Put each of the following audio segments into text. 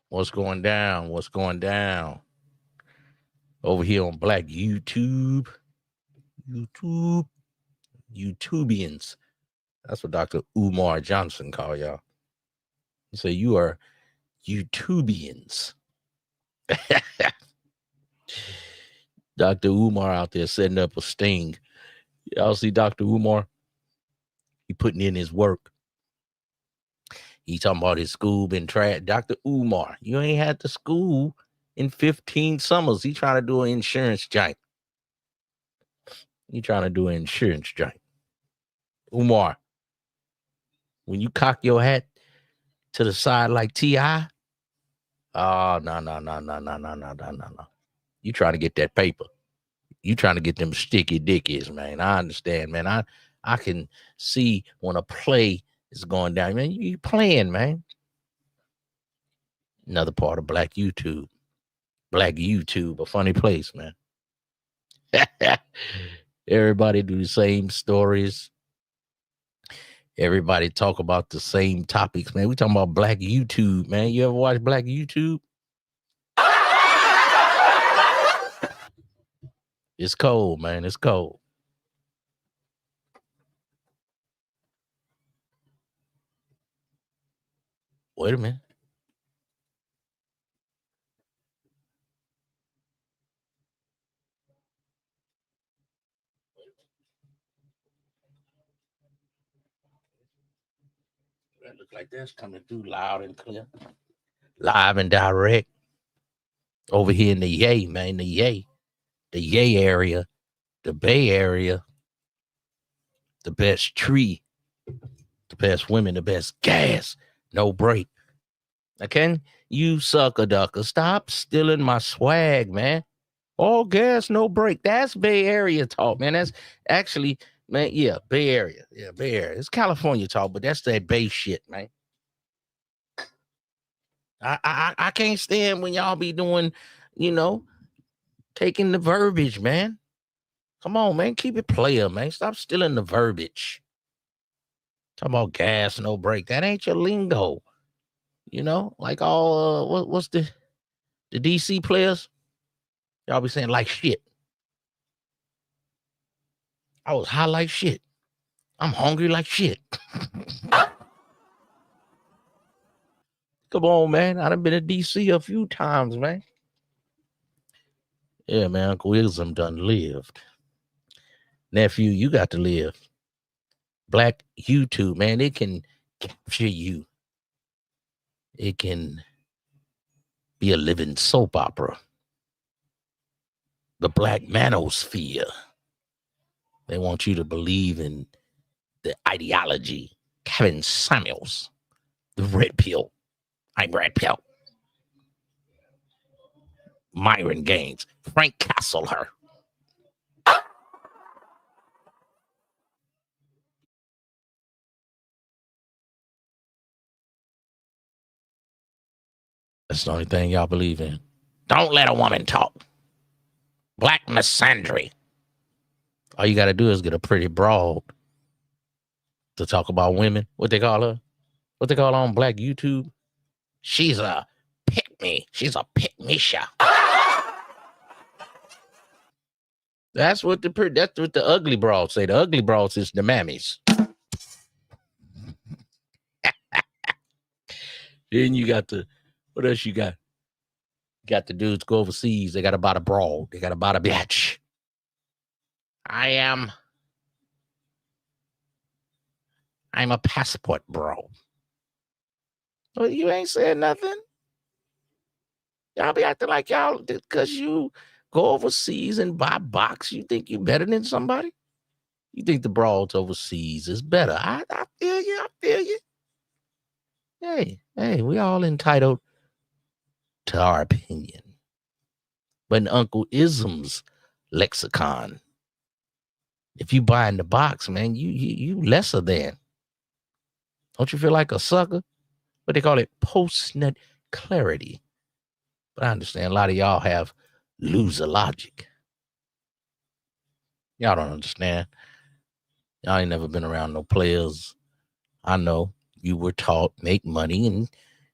What's going down? What's going down? Over here on Black YouTube. YouTube. YouTubians. That's what Dr. Umar Johnson call y'all. He said you are YouTubians. Dr. Umar out there setting up a sting. Y'all see Dr. Umar? He putting in his work. He talking about his school been trash. Dr. Umar, you ain't had the school in 15 summers. He trying to do an insurance giant. You trying to do an insurance giant. Umar, when you cock your hat to the side like T.I., oh, no. You trying to get that paper. You trying to get them sticky dickies, man. I understand, man. I can see when a play is going down. Man, you playing, man. Another part of Black YouTube. Black YouTube, a funny place, man. Everybody do the same stories. Everybody talk about the same topics, man. We talking about Black YouTube, man. You ever watch Black YouTube? It's cold, man. It's cold. Wait a minute. That look like that's coming through loud and clear. Live and direct. Over here in the Yay, man. The Yay area. The Bay Area. The best tree. The best women. The best gas. No break. Okay? You sucker ducker. Stop stealing my swag, man. All gas, no break. That's Bay Area talk, man. That's actually, man, yeah, Bay Area. Yeah, Bay Area. It's California talk, but that's that Bay shit, man. I can't stand when y'all be doing, taking the verbiage, man. Come on, man. Keep it player, man. Stop stealing the verbiage. Talking about gas, no break. That ain't your lingo. Like all what's the DC players? Y'all be saying like shit. I was high like shit. I'm hungry like shit. Come on, man. I done been to DC a few times, man. Yeah, man. Uncle IZM done lived. Nephew, you got to live. Black YouTube, man. It can capture you. It can be a living soap opera. The Black Manosphere. They want you to believe in the ideology. Kevin Samuels. The Red Pill. I'm Red Pill. Myron Gaines. Frank Castleher. That's the only thing y'all believe in. Don't let a woman talk. Black misandry. All you got to do is get a pretty broad to talk about women. What they call her? What they call her on Black YouTube? She's a pick-me. She's a pick-me-sha. That's what the ugly broads say. The ugly broads is the mammies. Then you got what else you got? You got the dudes go overseas. They got about a broad. They got about a bitch. I'm a passport bro. Well, you ain't saying nothing. Y'all be acting like y'all, because you go overseas and buy box, you think you better than somebody? You think the broads overseas is better. I feel you. Hey, we all entitled to our opinion. But in Uncle IZM's lexicon, if you buy in the box, man, you lesser than. Don't you feel like a sucker? What they call it, post-nut clarity. But I understand a lot of y'all have loser logic. Y'all don't understand. Y'all ain't never been around no players. I know you were taught make money and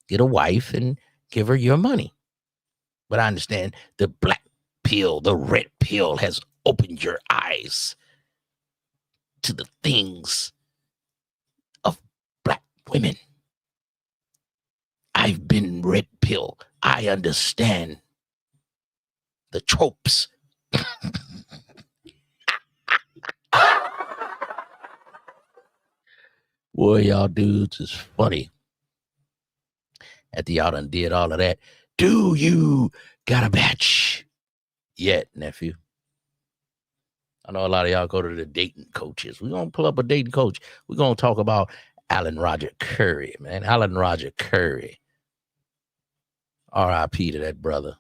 get a wife and Give her your money. But I understand the black pill, the red pill has opened your eyes to the things of black women. I've been red pill. I understand the tropes. Boy, y'all dudes is funny. After y'all done did all of that, do you got a batch yet, nephew? I know a lot of y'all go to the dating coaches. We're going to pull up a dating coach. We're going to talk about Alan Roger Curry, man. Alan Roger Curry. R.I.P. to that brother.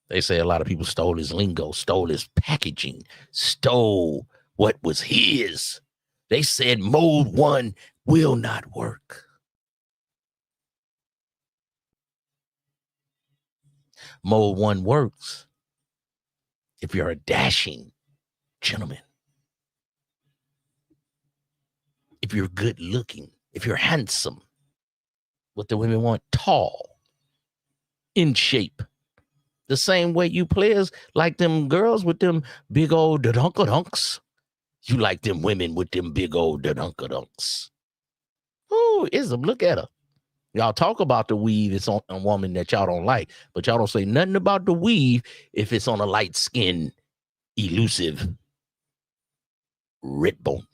They say a lot of people stole his lingo, stole his packaging, stole what was his. They said mode 1 will not work. Mode 1 works if you're a dashing gentleman, if you're good looking, if you're handsome. What the women want, tall, in shape. The same way you players like them girls with them big old dunks. You like them women with them big old dunks. Oh, IZM, look at her. Y'all talk about the weave, it's on a woman that y'all don't like, but y'all don't say nothing about the weave if it's on a light-skinned, elusive, red bone.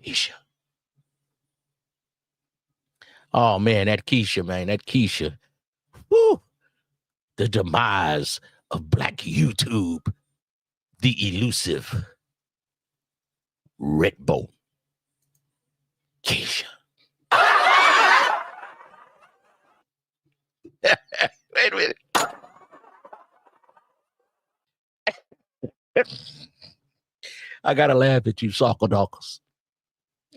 Keisha. Oh, man, that Keisha, man, that Keisha. Woo! The demise of black YouTube. The elusive red bone. Keisha. Wait a minute. I gotta laugh at you, soccer dockers.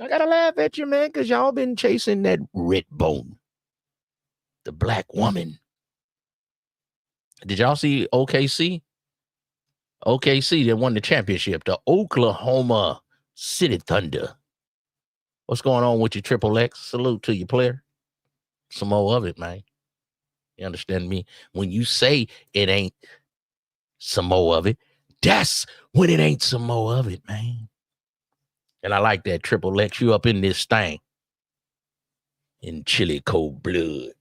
I gotta laugh at you, man, because y'all been chasing that red bone. The black woman. Did y'all see OKC? OKC, they won the championship. The Oklahoma City Thunder. What's going on with your Triple X? Salute to your player. Some more of it, man. You understand me? When you say it ain't some more of it, that's when it ain't some more of it, man. And I like that Triple X. You up in this thing. In chilly cold blood.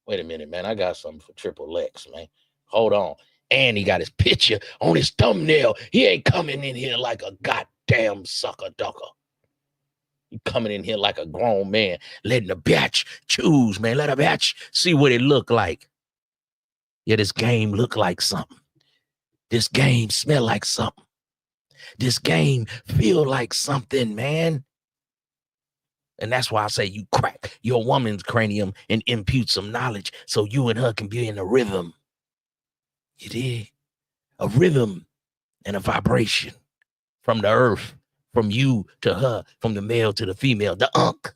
Wait a minute, man. I got something for Triple X, man. Hold on. And he got his picture on his thumbnail. He ain't coming in here like a goddamn sucker ducker. He coming in here like a grown man, letting the batch choose, man. Let a batch see what it look like. Yeah, this game look like something. This game smell like something. This game feel like something, man. And that's why I say you crack your woman's cranium and impute some knowledge so you and her can be in a rhythm. You dig? A rhythm and a vibration from the earth, from you to her, from the male to the female, the unk.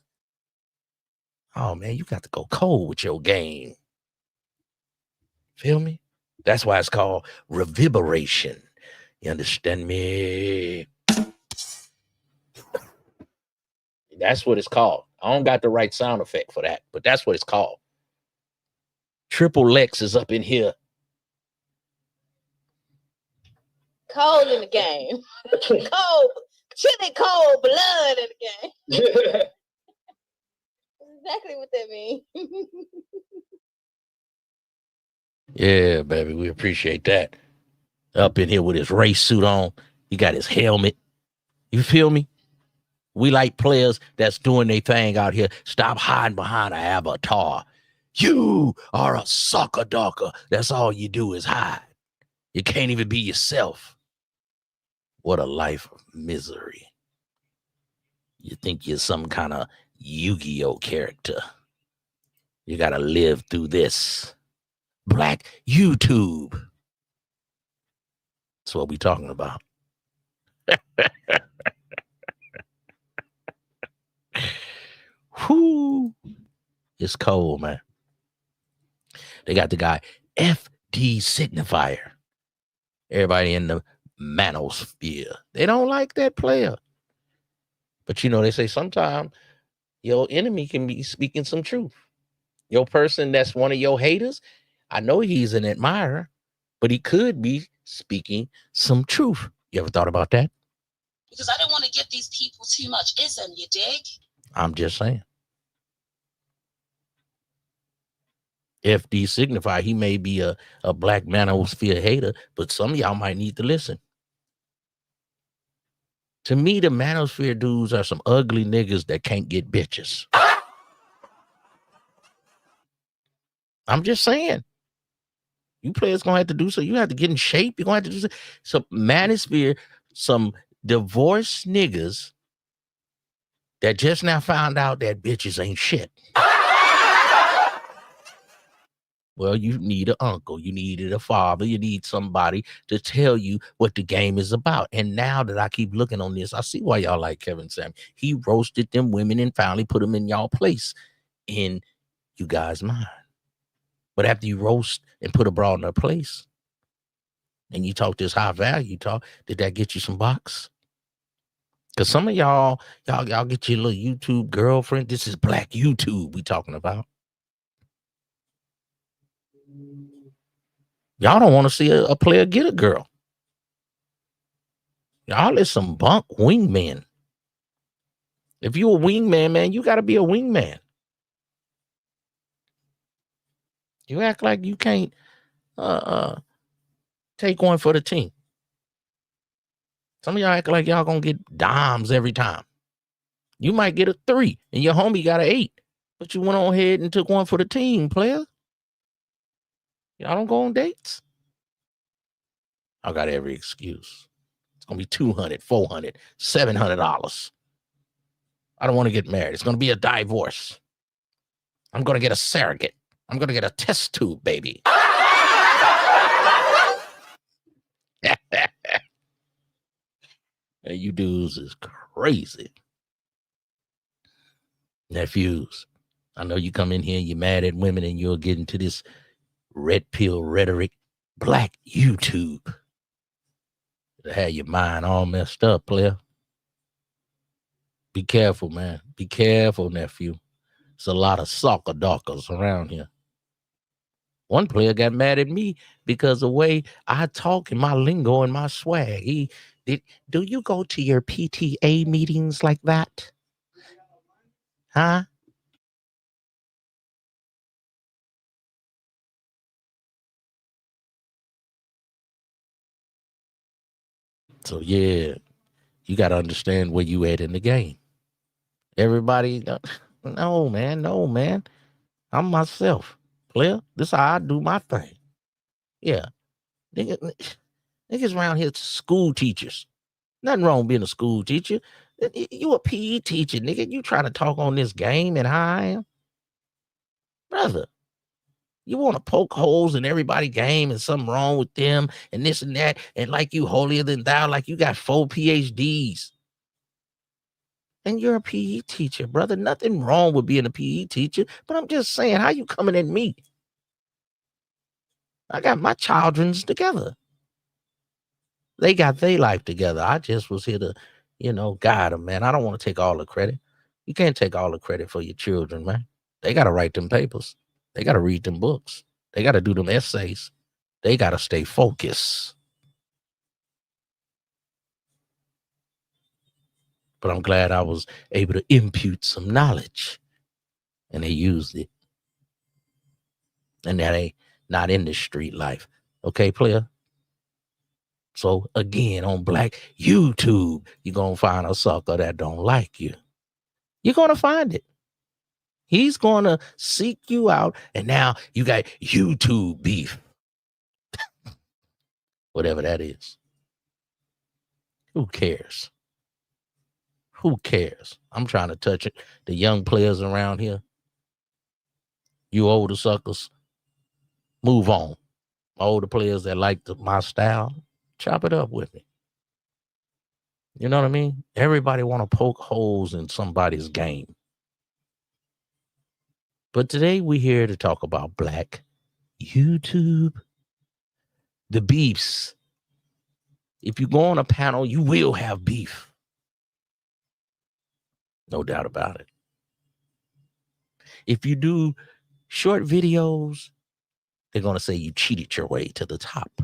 Oh, man, you got to go cold with your game. Feel me? That's why it's called reverberation. You understand me? That's what it's called. I don't got the right sound effect for that, but that's what it's called. Triple X is up in here. Cold in the game. Cold. Chilly cold blood in the game. Exactly what that means. Yeah, baby, we appreciate that. Up in here with his race suit on. He got his helmet. You feel me? We like players that's doing their thing out here. Stop hiding behind an avatar. You are a sucker ducker. That's all you do is hide. You can't even be yourself. What a life of misery. You think you're some kind of Yu-Gi-Oh character. You got to live through this. Black YouTube. That's what we talking about. Whoo. It's cold, man. They got the guy FD Signifier. Everybody in the manosphere. They don't like that player. But you know, they say sometimes Your enemy can be speaking some truth. Your person that's one of your haters, I know he's an admirer, but he could be speaking some truth. You ever thought about that? Because I don't want to give these people too much ism, you dig? I'm just saying. FD signify he may be a black manosphere hater, but some of y'all might need to listen. To me, the manosphere dudes are some ugly niggas that can't get bitches. I'm just saying. You players gonna have to do so. You have to get in shape. You're gonna have to do so. So manosphere, some divorced niggas that just now found out that bitches ain't shit. Well, you need an uncle, you needed a father, you need somebody to tell you what the game is about. And now that I keep looking on this, I see why y'all like Kevin Sam. He roasted them women and finally put them in y'all place in you guys' mind. But after you roast and put a broad in her place, and you talk this high value talk, did that get you some box? Because some of y'all get your little YouTube girlfriend. This is black YouTube we talking about. Y'all don't want to see a player get a girl. Y'all is some bunk wingmen. If you a wingman, man, you got to be a wingman. You act like you can't take one for the team. Some of y'all act like y'all gonna get dimes every time. You might get a 3 and your homie got an 8, but you went on ahead and took one for the team, player. Y'all don't go on dates. I got every excuse. It's gonna be $200, $400, $700. I don't want to get married. It's gonna be a divorce. I'm gonna get a surrogate. I'm gonna get a test tube, baby. Hey, you dudes is crazy. Nephews, I know you come in here and you're mad at women and you'll get into this red pill rhetoric. Black YouTube. It'll have your mind all messed up, player. Be careful, man. Be careful, nephew. There's a lot of soccer dockers around here. One player got mad at me because the way I talk and my lingo and my swag. Do you go to your PTA meetings like that? Huh? So yeah, you got to understand where you at in the game. Everybody, no man. I'm myself, player. This is how I do my thing. Yeah, niggas around here school teachers. Nothing wrong being a school teacher. You a PE teacher, nigga. You trying to talk on this game and how I am, brother. You want to poke holes in everybody's game and something wrong with them and this and that, and like you holier than thou, like you got 4 PhDs. And you're a PE teacher, brother. Nothing wrong with being a PE teacher, but I'm just saying, how you coming at me? I got my children's together. They got their life together. I just was here to, guide them, man. I don't want to take all the credit. You can't take all the credit for your children, man. They got to write them papers. They got to read them books. They got to do them essays. They got to stay focused. But I'm glad I was able to impute some knowledge. And they used it. And that ain't not in the street life. Okay, player? So again, on black YouTube, you're going to find a sucker that don't like you. You're going to find it. He's going to seek you out. And now you got YouTube beef. Whatever that is. Who cares? Who cares? I'm trying to touch it. The young players around here. You older suckers. Move on. Older players that like my style. Chop it up with me. You know what I mean? Everybody want to poke holes in somebody's game. But today we're here to talk about black YouTube. The beefs. If you go on a panel, you will have beef. No doubt about it. If you do short videos, they're going to say you cheated your way to the top.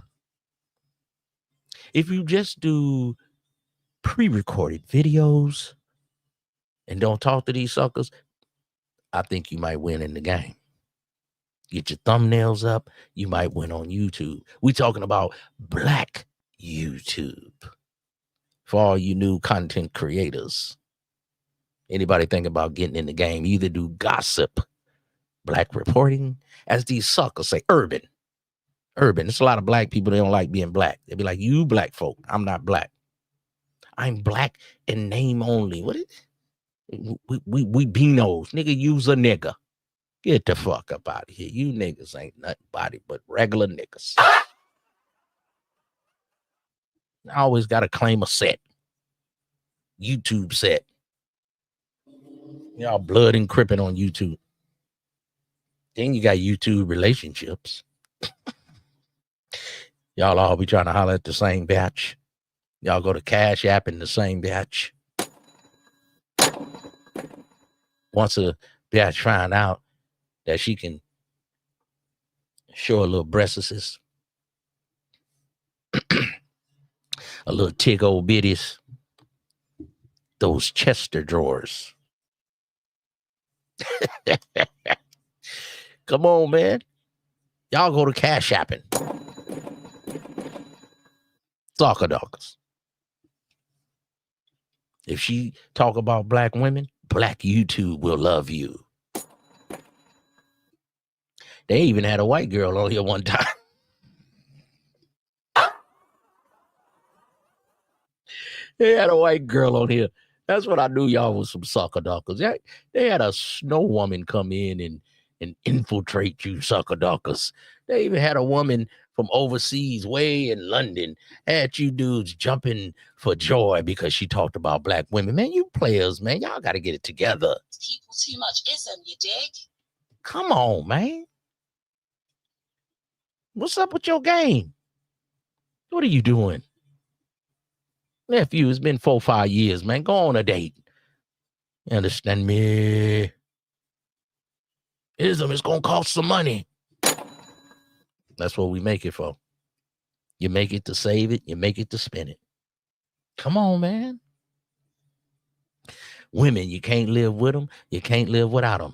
If you just do pre-recorded videos and don't talk to these suckers, I think you might win in the game. Get your thumbnails up, you might win on YouTube. We're talking about Black YouTube. For all you new content creators, anybody think about getting in the game, either do gossip, Black reporting, as these suckers say, urban. It's a lot of Black people, they don't like being Black. They be like, you Black folk, I'm not Black. I'm Black in name only. What is it? We Beanos. Nigga, use a nigga. Get the fuck up out of here. You niggas ain't nothing body but regular niggas. I always got to claim a set. YouTube set. Y'all blood and crippin' on YouTube. Then you got YouTube relationships. Y'all all be trying to holler at the same batch. Y'all go to Cash App in the same batch. Once a batch find out that she can show a little breasts, a little tick old bitties, those Chester drawers. Come on, man. Y'all go to Cash Apping. Soccer doggers. If she talk about Black women, Black YouTube will love you. They even had a white girl on here one time. They had a white girl on here. That's what I knew y'all was some sucker dockers. They had a snow woman come in and infiltrate you sucker dockers. They even had a woman from overseas, way in London, had you dudes jumping for joy because she talked about Black women. Man, you players, man, y'all got to get it together. People too much ism, you dig? Come on, man. What's up with your game? What are you doing? Nephew, it's been 4-5 years, man. Go on a date. You understand me? Ism is going to cost some money. That's what we make it for. You make it to save it. You make it to spend it. Come on, man. Women, you can't live with them. You can't live without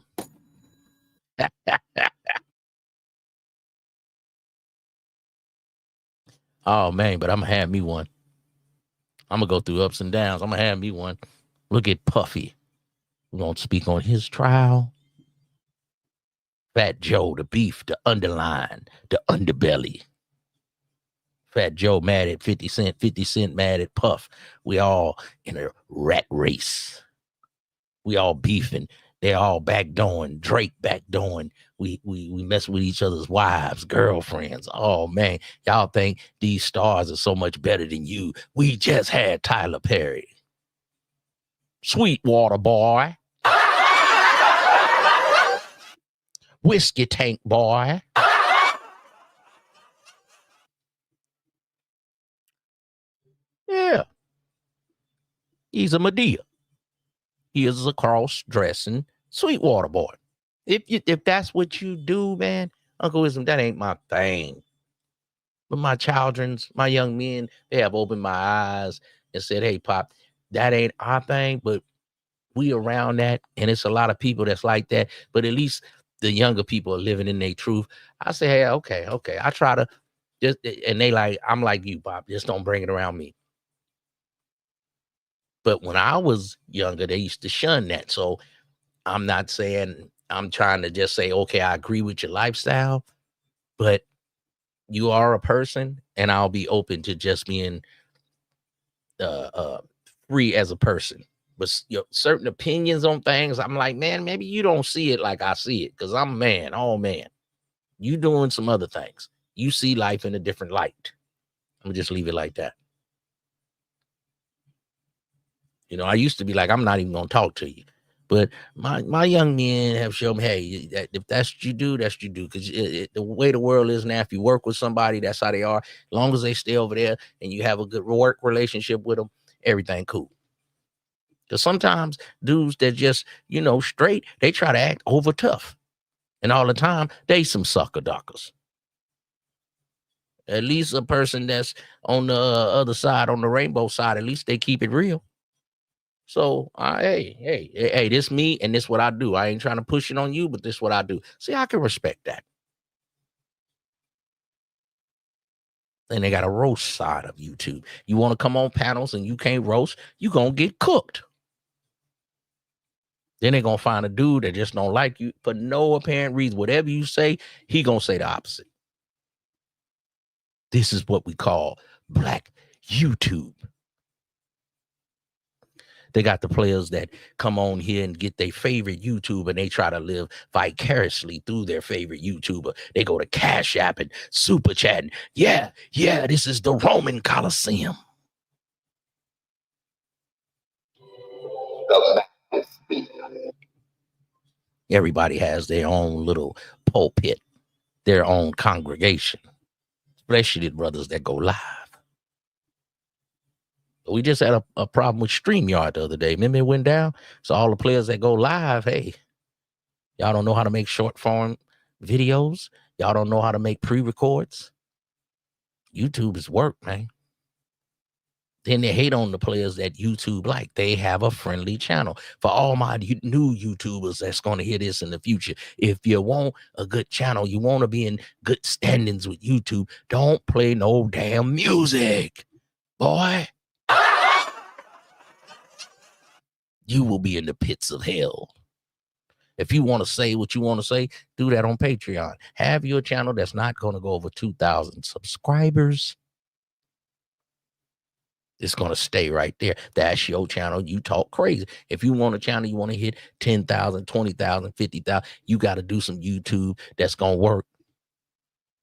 them. Oh, man, but I'm going to have me one. I'm going to go through ups and downs. I'm going to have me one. Look at Puffy. We're going to speak on his trial. Fat Joe, the beef, the underline, the underbelly. Fat Joe mad at 50 Cent, 50 Cent mad at Puff. We all in a rat race. We all beefing. They all backdooring. Drake backdooring. We mess with each other's wives, girlfriends. Oh, man. Y'all think these stars are so much better than you. We just had Tyler Perry. Sweetwater boy. Whiskey tank boy. Yeah. He's a Medea. He is a cross-dressing Sweetwater boy. If that's what you do, man, Uncle Wisdom, that ain't my thing. But my children's, my young men, they have opened my eyes and said, hey, Pop, that ain't our thing, but we around that, and it's a lot of people that's like that, but at least the younger people are living in their truth. I say, hey, okay. I try to just, and they like, I'm like you, Pop, just don't bring it around me. But when I was younger, they used to shun that. So I'm not saying, I'm trying to just say, okay, I agree with your lifestyle, but you are a person, and I'll be open to just being free as a person. But certain opinions on things, I'm like, man, maybe you don't see it like I see it, because I'm a man, all man. You doing some other things. You see life in a different light. I'm gonna just leave it like that. You know, I used to be like, I'm not even gonna talk to you. But my young men have shown me, hey, if that's what you do, that's what you do. Because the way the world is now, if you work with somebody, that's how they are. As long as they stay over there and you have a good work relationship with them, everything cool. Because sometimes dudes that just, straight, they try to act over tough. And all the time, they some sucker duckers. At least a person that's on the other side, on the rainbow side, at least they keep it real. So, hey, this me and this what I do. I ain't trying to push it on you, but this what I do. See, I can respect that. And they got a roast side of YouTube. You want to come on panels and you can't roast, you going to get cooked. Then they're going to find a dude that just don't like you for no apparent reason. Whatever you say, he going to say the opposite. This is what we call black YouTube. They got the players that come on here and get their favorite YouTuber and they try to live vicariously through their favorite YouTuber. They go to Cash App and Super Chat. Yeah, this is the Roman Coliseum. Everybody has their own little pulpit, their own congregation, especially the brothers that go live. We just had a problem with StreamYard the other day. Remember it went down? So all the players that go live, hey, y'all don't know how to make short form videos. Y'all don't know how to make pre-records. YouTube is work, man. Then they hate on the players that YouTube like. They have a friendly channel. For all my new YouTubers that's going to hear this in the future, if you want a good channel, you want to be in good standings with YouTube, don't play no damn music, boy. You will be in the pits of hell. If you want to say what you want to say, do that on Patreon. Have your channel that's not going to go over 2,000 subscribers. It's going to stay right there. That's your channel. You talk crazy. If you want a channel, you want to hit 10,000, 20,000, 50,000, you got to do some YouTube that's going to work.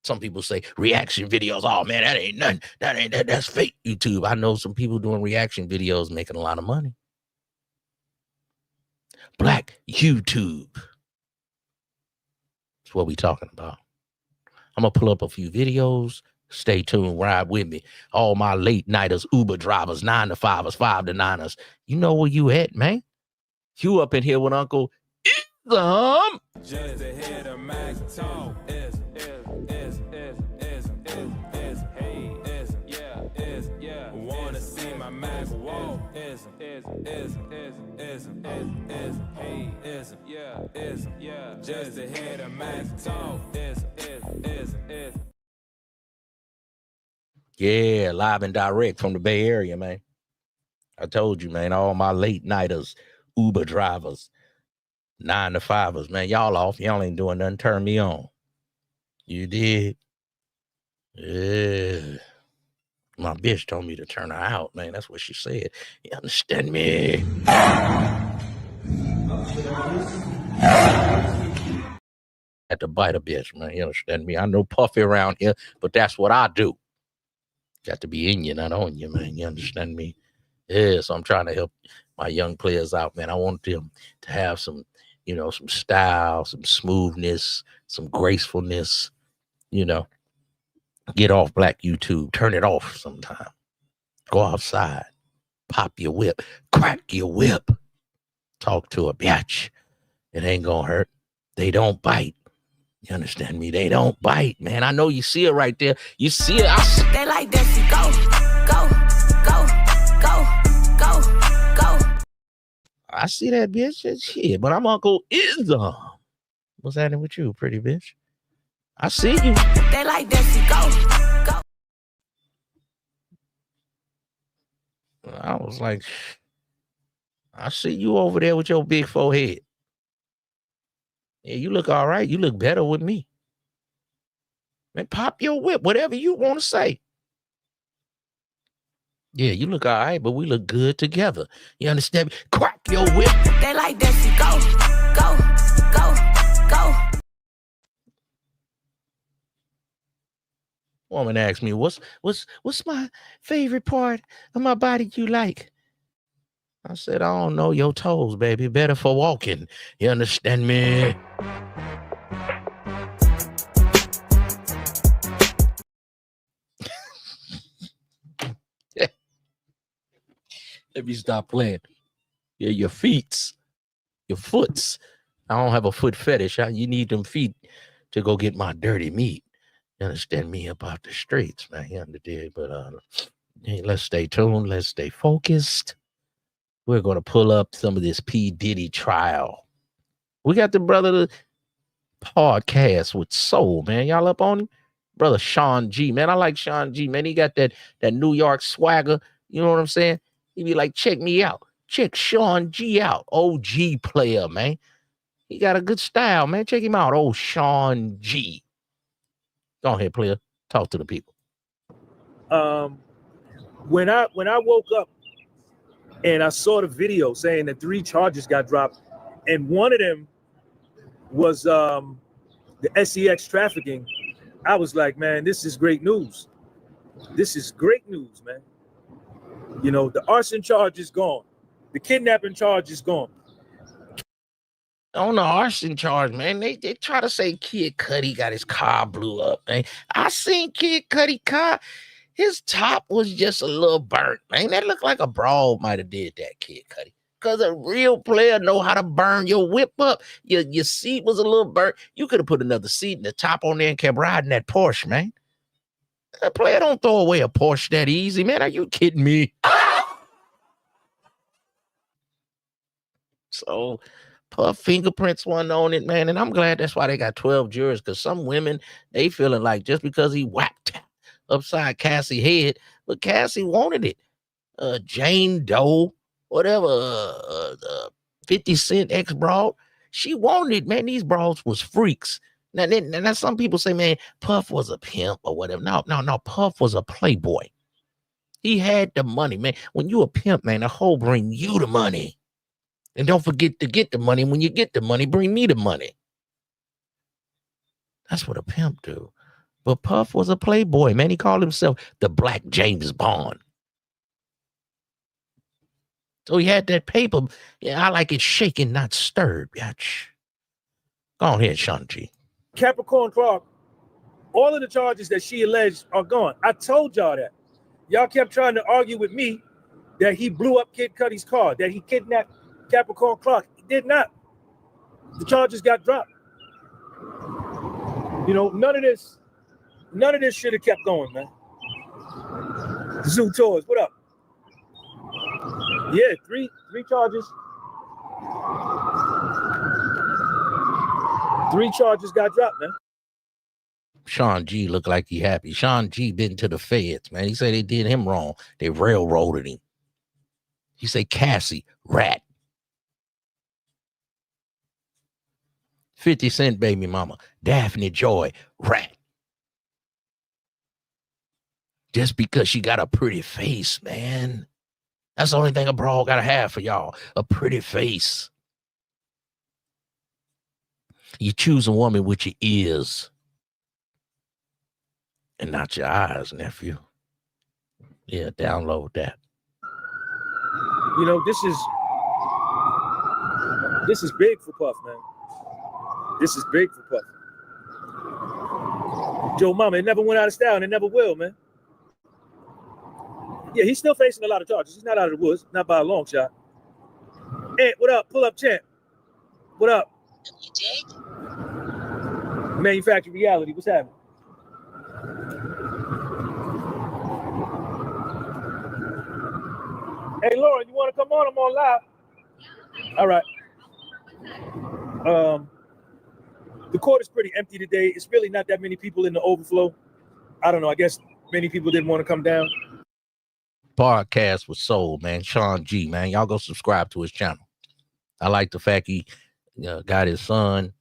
Some people say reaction videos. Oh, man, that ain't nothing. That's fake YouTube. I know some people doing reaction videos making a lot of money. Black YouTube. That's what we talking about. I'm going to pull up a few videos. Stay tuned. Ride with me. All my late nighters, Uber drivers, 9 to 5ers, 5 to 9ers. You know where you at, man? You up in here with Uncle IZM. Just ahead of Max Talk. Wanna see my Mac walk. Just ahead of Max Talk. Yeah, live and direct from the Bay Area, man. I told you, man, all my late nighters, Uber drivers, 9 to 5ers, man, y'all off. Y'all ain't doing nothing. Turn me on. You did? Yeah. My bitch told me to turn her out, man. That's what she said. You understand me? Had to bite a bitch, man. You understand me? I know Puffy around here, but that's what I do. Got to be in you, not on you, man. You understand me? Yeah, so I'm trying to help my young players out, man. I want them to have some, some style, some smoothness, some gracefulness, Get off black YouTube. Turn it off sometime. Go outside. Pop your whip. Crack your whip. Talk to a bitch. It ain't gonna hurt. They don't bite. You understand me? They don't bite, man. I know you see it right there. You see it. They like that. She go. I see that bitch. Shit, but I'm Uncle IZM. What's happening with you, pretty bitch? I see you. They like that. She go. I was like, I see you over there with your big forehead. Yeah, you look all right. You look better with me. Man, pop your whip, whatever you want to say. Yeah, you look all right, but we look good together. You understand me? Crack your whip. They like that. She go. Woman asked me, what's my favorite part of my body you like? I said, I don't know, your toes, baby. Better for walking. You understand me? Let me stop playing. Yeah, your feets, your foots. I don't have a foot fetish. You need them feet to go get my dirty meat. You understand me about the streets, man. You understand? But hey, let's stay tuned. Let's stay focused. We're gonna pull up some of this P. Diddy trial. We got the brother podcast with soul, man. Y'all up on him? Brother Sean G, man. I like Sean G, man. He got that New York swagger. You know what I'm saying? He be like, check me out. Check Sean G out. OG player, man. He got a good style, man. Check him out. Oh, Sean G. Go ahead, player. Talk to the people. When I woke up and I saw the video saying that 3 charges got dropped, and one of them was the SEX trafficking, I was like, man, this is great news. This is great news, man. You know, the arson charge is gone. The kidnapping charge is gone. On the arson charge, man, they try to say Kid Cudi got his car blew up, man. I seen Kid Cudi car. His top was just a little burnt, man. That looked like a broad might have did that, Kid Cudi. Because a real player know how to burn your whip up. Your seat was a little burnt. You could have put another seat in the top on there and kept riding that Porsche, man. A player don't throw away a Porsche that easy, man. Are you kidding me? So Puff fingerprints wasn't on it, man. And I'm glad that's why they got 12 jurors, because some women, they feeling like just because he whacked upside Cassie's head, but Cassie wanted it. Jane Doe, whatever, the 50 Cent ex-broad, she wanted it, man. These broads was freaks. Now some people say, man, Puff was a pimp or whatever. No. Puff was a playboy. He had the money, man. When you a pimp, man, the hoe bring you the money. And don't forget to get the money. When you get the money, bring me the money. That's what a pimp do. But Puff was a playboy, man. He called himself the Black James Bond. So he had that paper. Yeah, I like it shaken, not stirred, bitch. Go on ahead, Sean G. Capricorn Clark, all of the charges that she alleged are gone. I told y'all that. Y'all kept trying to argue with me that he blew up Kid Cudi's car, that he kidnapped Capricorn Clark. He did not. The charges got dropped. You know, none of this should have kept going, man. Zoo Tours, what up? Yeah, three charges. 3 charges got dropped, man. Sean G looked like he happy. Sean G been to the feds, man. He said they did him wrong. They railroaded him. He said Cassie, rat. 50 Cent baby mama, Daphne Joy, rat. Just because she got a pretty face, man. That's the only thing a broad gotta have for y'all. A pretty face. You choose a woman with your ears and not your eyes, nephew. Yeah, download that. You know, this is big for Puff, man. This is big for Puff. Joe Mama, it never went out of style and it never will, man. Yeah, he's still facing a lot of charges. He's not out of the woods, not by a long shot. Hey, what up? Pull up, champ. What up? You dig? Manufactured reality. What's happening? Hey, Lauren, you want to come on? I'm on live. All right. The court is pretty empty today. It's really not that many people in the overflow. I don't know. I guess many people didn't want to come down. Podcast with soul, man. Sean G, man. Y'all go subscribe to his channel. I like the fact he got his son,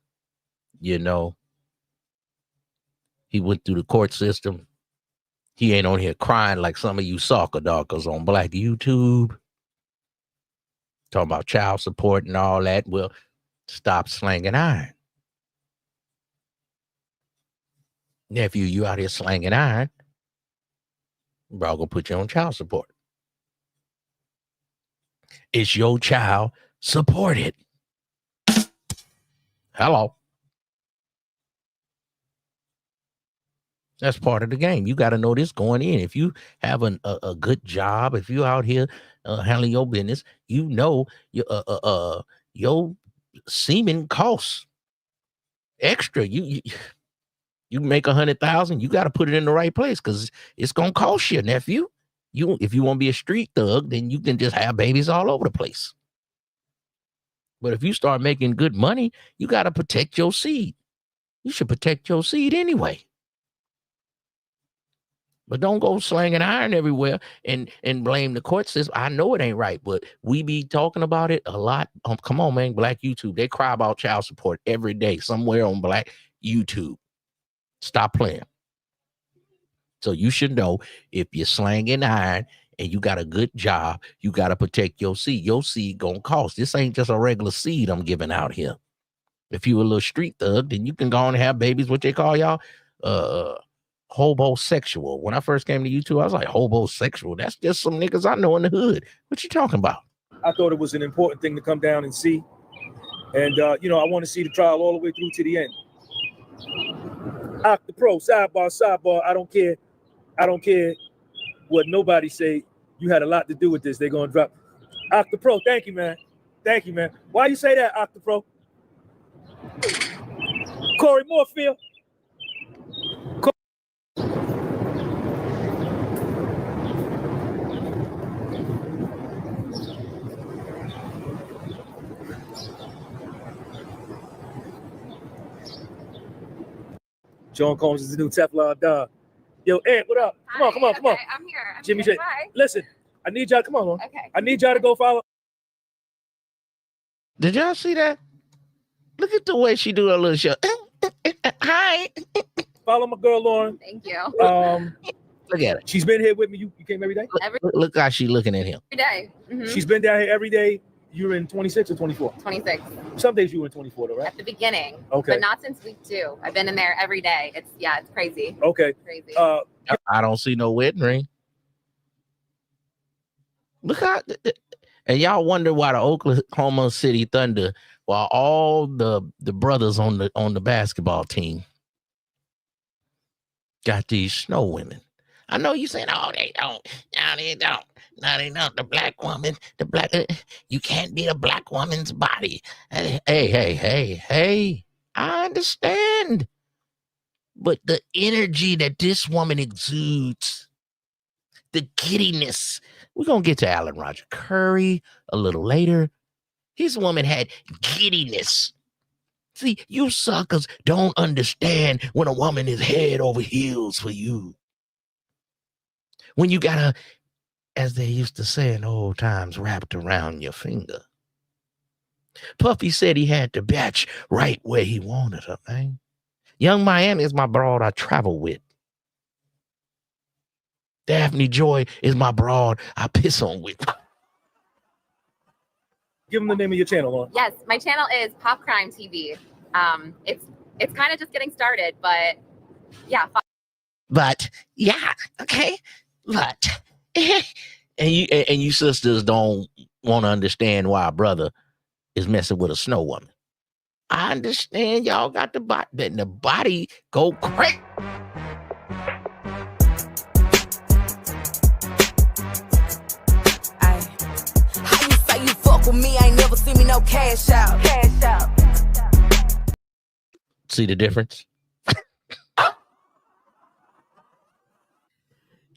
you know. He went through the court system. He ain't on here crying like some of you soccer doggers on Black YouTube. Talking about child support and all that. Well, stop slanging iron. Nephew, you out here slanging iron. Bro, gonna put you on child support. It's your child. Support it. Hello. That's part of the game. You got to know this going in. If you have a good job, if you out here handling your business, you know your semen costs extra. You make 100,000, you got to put it in the right place because it's gonna cost you, nephew. If you want to be a street thug, then you can just have babies all over the place. But if you start making good money, you got to protect your seed. You should protect your seed anyway. But don't go slanging iron everywhere and blame the court system. I know it ain't right, but we be talking about it a lot. Come on, man, Black YouTube. They cry about child support every day somewhere on Black YouTube. Stop playing. So you should know if you're slanging iron and you got a good job, you got to protect your seed. Your seed gonna cost. This ain't just a regular seed I'm giving out here. If you a little street thug, then you can go on and have babies. What they call y'all? Hobosexual. When I first came to YouTube, I was like, hobosexual. That's just some niggas I know in the hood. What you talking about? I thought it was an important thing to come down and see. And, I want to see the trial all the way through to the end. Octopro, sidebar. I don't care. I don't care what nobody say. You had a lot to do with this. They're going to drop. Octopro, thank you, man. Thank you, man. Why you say that, Octopro? Corey Moorfield. John Combs is the new Teflon Don. Yo, Ed, what up? Come on. I'm here. Jimmy J. Listen, I need y'all. Come on. Okay. I need y'all to go follow. Did y'all see that? Look at the way she do her little show. Hi. Follow my girl Lauren. Thank you. Look at it. She's been here with me. You came every day? Look how she looking at him. Every day. Mm-hmm. She's been down here every day. You're in 26 or 24? 26. Some days you were in 24, though, right? At the beginning. Okay. But not since week 2. I've been in there every day. It's crazy. Okay. Crazy. I don't see no wedding ring. Look how, and y'all wonder why the Oklahoma City Thunder, while all the brothers on the basketball team got these snow women. I know you saying, oh, they don't. No, they don't. No, they don't. The black woman, you can't be a black woman's body. Hey. I understand. But the energy that this woman exudes, the giddiness. We're going to get to Alan Roger Curry a little later. His woman had giddiness. See, you suckers don't understand when a woman is head over heels for you. When you got a, as they used to say in old times, wrapped around your finger. Puffy said he had the batch right where he wanted her, man. Young Miami is my broad I travel with. Daphne Joy is my broad I piss on with. Give them the name of your channel, Lauren. Yes, my channel is Pop Crime TV. It's kind of just getting started, but yeah. Okay. But and you sisters don't want to understand why a brother is messing with a snow woman. I understand y'all got the body go crack. How you say you fuck with me? I ain't never see me no cash out. See the difference?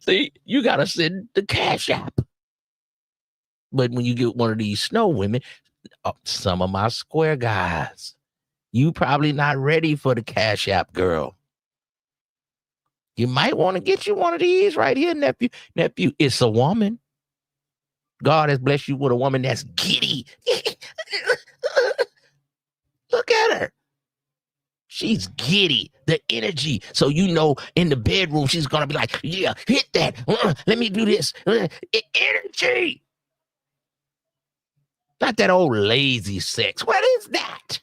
See, you gotta send the cash app. But when you get one of these snow women, some of my square guys, you probably not ready for the cash app, girl. You might want to get you one of these right here, nephew. Nephew, it's a woman. God has blessed you with a woman that's giddy. Look at her. She's giddy, the energy. So you know in the bedroom, she's going to be like, yeah, hit that. Let me do this. Energy. Not that old lazy sex. What is that?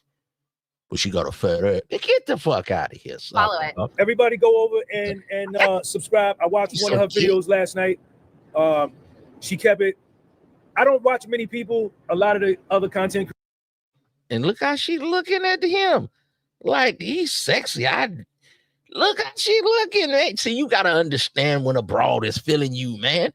Well, she got a fat ass. Get the fuck out of here. Follow it. Everybody go over and subscribe. I watched one of her videos last night. She kept it. I don't watch many people, a lot of the other content. And look how she's looking at him. Like, he's sexy. Look how she looking, man. See, you gotta understand when a broad is feeling you, man.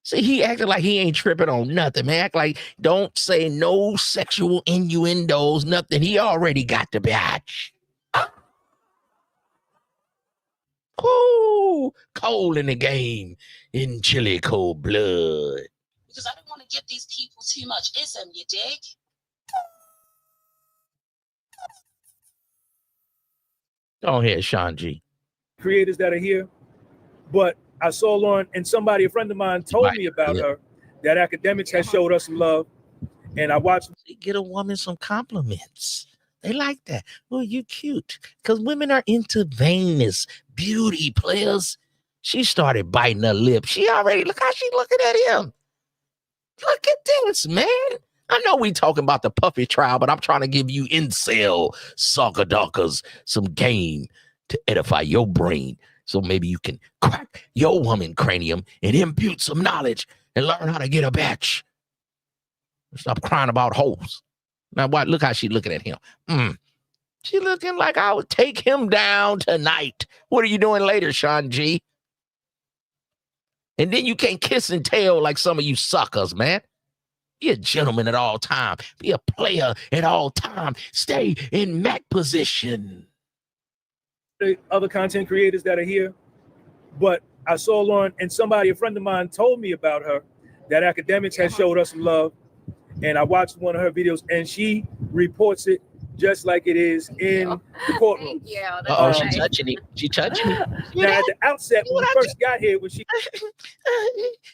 See, he acting like he ain't tripping on nothing, man. Act like don't say no sexual innuendos, nothing. He already got the batch. Ooh, cold in the game, in chilly cold blood. Because I don't want to give these people too much ism, you dig? Go ahead, Sean G. Creators that are here, but I saw Lauren and somebody, a friend of mine, told me about her that academics has showed us some love, and I watched. Get a woman some compliments. They like that. Oh, you cute. Because women are into vainness, beauty, players. She started biting her lip. She already, look how she looking at him. Look at this, man. I know we talking about the Puffy trial, but I'm trying to give you incel soccer dockers some game to edify your brain. So maybe you can crack your woman cranium and impute some knowledge and learn how to get a batch. Stop crying about hoes. Now, what? Look how she looking at him. She looking like I would take him down tonight. What are you doing later, Sean G? And then you can't kiss and tell like some of you suckers, man. Be a gentleman at all time. Be a player at all time. Stay in Mac position. The other content creators that are here, but I saw Lauren and somebody, a friend of mine, told me about her that academics has showed us some love, and I watched one of her videos, and she reports it just like it is in the courtroom. Thank you. That's Oh, nice. she touching it. She touching it. Now, at the outset, when we first got here, when she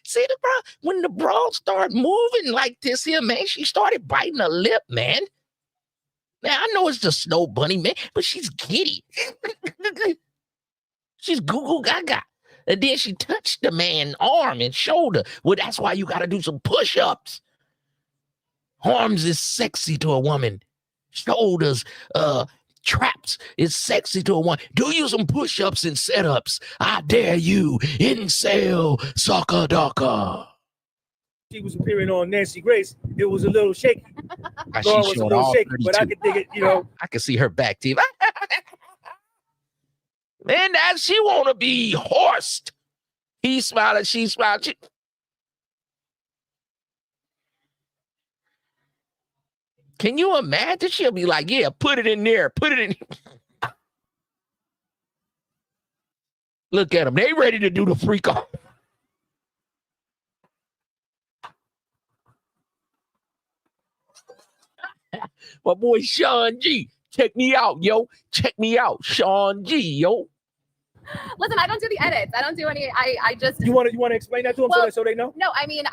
See the bro, when the broad started moving like this here, man, she started biting her lip, man. Now I know it's the snow bunny, man, but she's giddy. She's goo gaga. And then she touched the man's arm and shoulder. Well, that's why you got to do some push-ups. Arms is sexy to a woman. Shoulders, traps is sexy to a woman. Do you some push-ups and setups. I dare you, incel soccer docker. she was appearing on Nancy Grace, it was a little shaky. She Laura was a showed little all shaky, but I 32. could dig it, you know. I can see her back teeth. Man, that she want to be horsed. He smiling, she smiling. Can you imagine? She'll be like, yeah, put it in there. Put it in. Look at them. They ready to do the freak off. My boy Sean G. Check me out, yo. Check me out. Sean G, yo. Listen, I don't do the edits. I don't do any. I just. You want to explain that to them Well, so they know? No, I mean,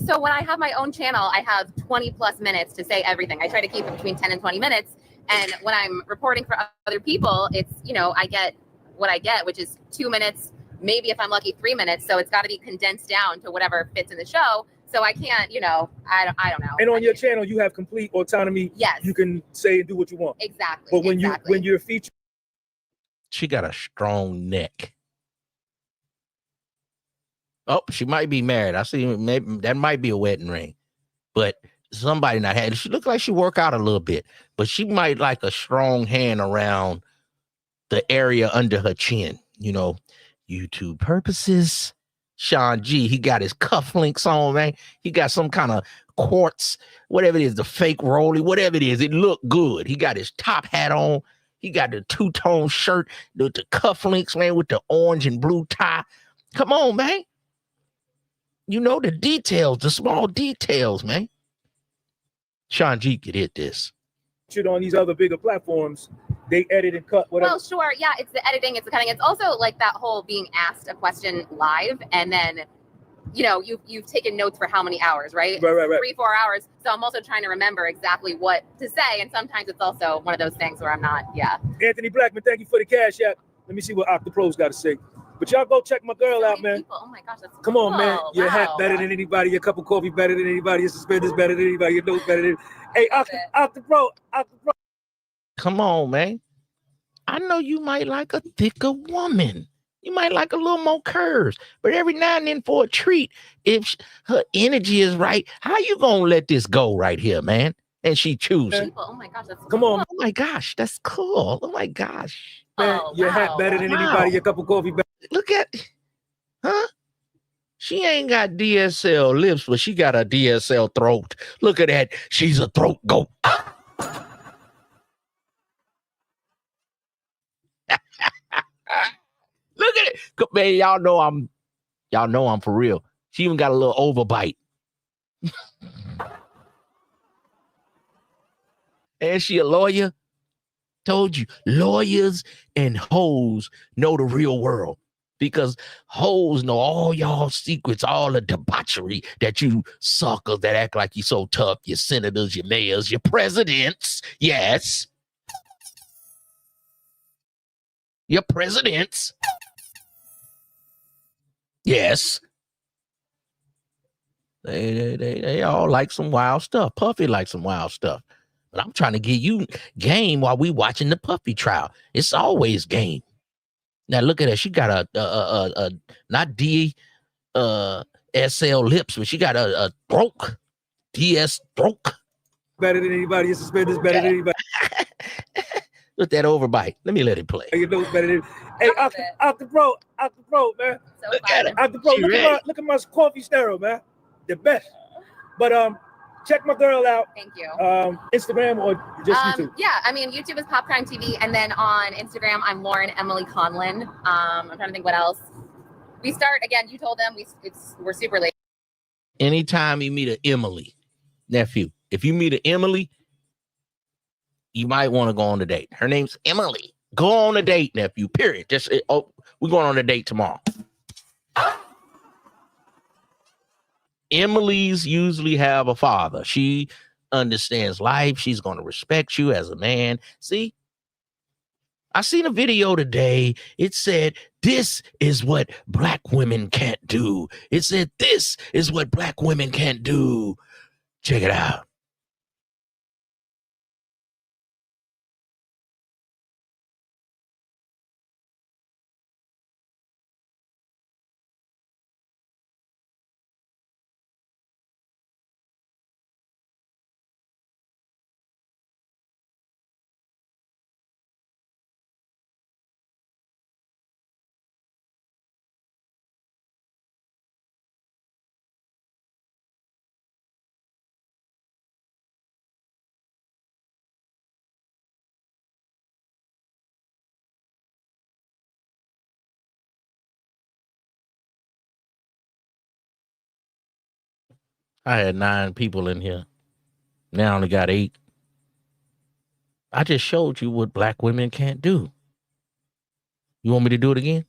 so when I have my own channel, I have 20 plus minutes to say everything. I try to keep it between 10 and 20 minutes. And when I'm reporting for other people, it's, I get what I get, which is 2 minutes, maybe if I'm lucky, 3 minutes. So it's got to be condensed down to whatever fits in the show. So I can't, I don't know. And on your channel, you have complete autonomy. Yes. You can say and do what you want. Exactly. But when you're featured, She got a strong neck. Oh, she might be married. I see. Maybe that might be a wedding ring, but somebody not had. She look like she work out a little bit, but she might like a strong hand around the area under her chin. YouTube purposes. Sean G, he got his cufflinks on, man. He got some kind of quartz, whatever it is, the fake rolly, whatever it is. It looked good. He got his top hat on. He got the two-tone shirt, the cufflinks, man, with the orange and blue tie. Come on, man. The details, the small details, man. Sean G could hit this. on these other bigger platforms, they edit and cut whatever. Well, sure. Yeah, it's the editing, it's the cutting. It's also like that whole being asked a question live and then, you've taken notes for how many hours, right? Right. 3-4 hours. So I'm also trying to remember exactly what to say. And sometimes it's also one of those things where I'm not, Anthony Blackman, thank you for the cash app. Let me see what Octopro's got to say. But y'all go check my girl out, man. People. Oh my gosh, that's Come on, cool. man. Your hat Wow. better than anybody. Your cup of coffee better than anybody. Your suspenders better than anybody. Your nose better than. Hey, Octopro. Come on, man. I know you might like a thicker woman. You might like a little more curves. But every now and then for a treat, if her energy is right, how you gonna let this go right here, man? And she chooses. People. Oh my gosh, that's Come on. Oh my gosh, that's cool. Oh my gosh. Man, your hat better than anybody. Your cup of coffee better. Look at, huh? She ain't got DSL lips, but she got a DSL throat. Look at that. She's a throat goat. Look at it. Man, y'all know I'm for real. She even got a little overbite. And she a lawyer? Told you, lawyers and hoes know the real world. Because hoes know all y'all secrets, all the debauchery that you suckers that act like you so tough, your senators, your mayors, your presidents. Yes. Your presidents. Yes. They all like some wild stuff. Puffy likes some wild stuff. But I'm trying to give you game while we watching the Puffy trial. It's always game. Now look at her. She got a not D SL lips, but she got a throat. DS throat. Better than anybody. Your suspenders better than anybody. Look that overbite. Let me let it play. You know it's better than. Hey, out the pro, man. So Look at it. Out the pro. She Look at my coffee stereo, man. The best. But check my girl out. Thank you. Instagram or just YouTube? Yeah, I mean, YouTube is Pop Crime TV, and then on Instagram, I'm Lauren Emily Conlin. I'm trying to think what else. We start again. You told them we're super late. Anytime you meet an Emily, nephew, if you meet an Emily, you might want to go on a date. Her name's Emily. Go on a date, nephew. Period. We're going on a date tomorrow. Emily's usually have a father. She understands life. She's going to respect you as a man. See, I seen a video today. It said, this is what black women can't do. It said, this is what black women can't do. Check it out. I had 9 people in here. Now I only got 8. I just showed you what black women can't do. You want me to do it again?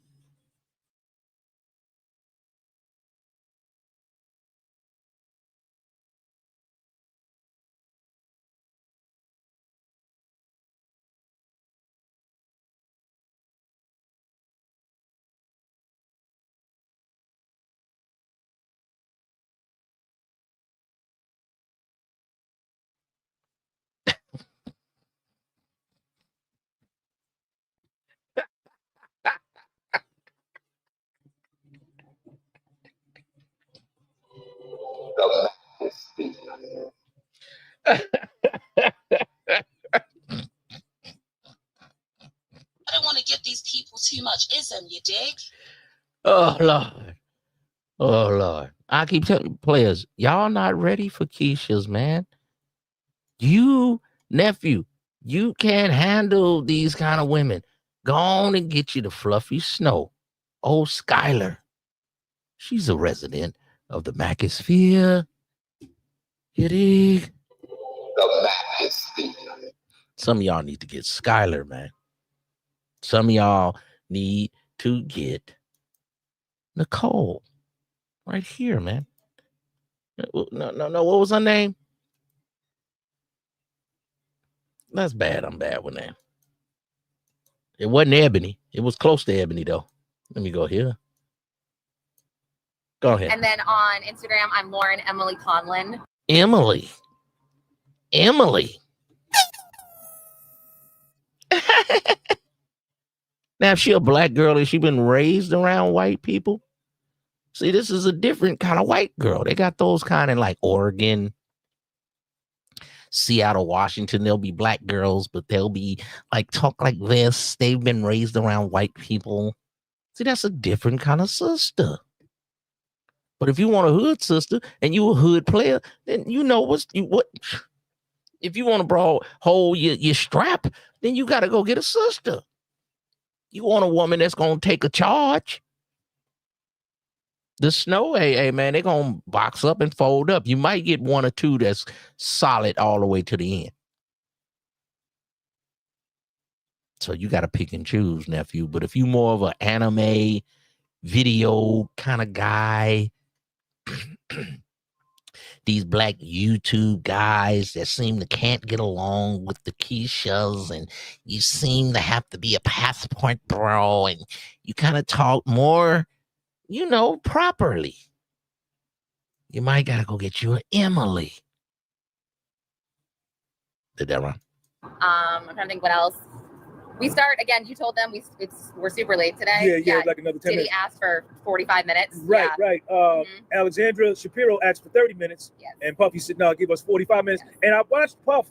I don't want to give these people too much ism, you dig? Oh, Lord. Oh, Lord. I keep telling you, players, y'all not ready for Keisha's, man. You, nephew, you can't handle these kind of women. Go on and get you the Fluffy Snow. Oh, Skylar. She's a resident of the Macosphere. You dig? The Macosphere. Some of y'all need to get Skylar, man. Some of y'all need to get Nicole. Right here, man. No. What was her name? That's bad. I'm bad with that. It wasn't Ebony. It was close to Ebony, though. Let me go here. Go ahead. And then on Instagram, I'm Lauren Emily Conlin. Emily. Now, if she a black girl and she been raised around white people, see, this is a different kind of white girl. They got those kind in like Oregon, Seattle, Washington. There'll be black girls, but they'll be like talk like this. They've been raised around white people. See, that's a different kind of sister. But if you want a hood sister and you a hood player, then you know what. If you want to hold your strap, then you got to go get a sister. You want a woman that's gonna take a charge. The snow AA, man, they're gonna box up and fold up. You might get one or two that's solid all the way to the end. So you got to pick and choose, nephew. But if you more of an anime video kind of guy, these black YouTube guys that seem to can't get along with the Keishas, and you seem to have to be a passport bro, and you kind of talk more, properly. You might gotta go get you an Emily. Did that wrong? I'm trying to think what else. We start again. You told them we're super late today. Yeah, like another 10 Did minutes. he ask for 45 minutes? Right. Alexandra Shapiro asked for 30 minutes, Yes. and Puffy said, "No, give us 45 minutes." Yes. And I watched Puff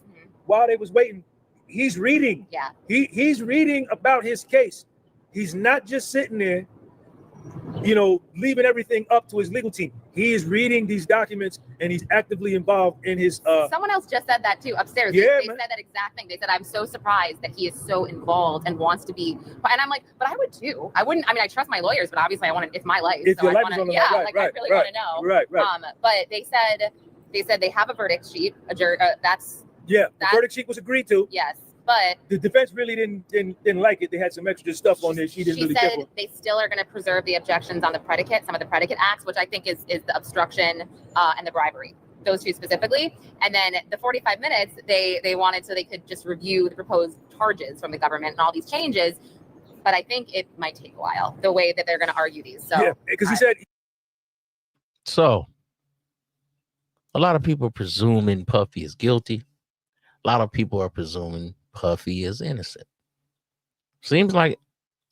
while they was waiting. He's reading. Yeah. He's reading about his case. He's not just sitting there, leaving everything up to his legal team. He is reading these documents, and he's actively involved in his. Someone else just said that too upstairs. Yeah, they man. said that exact thing. They said, "I'm so surprised that he is so involved and wants to be." And I'm like, "But I would too. I wouldn't. I mean, I trust my lawyers, but obviously, I want to. It's my life. If so your I life want is on to. the Yeah, line, like I really want to know. Right. But they said they have a verdict sheet. That's The verdict sheet was agreed to. yes. But The defense really didn't like it. They had some extra stuff on there. She didn't really care said for. they still are going to preserve the objections on some of the predicate acts, which I think is the obstruction and the bribery, those two specifically. And then the 45 minutes, they wanted so they could just review the proposed charges from the government and all these changes. But I think it might take a while, the way that they're going to argue these. So Yeah, because he said. So, a lot of people are presuming Puffy is guilty. A lot of people are presuming Puffy is innocent. Seems like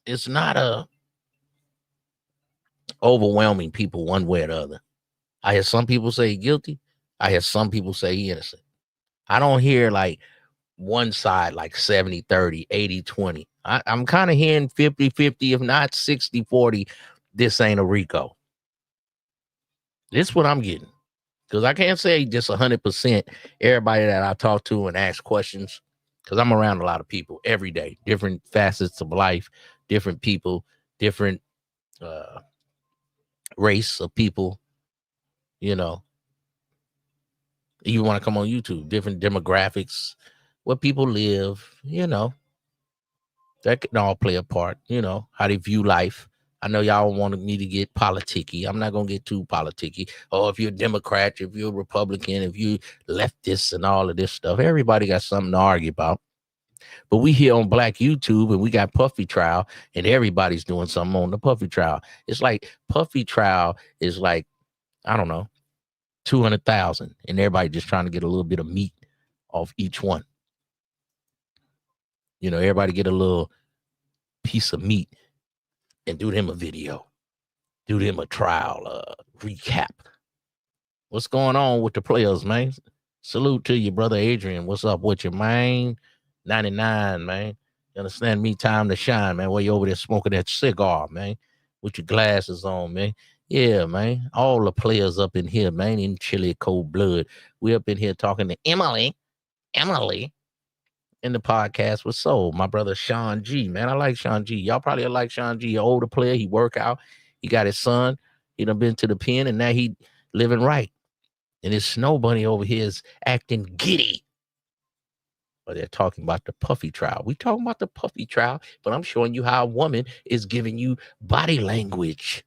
it's not a overwhelming people one way or the other. I hear some people say guilty. I hear some people say innocent. I don't hear like one side like 70-30, 80-20. I'm kind of hearing 50-50, if not 60-40. This ain't a RICO. This is what I'm getting. Because I can't say just 100% everybody that I talk to and ask questions, because I'm around a lot of people every day, different facets of life, different people, different race of people, you want to come on YouTube, different demographics, where people live, that can all play a part, how they view life. I know y'all wanted me to get politicky. I'm not going to get too politicky. Oh, if you're a Democrat, if you're a Republican, if you leftist and all of this stuff, everybody got something to argue about. But we here on Black YouTube and we got Puffy trial and everybody's doing something on the Puffy trial. It's like Puffy trial is like, I don't know, 200,000 and everybody just trying to get a little bit of meat off each one. Everybody get a little piece of meat and do them a video, do them a trial, recap. What's going on with the players, man? Salute to you, brother Adrian. What's up with you, man? 99, man. You understand me? Time to shine, man. While you over there smoking that cigar, man, with your glasses on, man. Yeah, man. All the players up in here, man, in chilly cold blood. We up in here talking to Emily, in the podcast with Soul, my brother Sean G. Man, I like Sean G. Y'all probably like Sean G. An older player. He work out. He got his son. He done been to the pen, and now he living right. And his snow bunny over here is acting giddy. But they're talking about the Puffy trial. We talking about the Puffy trial, but I'm showing you how a woman is giving you body language.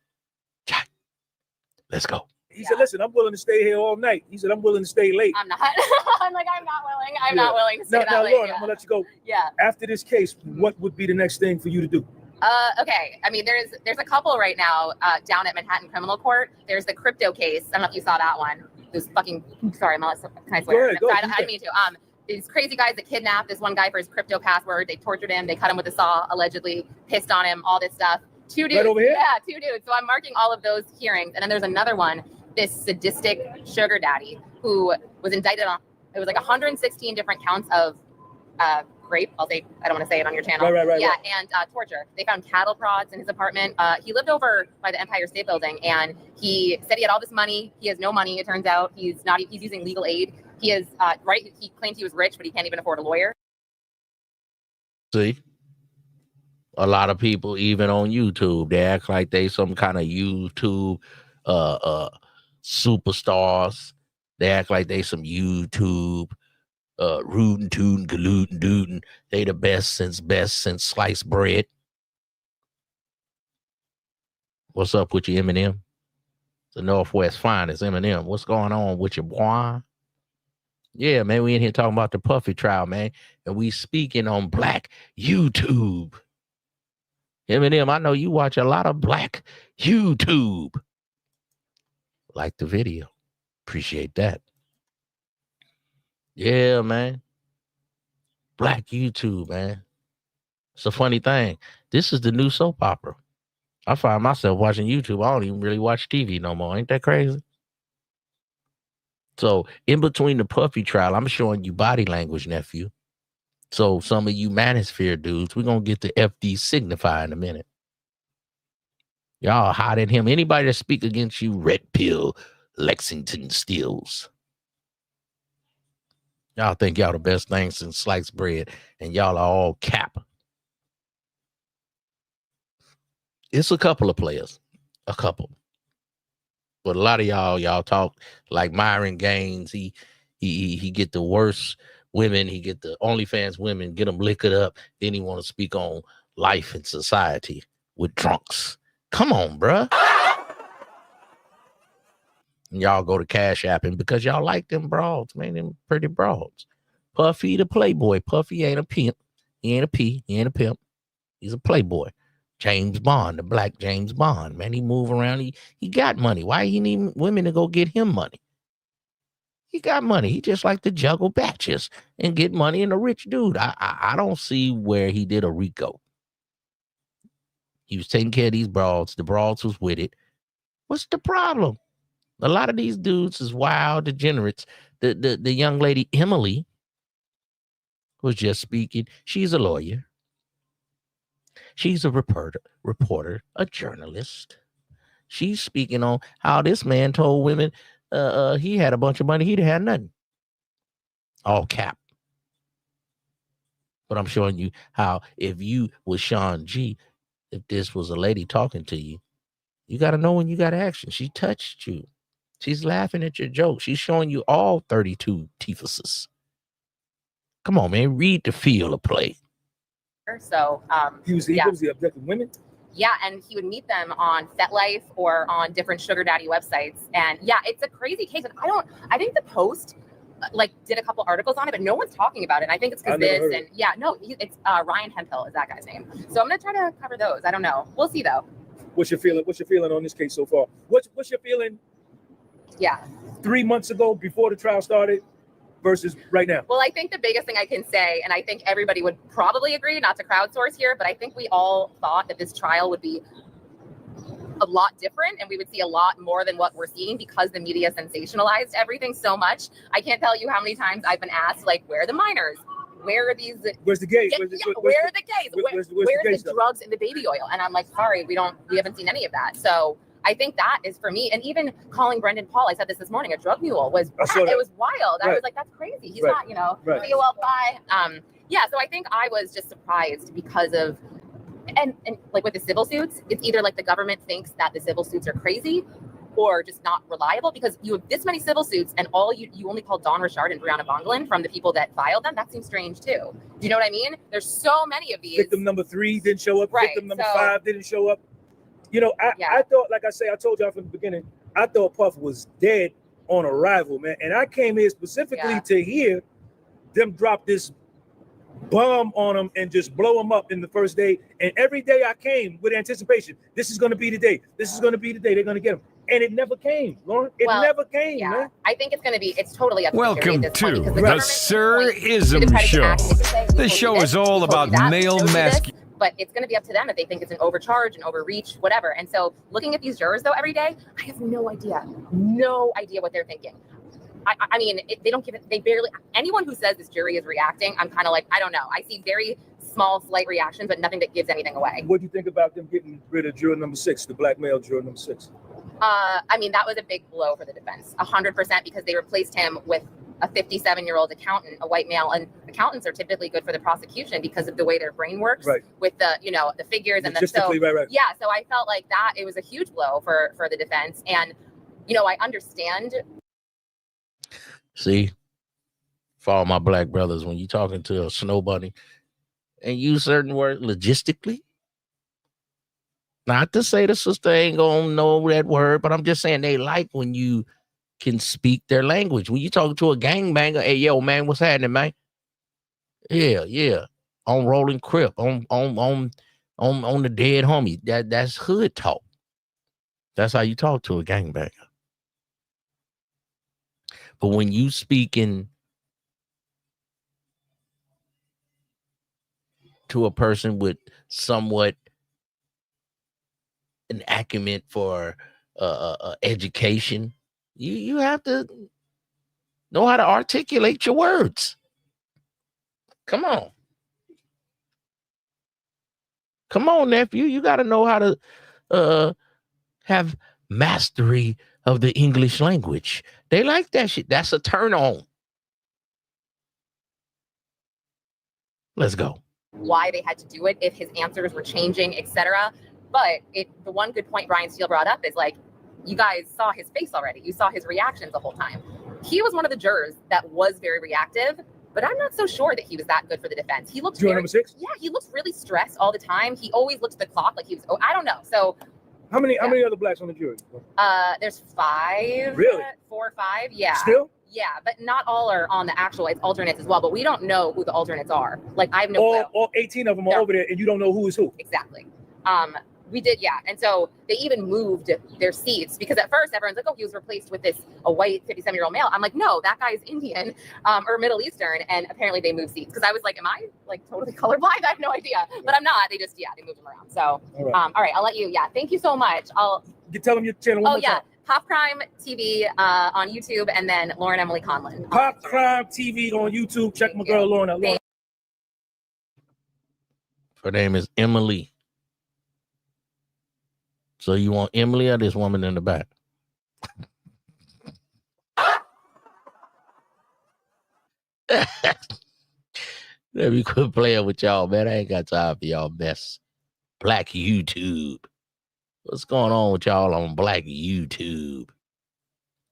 Let's go. He said, "Listen, I'm willing to stay here all night." He said, "I'm willing to stay late." I'm not. I'm not willing. I'm not willing to stay that late. Lauren, I'm gonna let you go. Yeah. After this case, what would be the next thing for you to do? Okay. I mean, there's a couple right now down at Manhattan Criminal Court. There's the crypto case. I don't know if you saw that one. This fucking sorry, Melissa. Can I swear? Go ahead, I didn't mean to. These crazy guys that kidnapped this one guy for his crypto password. They tortured him. They cut him with a saw, allegedly pissed on him. All this stuff. 2 dudes. Right over here? Yeah, 2 dudes. So I'm marking all of those hearings, and then there's another one. This sadistic sugar daddy who was indicted on it was like 116 different counts of rape. I don't want to say it on your channel. Right. Yeah, and torture. They found cattle prods in his apartment. He lived over by the Empire State Building, and he said he had all this money. He has no money. It turns out he's using legal aid. He is right. He claimed he was rich, but he can't even afford a lawyer. See, a lot of people, even on YouTube, they act like they some kind of YouTube superstars. They act like they some YouTube rootin' tootin' galootin' dootin'. They the best since sliced bread. What's up with you, Eminem? The Northwest finest, Eminem. What's going on with your boy? Yeah, man, we in here talking about the Puffy trial, man, and we speaking on Black YouTube. Eminem, I know you watch a lot of Black YouTube. Like the video. Appreciate that. Yeah, man. Black YouTube, man. It's a funny thing. This is the new soap opera. I find myself watching YouTube. I don't even really watch TV no more. Ain't that crazy? So in between the Puffy trial, I'm showing you body language, nephew. So some of you manosphere dudes, we're going to get to FD Signify in a minute. Y'all hot at him. Anybody that speak against you, red pill, Lexington Steels. Y'all think y'all the best thing since sliced bread, and y'all are all cap. It's a couple of players. A couple. But a lot of y'all talk like Myron Gaines. He get the worst women. He get the OnlyFans women, get them liquored up. Then he want to speak on life and society with drunks. Come on, bruh. And y'all go to Cash Apping because y'all like them broads, man, them pretty broads. Puffy the playboy. Puffy ain't a pimp. He ain't a P. He ain't a pimp. He's a playboy. James Bond, the black James Bond, man. He move around. He got money. Why he need women to go get him money? He got money. He just like to juggle batches and get money and a rich dude. I don't see where he did a Rico. He was taking care of these broads. The broads was with it. What's the problem? A lot of these dudes is wild degenerates. The young lady, Emily, was just speaking. She's a lawyer. She's a reporter, a journalist. She's speaking on how this man told women he had a bunch of money. He'd had nothing. All cap. But I'm showing you how if you was Sean G, if this was a lady talking to you, you got to know when you got action. She touched you. She's laughing at your joke. She's showing you all 32 teethuses. Come on, man. Read the feel of play. So He was the abducted women? yeah, and he would meet them on FetLife or on different sugar daddy websites. And yeah, it's a crazy case. And I think the Post did a couple articles on it, but no one's talking about it. And I think it's because it's Ryan Hemphill is that guy's name. So I'm gonna try to cover those. I don't know. We'll see though. What's your feeling on this case so far? What's your feeling? Yeah. 3 months ago before the trial started versus right now? Well, I think the biggest thing I can say, and I think everybody would probably agree, not to crowdsource here, but I think we all thought that this trial would be a lot different and we would see a lot more than what we're seeing because the media sensationalized everything so much. I can't tell you how many times I've been asked, where are the minors? Where are these? Where's the gays? Where are the gays? Where's the drugs and the baby oil? And I'm like, sorry, we haven't seen any of that. So I think that is for me. And even calling Brendan Paul, I said this morning, a drug mule it was wild. Right. I was like, that's crazy. He's not, right. bye. So I think I was just surprised because of, and with the civil suits, it's either the government thinks that the civil suits are crazy or just not reliable because you have this many civil suits and all you only called Don Richard and Brianna Bonglin from the people that filed them. That seems strange too. Do you know what I mean? There's so many of these. Victim number 3 didn't show up. Right, Victim number 5 didn't show up. I thought, like I told y'all from the beginning, I thought Puff was dead on arrival, man. And I came here specifically to hear them drop this bomb on him and just blow him up in the first day. And every day I came with anticipation. This is going to be the day. This is going to be the day they're going to get him. And it never came, Lauren. It never came, man. I think it's totally up to Welcome to the Sir Ism Show. This show is all about male masculinity. But it's going to be up to them if they think it's an overcharge, an overreach, whatever. And so looking at these jurors, though, every day, I have no idea what they're thinking. I mean, they don't give it. They barely. Anyone who says this jury is reacting, I'm kind of like, I don't know. I see very small, slight reactions, but nothing that gives anything away. What do you think about them getting rid of juror number 6, the black male juror number 6? I mean, that was a big blow for the defense, 100%, because they replaced him with a 57-year-old accountant, a white male, and accountants are typically good for the prosecution because of the way their brain works, right, with the, you know, the figures and the right. Yeah, so I felt like that it was a huge blow for the defense, and you know, I understand. See, for all my black brothers, when you're talking to a snow bunny and use certain words logistically, not to say the sister ain't gonna know that word, but I'm just saying they like when you can speak their language. When you talk to a gangbanger, hey, yo, man, what's happening, man? Yeah. On rolling crip, on the dead homie. That's hood talk. That's how you talk to a gangbanger. But when you speaking to a person with somewhat an acumen for education, you have to know how to articulate your words. Come on, nephew. You got to know how to have mastery of the English language. They like that shit. That's a turn on. Let's go. Why they had to do it, if his answers were changing, etc. But the one good point Brian Steele brought up is like, you guys saw his face already. You saw his reactions the whole time. He was one of the jurors that was very reactive, but I'm not so sure that he was that good for the defense. He looked juror number 6? Yeah, he looks really stressed all the time. He always looked at the clock like he was, I don't know. So how many other blacks on the jury? There's 5. Really? 4 or 5, yeah. Still? Yeah, but not all are on the actual, it's alternates as well, but we don't know who the alternates are. Like, I have no clue. All 18 of them are over there, and you don't know who is who. Exactly. We did, yeah. And so they even moved their seats because at first everyone's like, oh, he was replaced with a white 57-year-old male. I'm like, no, that guy's Indian or Middle Eastern. And apparently they moved seats because I was like, am I like totally colorblind? I have no idea. But I'm not. They just, they moved them around. So, all right, I'll let you. Yeah, thank you so much. You tell them your channel one more time. Pop Crime TV on YouTube, and then Lauren Emily Conlon. Pop Crime TV on YouTube. Check my girl Lauren out. Her name is Emily. So you want Emily or this woman in the back? Let me quit playing with y'all, man. I ain't got time for y'all mess. Black YouTube. What's going on with y'all on Black YouTube?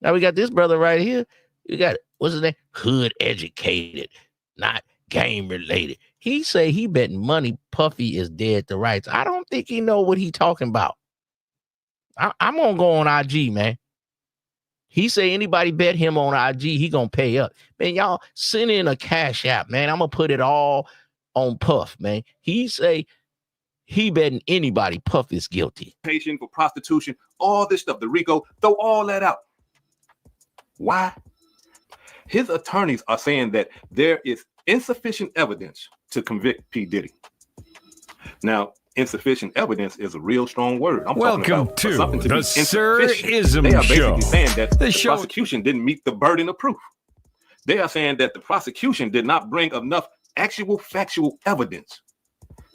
Now we got this brother right here. You got, what's his name? Hood educated, not game related. He say he betting money Puffy is dead to rights. I don't think he know what he talking about. I'm gonna go on IG, man. He say anybody bet him on IG, he gonna pay up. Man, y'all send in a cash app, man. I'm gonna put it all on Puff, man. He say he betting anybody Puff is guilty. For prostitution, all this stuff, the RICO, throw all that out. Why? His attorneys are saying that there is insufficient evidence to convict P. Diddy. Now, insufficient evidence is a real strong word. Welcome to the Sir IZM They are basically Show. saying that the prosecution didn't meet the burden of proof. They are saying that the prosecution did not bring enough actual factual evidence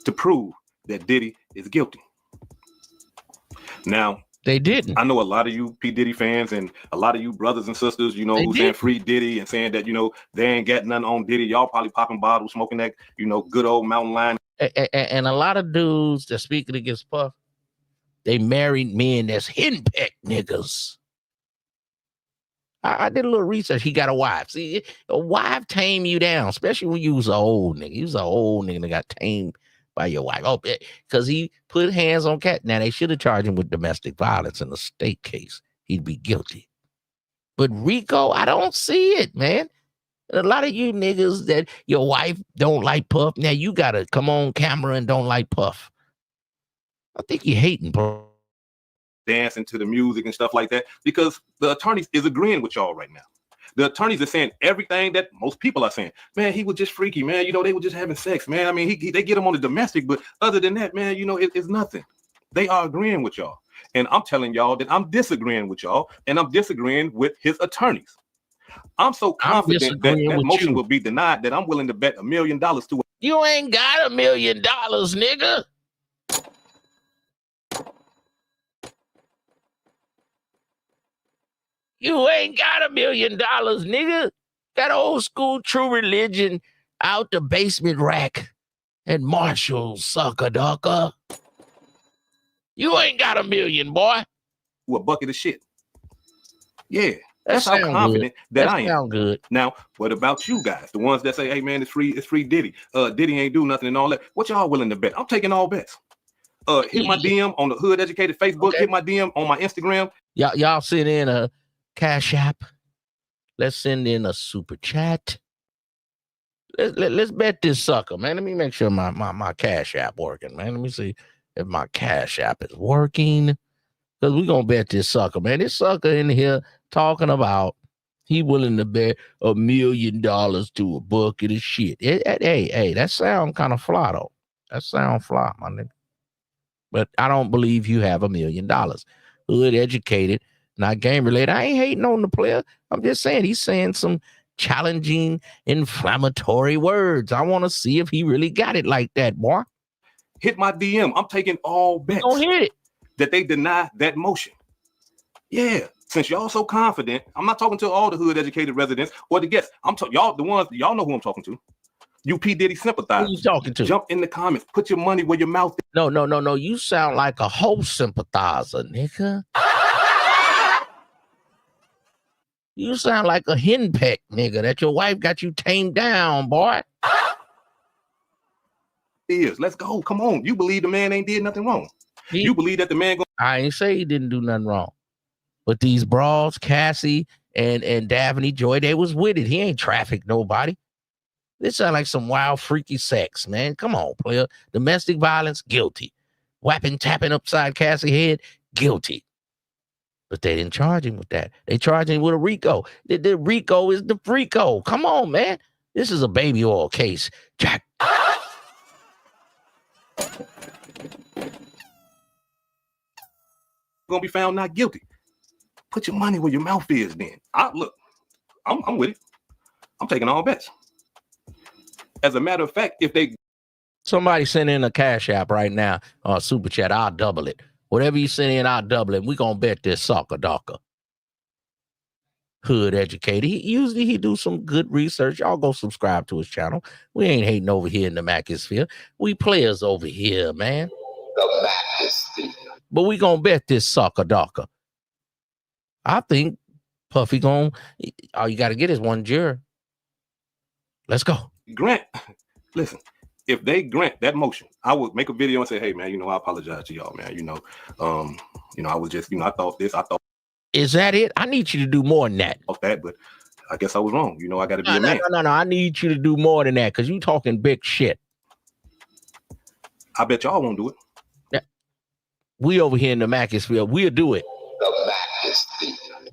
to prove that Diddy is guilty. Now, they didn't. I know a lot of you P. Diddy fans and a lot of you brothers and sisters, you know, who saying free Diddy and saying that, you know, they ain't got nothing on Diddy. Y'all probably popping bottles, smoking that, you know, good old Mountain Lion. And a lot of dudes that speaking against Puff, they married men that's henpecked niggas. I did a little research. He got a wife. See, a wife tame you down, especially when you was an old nigga. He was an old nigga that got tamed by your wife. Oh, because he put hands on cat. Now, they should have charged him with domestic violence in a state case. He'd be guilty. But RICO, I don't see it, man. And a lot of you niggas that your wife don't like Puff, now you got to come on camera and don't like Puff. I think you're hating, bro. Dancing to the music and stuff like that, because the attorneys is agreeing with y'all right now. The attorneys are saying everything that most people are saying. Man, he was just freaky, man. You know, they were just having sex, man. I mean, they get him on the domestic, but other than that, man, you know, it's nothing. They are agreeing with y'all. And I'm telling y'all that I'm disagreeing with y'all, and I'm disagreeing with his attorneys. I'm so confident that disagreeing that with motion you. will be denied that I'm willing to bet $1 million to it. You ain't got $1 million, nigga. You ain't got $1 million, nigga. That old school True Religion out the basement rack at Marshall, sucker ducker. You ain't got $1 million, boy. A bucket of shit. Yeah, That that's how sound confident that I am. sound good. Now, what about you guys? The ones that say, hey man, it's free Diddy. Diddy ain't do nothing and all that. What y'all willing to bet? I'm taking all bets. Hit my DM on the Hood Educated Facebook, hit my DM on my Instagram. Y'all send in a Cash App. Let's send in a super chat. Let's bet this sucker, man. Let me make sure my Cash App working, man. Let me see if my Cash App is working. Because we're going to bet this sucker, man. This sucker in here talking about he willing to bet $1 million to a bucket of shit. Hey, that sound kind of fly, though. That sound fly, my nigga. But I don't believe you have $1 million. Hood educated, not game related. I ain't hating on the player. I'm just saying he's saying some challenging, inflammatory words. I want to see if he really got it like that, boy. Hit my DM. I'm taking all bets. Don't hit it. That they deny that motion. Yeah, since y'all so confident, I'm not talking to all the Hood Educated residents or the guests. I'm talking y'all, the ones y'all know who I'm talking to. You P. Diddy sympathizers. Who you talking to? Jump in the comments. Put your money where your mouth is. No. You sound like a whole sympathizer, nigga. You sound like a henpeck, nigga, that your wife got you tamed down, boy. Let's go. Come on. You believe the man ain't did nothing wrong. You believe that the man I ain't say he didn't do nothing wrong. But these brawls, Cassie and Daphne Joy, they was with it. He ain't trafficked nobody. This sound like some wild, freaky sex, man. Come on, player. Domestic violence, guilty. Whapping, tapping upside Cassie's head, guilty. But they didn't charge him with that. They charged him with a RICO. The RICO is the FRICO. Come on, man. This is a baby oil case. Jack. gonna be found not guilty. Put your money where your mouth is. Then I'm with it. I'm taking all bets. As a matter of fact, if they somebody send in a Cash App right now or super chat, I'll double it. Whatever you send in, I'll double it. We're gonna bet this sucker docker. Hood educated. He do some good research. Y'all go subscribe to his channel. We ain't hating over here in the Macosphere. We players over here, man. The Macosphere. But we gonna bet this sucker docker. I think Puffy all you gotta get is one juror. Let's go. grant, listen, if they grant that motion, I would make a video and say, hey man, I apologize to y'all, man. I was just, I thought this, Is that it? I need you to do more than that. Of that, but I guess I was wrong. I got to be a man. No. I need you to do more than that because you talking big shit. I bet y'all won't do it. Yeah. We over here in the Macosphere, we'll do it. The Macosphere.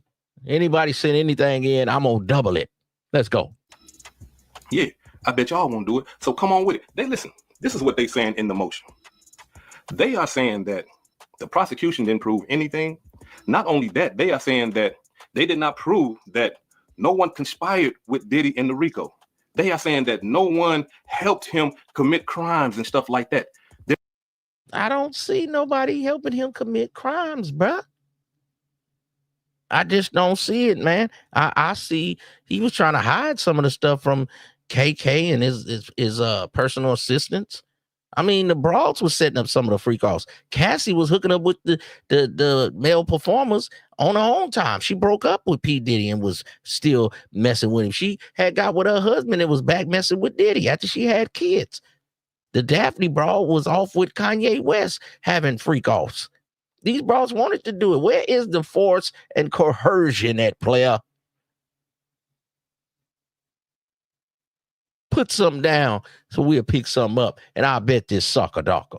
Anybody send anything in, I'm gonna double it. Let's go. Yeah, I bet y'all won't do it. So come on with it. Listen, this is what they saying in the motion. They are saying that the prosecution didn't prove anything. Not only that, they are saying that they did not prove that no one conspired with Diddy in the RICO. They are saying that no one helped him commit crimes and stuff like that. I don't see nobody helping him commit crimes, bruh. I just don't see it, man. I see he was trying to hide some of the stuff from KK and his personal assistants. I mean, the Brawls was setting up some of the freak offs. Cassie was hooking up with the male performers on her own time. She broke up with P. Diddy and was still messing with him. She had got with her husband and was back messing with Diddy after she had kids. The Daphne Brawl was off with Kanye West having freak offs. These Brawls wanted to do it. Where is the force and coercion at, player? Put something down so we'll pick something up, and I'll bet this sucker docker.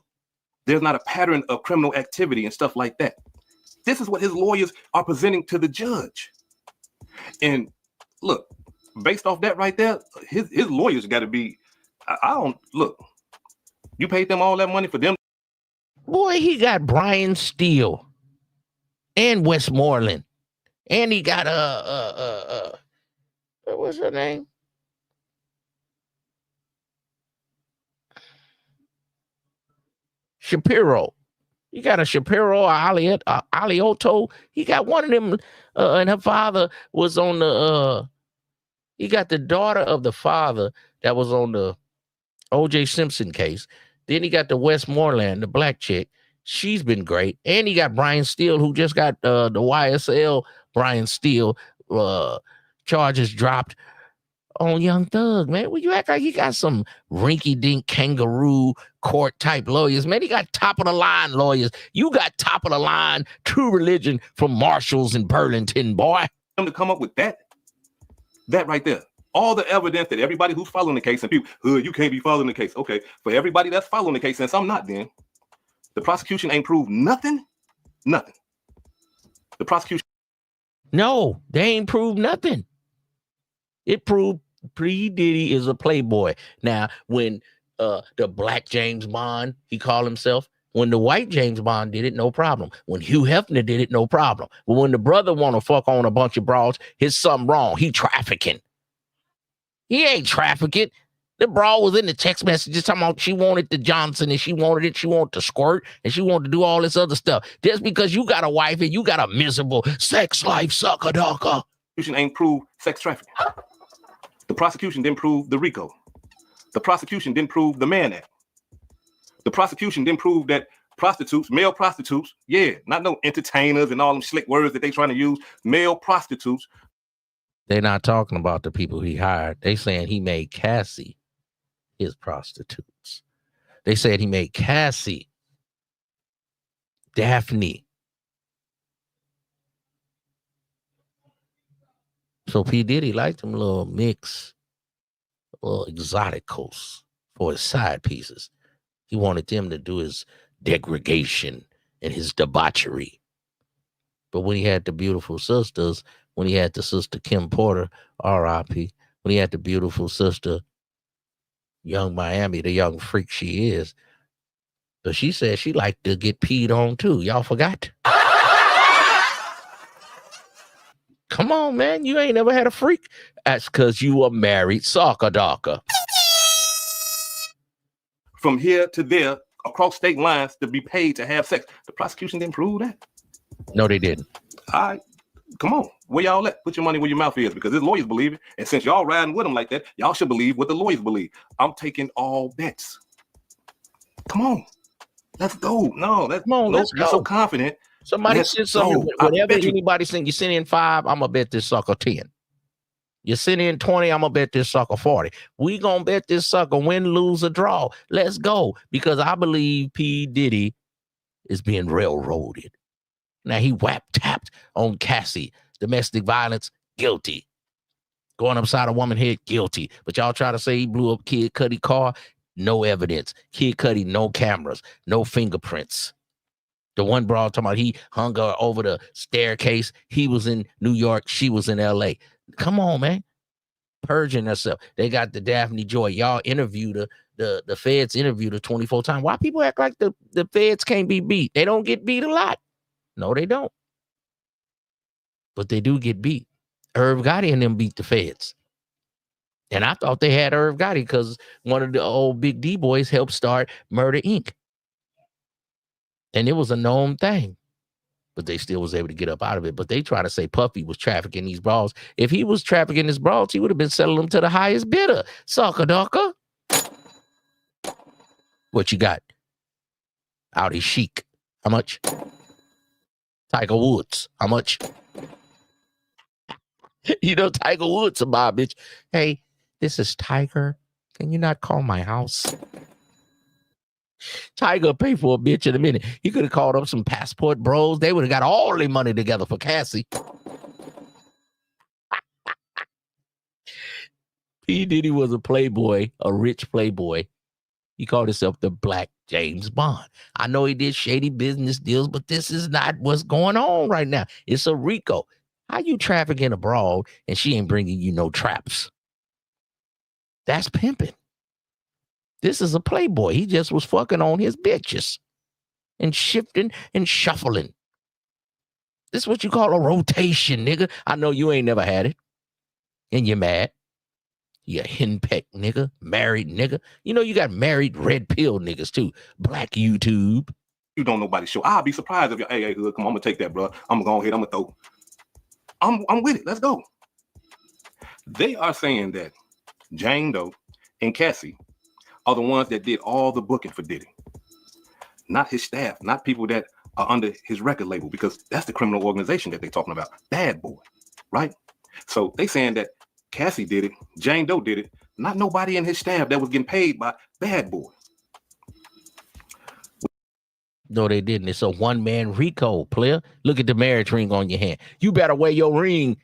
There's not a pattern of criminal activity and stuff like that. This is what his lawyers are presenting to the judge. And look, based off that right there, his lawyers got to be, you paid them all that money for them. Boy, he got Brian Steele and Westmoreland. And he got What was her name? Shapiro. You got a Shapiro or Alioto. He got one of them, and her father was on the. He got the daughter of the father that was on the O.J. Simpson case. Then he got the Westmoreland, the black chick. She's been great, and he got Brian Steele, who just got the YSL Brian Steele charges dropped on Young Thug, man. Well, you act like he got some rinky-dink kangaroo court type lawyers, man. He got top of the line lawyers. You got top of the line True Religion from Marshalls in Burlington, boy. To come up with that right there, all the evidence that everybody who's following the case and people, you can't be following the case. Okay, for everybody that's following the case, since I'm not, then the prosecution ain't proved nothing. The prosecution. No, they ain't proved nothing. It proved P. Diddy is a playboy. Now, when the black James Bond, he called himself, when the white James Bond did it, no problem. When Hugh Hefner did it, no problem. But when the brother want to fuck on a bunch of broads, here's something wrong. He trafficking. He ain't trafficking. The broad was in the text messages talking about she wanted the Johnson and she wanted the squirt and she wanted to do all this other stuff. Just because you got a wife and you got a miserable sex life, sucker ducker. Prosecution ain't proved sex trafficking. The prosecution didn't prove the RICO. The prosecution didn't prove the Mann Act. The prosecution didn't prove that prostitutes, male prostitutes, not no entertainers and all them slick words that they trying to use, male prostitutes. They're not talking about the people he hired. They saying he made Cassie his prostitutes. They said he made Cassie, Daphne. So P. Diddy liked them little mix, little exoticals for his side pieces. He wanted them to do his degradation and his debauchery. But when he had the beautiful sisters, when he had the sister Kim Porter, R.I.P., when he had the beautiful sister Young Miami, the young freak she is, but she said she liked to get peed on too. Y'all forgot? Come on, man. You ain't never had a freak. That's because you a married soccer docker. From here to there, across state lines, to be paid to have sex. The prosecution didn't prove that. No, they didn't. All right. Come on. Where y'all at? Put your money where your mouth is, because his lawyers believe it. And since y'all riding with them like that, y'all should believe what the lawyers believe. I'm taking all bets. Come on. Let's go. No, that's come on, let's you're go. So confident. Somebody send something. Whatever anybody send, you send in 5, I'm gonna bet this sucker 10. You send in 20, I'm gonna bet this sucker 40. We gonna bet this sucker win, lose, or draw. Let's go. Because I believe P. Diddy is being railroaded. Now he tapped on Cassie. Domestic violence, guilty. Going upside a woman's head, guilty. But y'all try to say he blew up Kid Cudi car, no evidence. Kid Cudi, no cameras, no fingerprints. The one broad talking about he hung her over the staircase. He was in New York. She was in L.A. Come on, man. Purging herself. They got the Daphne Joy. Y'all interviewed her. The feds interviewed her 24 times. Why people act like the feds can't be beat? They don't get beat a lot. No, they don't. But they do get beat. Irv Gotti and them beat the feds. And I thought they had Irv Gotti because one of the old Big D boys helped start Murder, Inc. And it was a known thing. But they still was able to get up out of it. But they try to say Puffy was trafficking these bras. If he was trafficking his bras, he would have been selling them to the highest bidder. Sucker ducker. What you got? Audi Chic. How much? Tiger Woods. How much? You know, Tiger Woods, a mob bitch. Hey, this is Tiger. Can you not call my house? Tiger pay for a bitch in a minute. He could have called up some passport bros. They would have got all their money together for Cassie. P. Diddy was a playboy, a rich playboy. He called himself the Black James Bond. I know he did shady business deals, but this is not what's going on right now. It's a RICO. How you trafficking abroad and she ain't bringing you no traps? That's pimping. This is a playboy. He just was fucking on his bitches and shifting and shuffling. This is what you call a rotation, nigga. I know you ain't never had it. and you're mad. You a henpeck nigga, married nigga. You know you got married red pill niggas too. Black YouTube. You don't nobody show. I'll be surprised if you, hey, hood, come on, I'm gonna take that, bro. I'm gonna go ahead, I'm gonna throw. I'm with it. Let's go. They are saying that Jane Doe and Cassie are the ones that did all the booking for Diddy. Not his staff, not people that are under his record label, because that's the criminal organization that they're talking about. Bad Boy, right? So they saying that Cassie did it, Jane Doe did it, not nobody in his staff that was getting paid by Bad Boy. No, they didn't. It's a one-man RICO, player. Look at the marriage ring on your hand. You better wear your ring,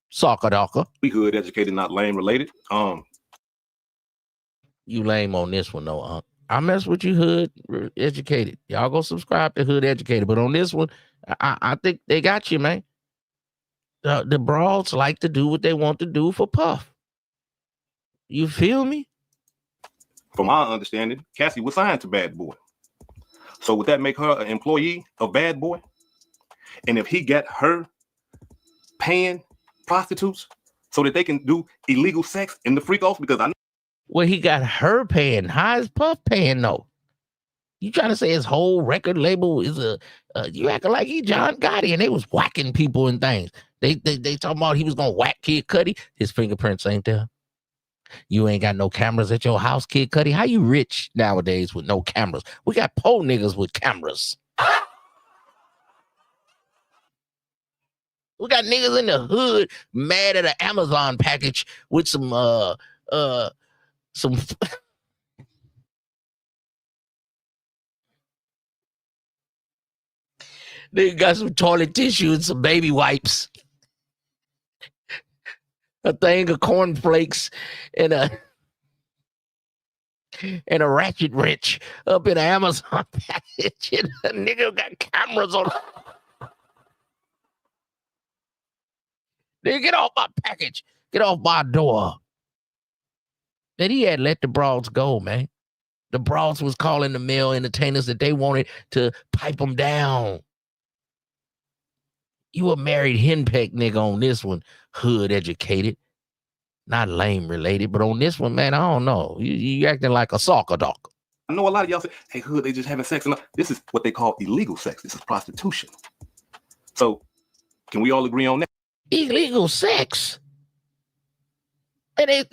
soccer docker. We hood educated, not lame related. You lame on this one, though, I mess with you, hood educated. Y'all go subscribe to Hood Educated. But on this one, I think they got you, man. The broads like to do what they want to do for Puff. You feel me? From my understanding, Cassie was signed to Bad Boy. So would that make her an employee of Bad Boy? And if he got her paying prostitutes so that they can do illegal sex in the freak offs, because I know. Well, he got her paying. How is Puff paying though? You trying to say his whole record label is you acting like he John Gotti and they was whacking people and things. They talking about he was gonna whack Kid Cudi. His fingerprints ain't there. You ain't got no cameras at your house, Kid Cudi. How you rich nowadays with no cameras? We got poor niggas with cameras. We got niggas in the hood mad at an Amazon package with some they got some toilet tissue and some baby wipes, a thing of cornflakes, and a ratchet wrench up in an Amazon package. And a nigga got cameras on. Nigga, get off my package. Get off my door. Then he had let the broads go, man. The broads was calling the male entertainers that they wanted to pipe them down. You a married henpeck nigga on this one, hood educated, not lame related, but on this one, man, I don't know. You acting like a soccer dog. I know a lot of y'all say, hey, hood, they just having sex. And this is what they call illegal sex. This is prostitution. So can we all agree on that? Illegal sex? And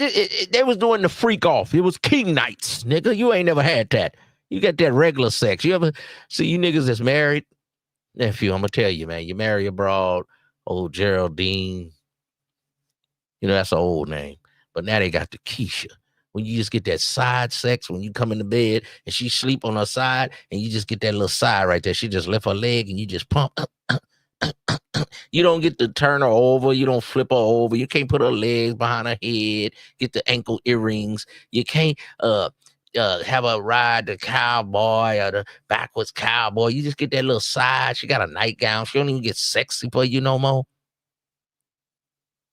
they was doing the freak off. It was king nights, nigga. You ain't never had that. You got that regular sex. You ever see you niggas that's married? Nephew, I'm gonna tell you, man, you marry a broad, old Geraldine. You know, that's an old name. But now they got the Keisha. When you just get that side sex, when you come into bed and she sleep on her side, and you just get that little side right there. She just lift her leg and you just pump. You don't get to turn her over. You don't flip her over. You can't put her legs behind her head. Get the ankle earrings. You can't have her ride the cowboy or the backwards cowboy. You just get that little side. She got a nightgown. She don't even get sexy for you no more.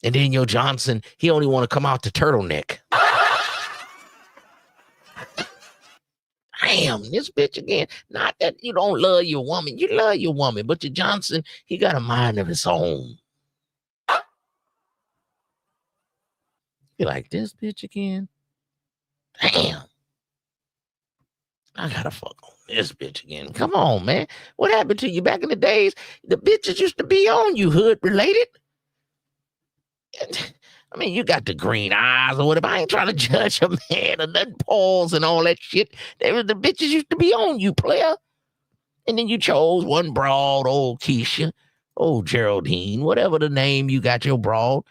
And then your Johnson, he only want to come out the turtleneck. Damn, this bitch again. Not that you don't love your woman. You love your woman. But your Johnson, he got a mind of his own. You like this bitch again? Damn. I gotta fuck on this bitch again. Come on, man. What happened to you back in the days? The bitches used to be on you, hood related. I mean, you got the green eyes or whatever. I ain't trying to judge a man or nothing, balls and all that shit. The bitches used to be on you, player. And then you chose one broad, old Keisha, old Geraldine, whatever the name you got your broad,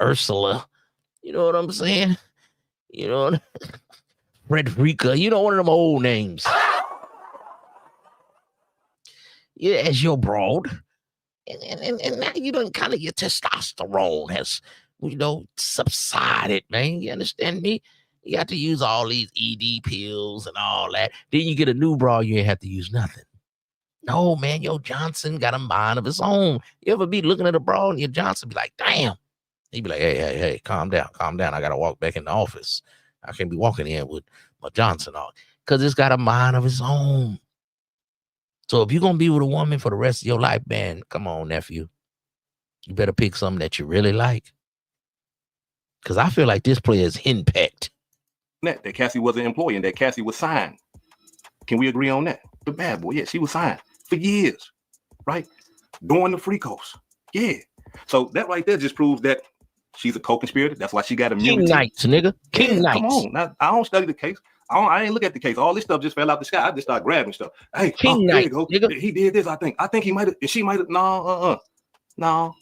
Ursula. You know what I'm saying? You know, Frederica. You know, one of them old names. Yeah, as your broad. And now you done kind of your testosterone has, you know, subsided, man. You understand me? You got to use all these ED pills and all that. Then you get a new bra, you ain't have to use nothing. No, man, your Johnson got a mind of his own. You ever be looking at a bra and your Johnson be like, damn. He be like, hey, calm down. I got to walk back in the office. I can't be walking in with my Johnson on. Because it's got a mind of its own. So if you're going to be with a woman for the rest of your life, man, come on, nephew. You better pick something that you really like. Because I feel like this player is henpecked. That Cassie was an employee and that Cassie was signed. Can we agree on that? The bad boy, yeah, she was signed for years, right? Doing the free coast. Yeah. So that right there just proves that she's a co-conspirator. That's why she got immunity. King Knights, nigga. King Knights. Come on. Now, I don't study the case. I ain't look at the case. All this stuff just fell out the sky. I just started grabbing stuff. Hey, King there you Knights, go. nigga. He did this, I think. I think he might have, she might have, no,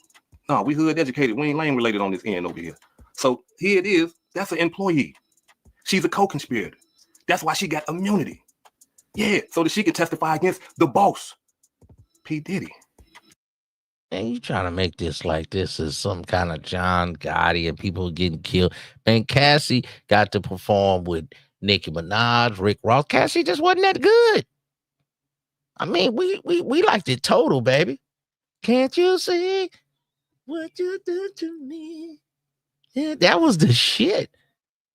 we hood educated. We ain't lane related on this end over here. So here it is. That's an employee. She's a co-conspirator. That's why she got immunity. Yeah, so that she could testify against the boss, P. Diddy. Man, you trying to make this like this is some kind of John Gotti and people getting killed. Man, Cassie got to perform with Nicki Minaj, Rick Ross. Cassie just wasn't that good. I mean, we liked it total, baby. Can't you see what you do to me? Yeah, that was the shit.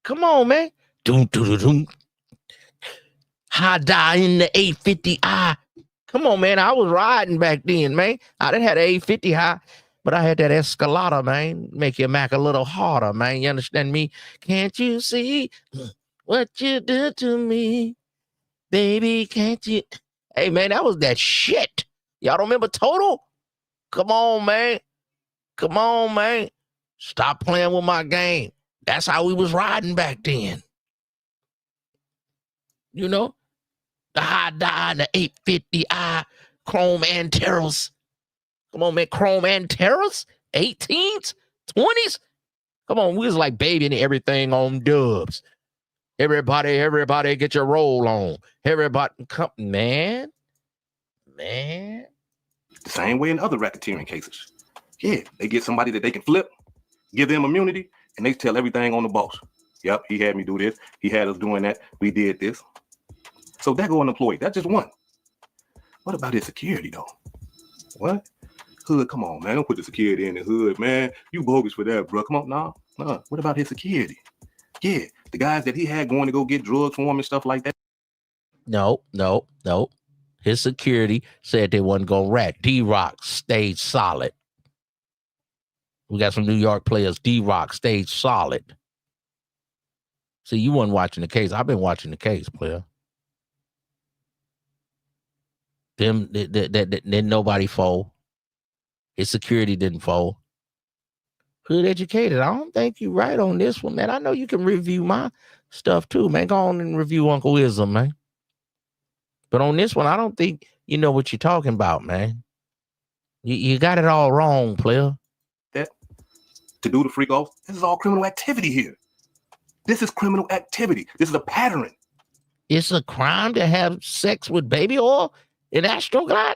Come on, man. Doom, doom, doom, doom. High die in the 850i. Come on, man. I was riding back then, man. I didn't have the 850 high, but I had that Escalada, man. Make your Mac a little harder, man. You understand me? Can't you see what you do to me? Baby, can't you? Hey, man, that was that shit. Y'all don't remember Total? Come on, man. Come on, man. Stop playing with my game. That's how we was riding back then. You know? The high die, the 850i, Chrome Anteros. Come on, man. Chrome Anteros? 18s? 20s? Come on, we was like babying everything on dubs. Everybody get your roll on. Everybody come, man. The same way in other racketeering cases. Yeah, they get somebody that they can flip, give them immunity, and they tell everything on the boss. Yep, he had me do this. He had us doing that. We did this. So that go unemployed. That's just one. What about his security, though? What? Hood, come on, man. Don't put the security in the hood, man. You bogus for that, bro. Come on, no. What about his security? Yeah, the guys that he had going to go get drugs for him and stuff like that. No. His security said they wasn't going to rat. D-Rock stayed solid. We got some New York players. D-Rock stayed solid. See, you weren't watching the case. I've been watching the case, player. Them, then nobody fold. His security didn't fold. Hood educated. I don't think you're right on this one, man. I know you can review my stuff too, man. Go on and review Uncle Ism, man. But on this one, I don't think you know what you're talking about, man. You got it all wrong, player. That to do the freak off, this is all criminal activity here. This is criminal activity. This is a pattern. It's a crime to have sex with baby oil in Astroglide.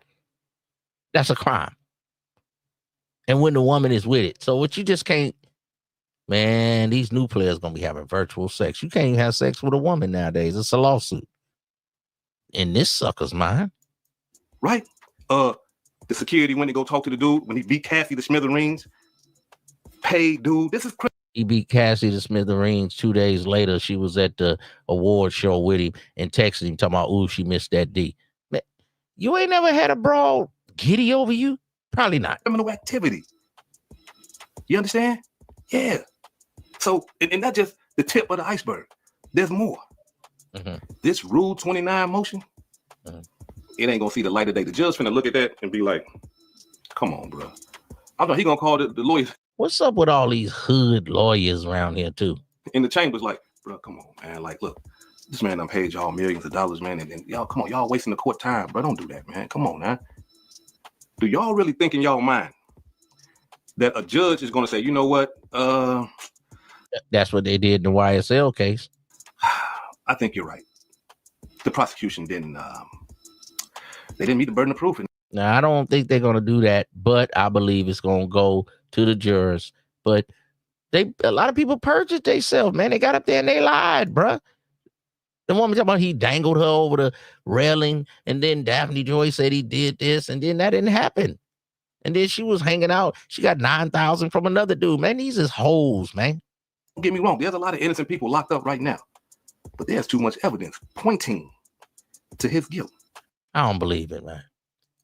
That's a crime. And when the woman is with it. So what you just can't, man, these new players going to be having virtual sex. You can't even have sex with a woman nowadays. It's a lawsuit. In this sucker's mind. Right. The security went to go talk to the dude when he beat Cassie to smithereens. Paid dude. This is crazy. He beat Cassie to smithereens. 2 days later, she was at the award show with him and texted him talking about, ooh, she missed that D. Man, you ain't never had a brawl giddy over you? Probably not. Criminal activity. You understand? Yeah. So, and that's just the tip of the iceberg. There's more. Mm-hmm. This Rule 29 motion, it ain't gonna see the light of day. The judge finna look at that and be like, come on, bro. I know he gonna call the lawyers. What's up with all these hood lawyers around here, too? In the chambers, like, bro, come on, man. Like, look, this man done paid y'all millions of dollars, man. And y'all, come on, y'all wasting the court time, bro. Don't do that, man. Come on, man. Do y'all really think in y'all mind that a judge is gonna say, you know what? That's what they did in the YSL case. I think you're right. The prosecution didn't, they didn't meet the burden of proof. Now, I don't think they're going to do that, but I believe it's going to go to the jurors. But a lot of people perjured themselves, man. They got up there and they lied, bruh. The woman talking about he dangled her over the railing, and then Daphne Joy said he did this, and then that didn't happen. And then she was hanging out. She got $9,000 from another dude, man. These is hoes, man. Don't get me wrong. There's a lot of innocent people locked up right now. But there's too much evidence pointing to his guilt. I don't believe it, man.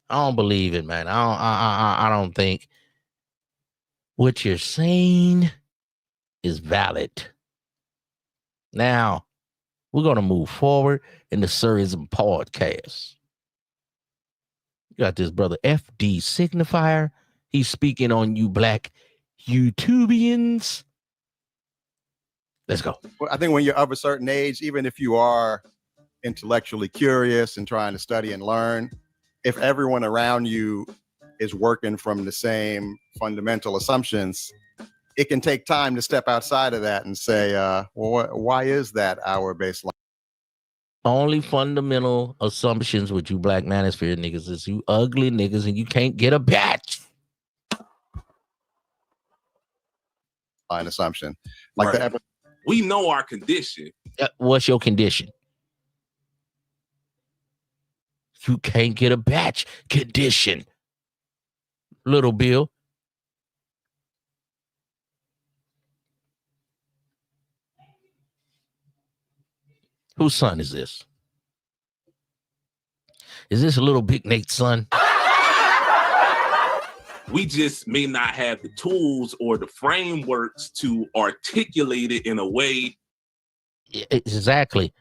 I don't think what you're saying is valid. Now, we're going to move forward in the IZM podcast. You got this brother FD Signifier. He's speaking on you black YouTubians. Let's go. Well, I think when you're of a certain age, even if you are intellectually curious and trying to study and learn, if everyone around you is working from the same fundamental assumptions, it can take time to step outside of that and say, well, why is that our baseline? Only fundamental assumptions with you black manosphere niggas is you ugly niggas and you can't get a batch. An assumption. Like right. We know our condition. What's your condition? You can't get a batch condition. Little Bill. Whose son is this? Is this little Big Nate's son? We just may not have the tools or the frameworks to articulate it in a way. Exactly.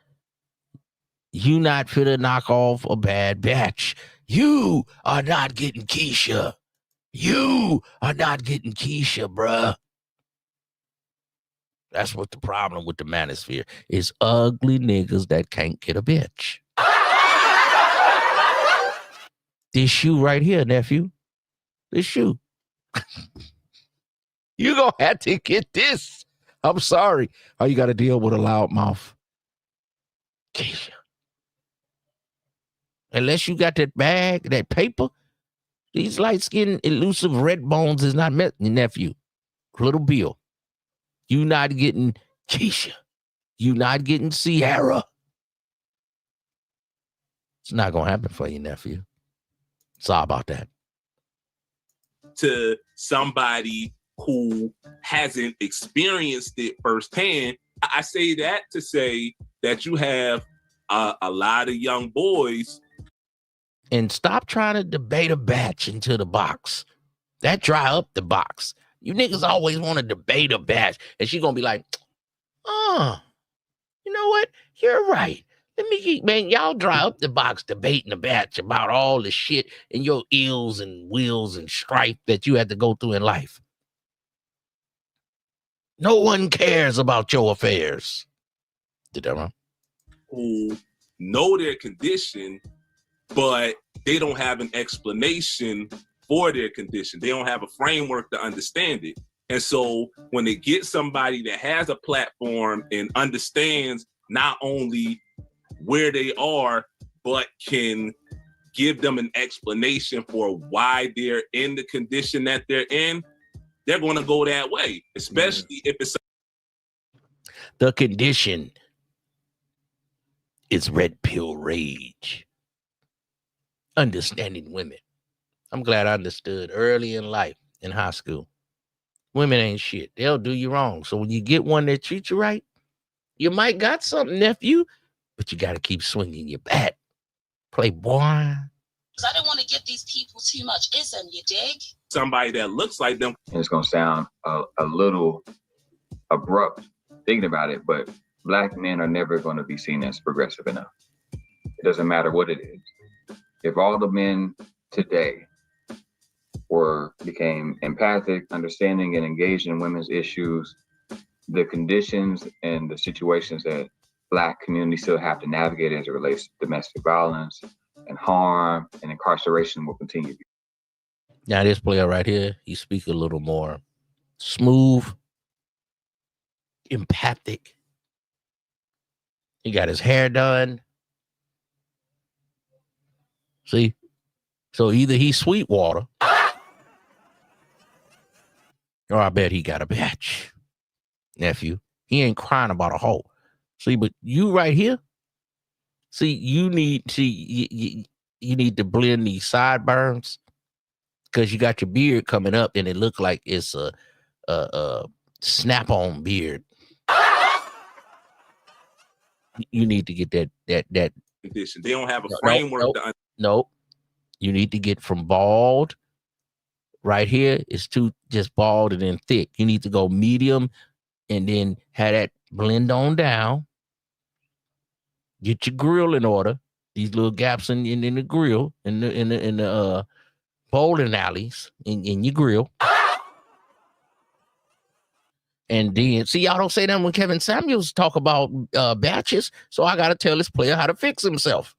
You not finna knock off a bad batch. You are not getting Keisha. You are not getting Keisha, bruh. That's what the problem with the manosphere is. Ugly niggas that can't get a bitch. This shoe right here, nephew. This shoe. You gonna have to get this. I'm sorry. Oh, you got to deal with a loud mouth. Keisha. Unless you got that bag, that paper, these light-skinned, elusive red bones is not met, nephew. Little Bill. You not getting Keisha. You not getting Sierra. It's not going to happen for you, nephew. Sorry about that. To somebody who hasn't experienced it firsthand, I say that to say that you have a lot of young boys. And stop trying to debate a batch into the box. That dry up the box. You niggas always want to debate a batch. And she going to be like, oh, you know what? You're right. Let me get, man, y'all dry up the box debating a batch about all the shit and your ills and wills and strife that you had to go through in life. No one cares about your affairs. Did that wrong? Who know their condition, but they don't have an explanation for their condition. They don't have a framework to understand it. And so when they get somebody that has a platform and understands not only where they are, but can give them an explanation for why they're in the condition that they're in, they're going to go that way, especially if it's the condition is red pill rage. Understanding women. I'm glad I understood early in life, in high school. Women ain't shit. They'll do you wrong. So when you get one that treats you right, you might got something, nephew, but you got to keep swinging your bat. Playboy. Because I don't want to give these people too much ism, you dig? Somebody that looks like them. And it's going to sound a little abrupt thinking about it, but Black men are never going to be seen as progressive enough. It doesn't matter what it is. If all the men today became empathic, understanding, and engaged in women's issues, the conditions and the situations that Black communities still have to navigate as it relates to domestic violence and harm and incarceration will continue. Now this player right here, he speaks a little more smooth, empathic. He got his hair done. See? So either he's Sweetwater or I bet he got a batch. Nephew, he ain't crying about a hoe. See, but you right here, see, you need to blend these sideburns because you got your beard coming up and it look like it's a snap-on beard. You need to get that condition. They don't have a framework. Nope. You need to get from bald. Right here is too just bald and then thick. You need to go medium and then have that blend on down. Get your grill in order. These little gaps in the grill, in the bowling alleys in your grill. And then, see, y'all don't say that when Kevin Samuels talk about batches, so I got to tell this player how to fix himself.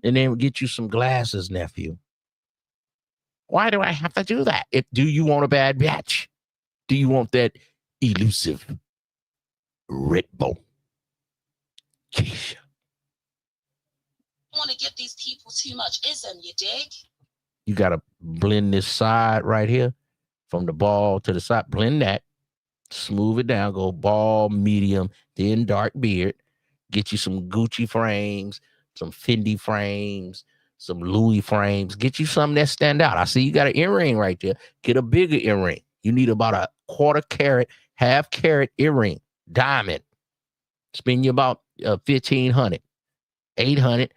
And then get you some glasses, nephew. Why do I have to do that? Do you want a bad batch? Do you want that elusive Red Bull? Keisha. I want to give these people too much ism, you dig? You got to blend this side right here from the ball to the side. Blend that. Smooth it down. Go ball, medium, then dark beard. Get you some Gucci frames, some Fendi frames, some Louis frames. Get you something that stand out. I see you got an earring right there. Get a bigger earring. You need about a 1/4 carat, 1/2 carat earring, diamond. Spend you about 1,500, 800,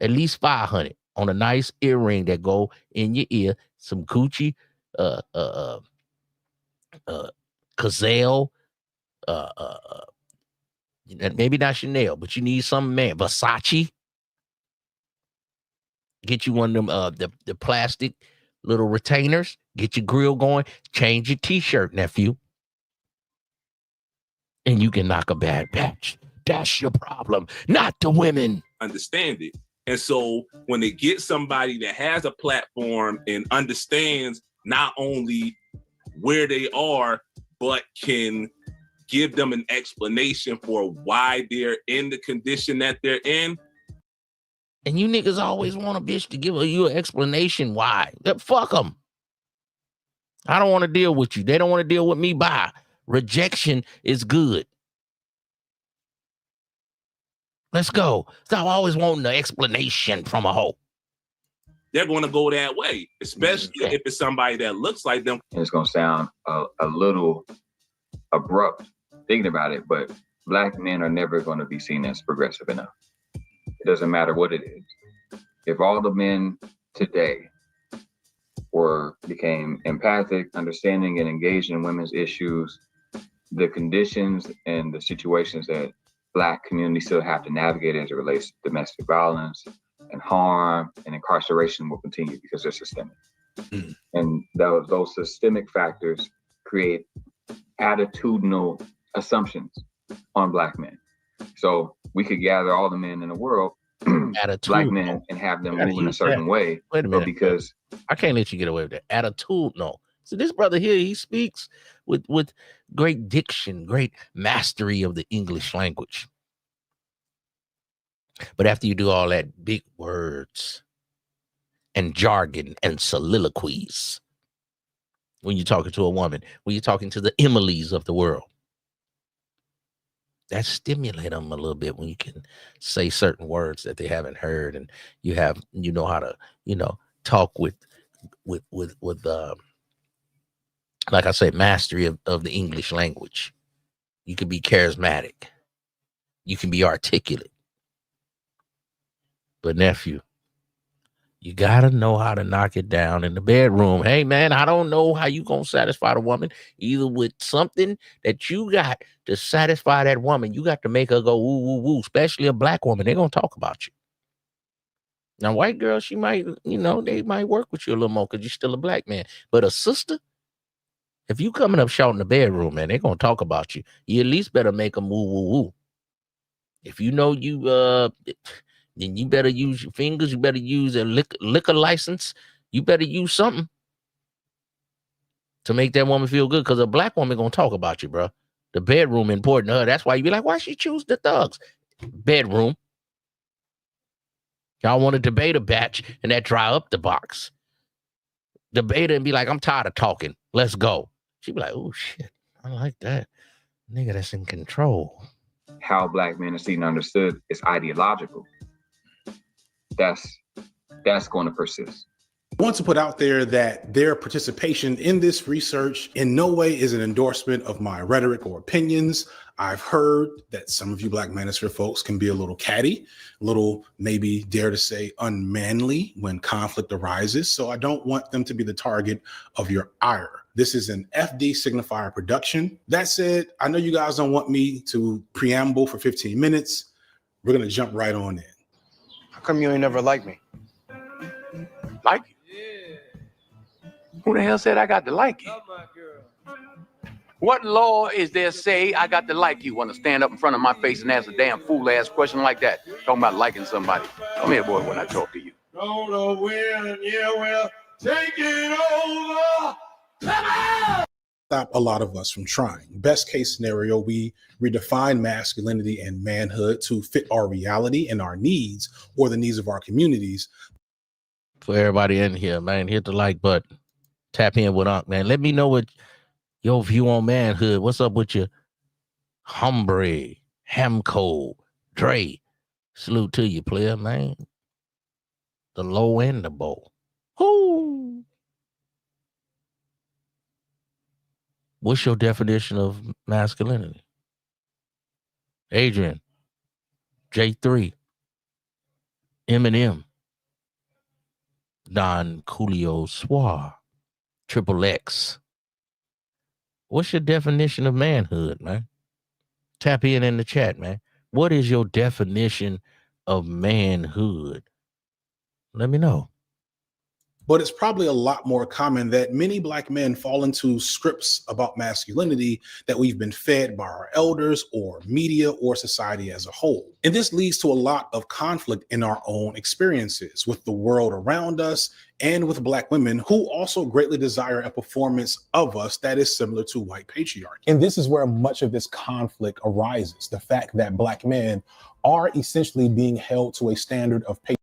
at least 500 on a nice earring that go in your ear. Some Gucci, Gazelle, maybe not Chanel, but you need something, man. Versace. Get you one of them the plastic little retainers. Get your grill going. Change your t-shirt, nephew. And you can knock a bad batch. That's your problem, not the women. Understand it. And so when they get somebody that has a platform and understands not only where they are, but can give them an explanation for why they're in the condition that they're in. And you niggas always want a bitch to give you an explanation why. Fuck them. I don't want to deal with you. They don't want to deal with me. Bye. Rejection is good. Let's go. Stop always wanting an explanation from a hoe. They're going to go that way, especially if it's somebody that looks like them. And it's going to sound a little abrupt thinking about it, but Black men are never going to be seen as progressive enough. It doesn't matter what it is. If all the men today became empathic, understanding, and engaged in women's issues, the conditions and the situations that Black communities still have to navigate as it relates to domestic violence and harm and incarceration will continue because they're systemic. And those systemic factors create attitudinal assumptions on Black men. So we could gather all the men in the world, Black men, and have them move in a certain way. Wait a minute. Because I can't let you get away with that. Attitudinal. So this brother here, he speaks with great diction, great mastery of the English language. But after you do all that big words and jargon and soliloquies, when you're talking to a woman, when you're talking to the Emilys of the world, that stimulate them a little bit when you can say certain words that they haven't heard, and you know how to, talk with like I say, mastery of the English language. You can be charismatic. You can be articulate. But nephew, you got to know how to knock it down in the bedroom. Hey, man, I don't know how you going to satisfy the woman, either with something that you got to satisfy that woman. You got to make her go woo, woo, woo, especially a Black woman. They're going to talk about you. Now, white girl, she might, they might work with you a little more because you're still a Black man. But a sister, if you coming up short in the bedroom, man, they're going to talk about you. You at least better make them woo, woo, woo. If you know you, then you better use your fingers. You better use a liquor license. You better use something to make that woman feel good, because a Black woman going to talk about you, bro. The bedroom important to her. That's why you be like, why she choose the thugs? Bedroom. Y'all want to debate a batch and that dry up the box. Debate it and be like, I'm tired of talking. Let's go. She be like, oh, shit. I like that. Nigga that's in control. How Black men are seen and understood is ideological. That's going to persist. I want to put out there that their participation in this research in no way is an endorsement of my rhetoric or opinions. I've heard that some of you Black manosphere folks can be a little catty, a little, maybe dare to say, unmanly when conflict arises. So I don't want them to be the target of your ire. This is an FD signifier production. That said, I know you guys don't want me to preamble for 15 minutes. We're going to jump right on in. How come you ain't never liked me? Like you? Who the hell said I got to like you? What law is there say I got to like you? Want to stand up in front of my face and ask a damn fool ass question like that? Talking about liking somebody. Come here, boy, when I talk to you. Gonna win, yeah, well, take it over. Come on! Stop a lot of us from trying. Best case scenario, we redefine masculinity and manhood to fit our reality and our needs, or the needs of our communities. For everybody in here, man, hit the like button. Tap in with Unc, man. Let me know what your view on manhood. What's up with your Humbre, Hamco, Dre? Salute to you, player, man. The low and the bow. Whoo! What's your definition of masculinity? Adrian, J3, Eminem, Don Coolio Suave, Triple X. What's your definition of manhood, man? Tap in the chat, man. What is your definition of manhood? Let me know. But it's probably a lot more common that many Black men fall into scripts about masculinity that we've been fed by our elders or media or society as a whole. And this leads to a lot of conflict in our own experiences with the world around us and with Black women who also greatly desire a performance of us that is similar to white patriarchy. And this is where much of this conflict arises. The fact that Black men are essentially being held to a standard of patriarchy.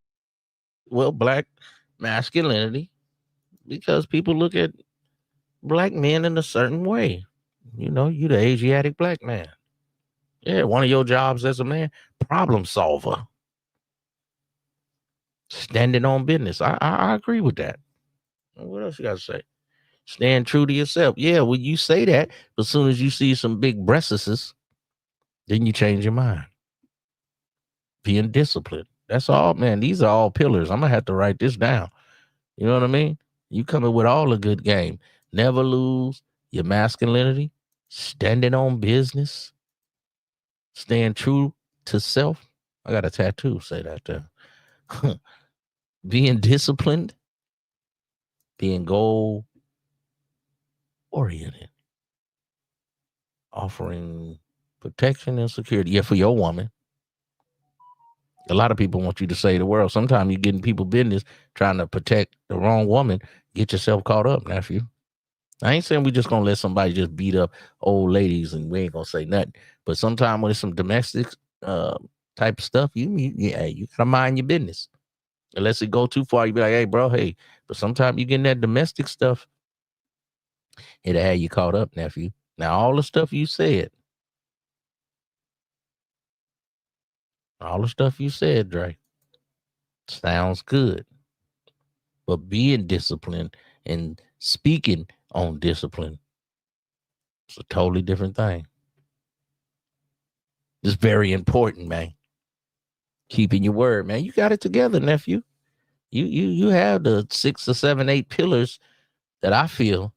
Well, Black masculinity, because people look at Black men in a certain way. You know, you the Asiatic Black man. Yeah, one of your jobs as a man, problem solver. Standing on business. I agree with that. What else you got to say? Stand true to yourself. Yeah, well, you say that, but as soon as you see some big breasts, then you change your mind. Being disciplined. That's all, man. These are all pillars. I'm going to have to write this down. You know what I mean? You coming with all a good game. Never lose your masculinity. Standing on business. Staying true to self. I got a tattoo say that there. Being disciplined. Being goal oriented. Offering protection and security. Yeah, for your woman. A lot of people want you to save the world. Sometimes you're getting people business trying to protect the wrong woman. Get yourself caught up, nephew. I ain't saying we just going to let somebody just beat up old ladies and we ain't going to say nothing. But sometimes when it's some domestic type of stuff, you got to mind your business. Unless it go too far, you be like, hey, bro, hey. But sometimes you getting that domestic stuff, it'll have you caught up, nephew. Now, all the stuff you said, Dre, sounds good. But being disciplined and speaking on discipline, it's a totally different thing. It's very important, man. Keeping your word, man. You got it together, nephew. You have the 6 or 7, 8 pillars that I feel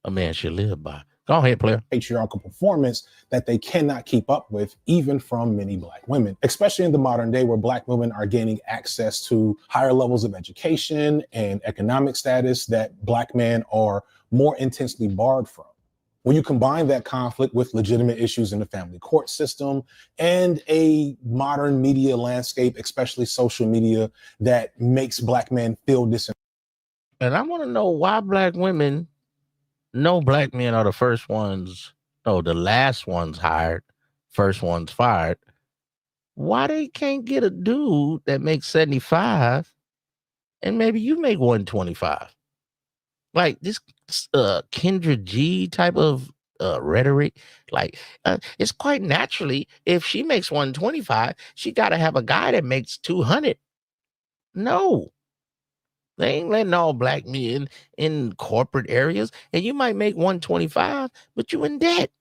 a man should live by. Go ahead, player. Patriarchal performance that they cannot keep up with, even from many Black women, especially in the modern day where Black women are gaining access to higher levels of education and economic status that Black men are more intensely barred from. When you combine that conflict with legitimate issues in the family court system and a modern media landscape, especially social media, that makes Black men feel disempowered. And I want to know why Black women know Black men are the first ones, no, the last ones hired, first ones fired. Why they can't get a dude that makes 75 and maybe you make 125? Like this Kendra G type of rhetoric, like it's quite naturally if she makes 125, she got to have a guy that makes 200. No. They ain't letting all black men in corporate areas. And you might make 125, but you in debt.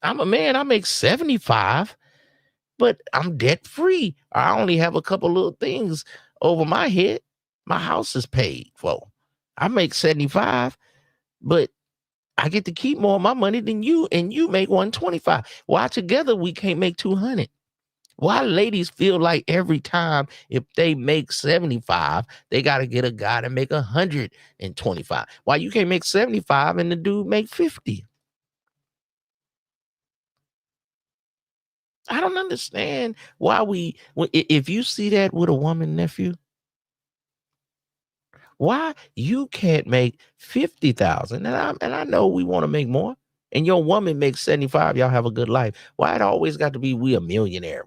I'm a man, I make 75, but I'm debt free. I only have a couple little things over my head. My house is paid for. I make 75, but I get to keep more of my money than you, and you make 125. Why together we can't make 200? Why ladies feel like every time if they make 75, they got to get a guy to make 125? Why you can't make 75 and the dude make 50? I don't understand why if you see that with a woman, nephew, why you can't make 50,000? And I know we want to make more. And your woman makes 75, y'all have a good life. Why it always got to be we a millionaire?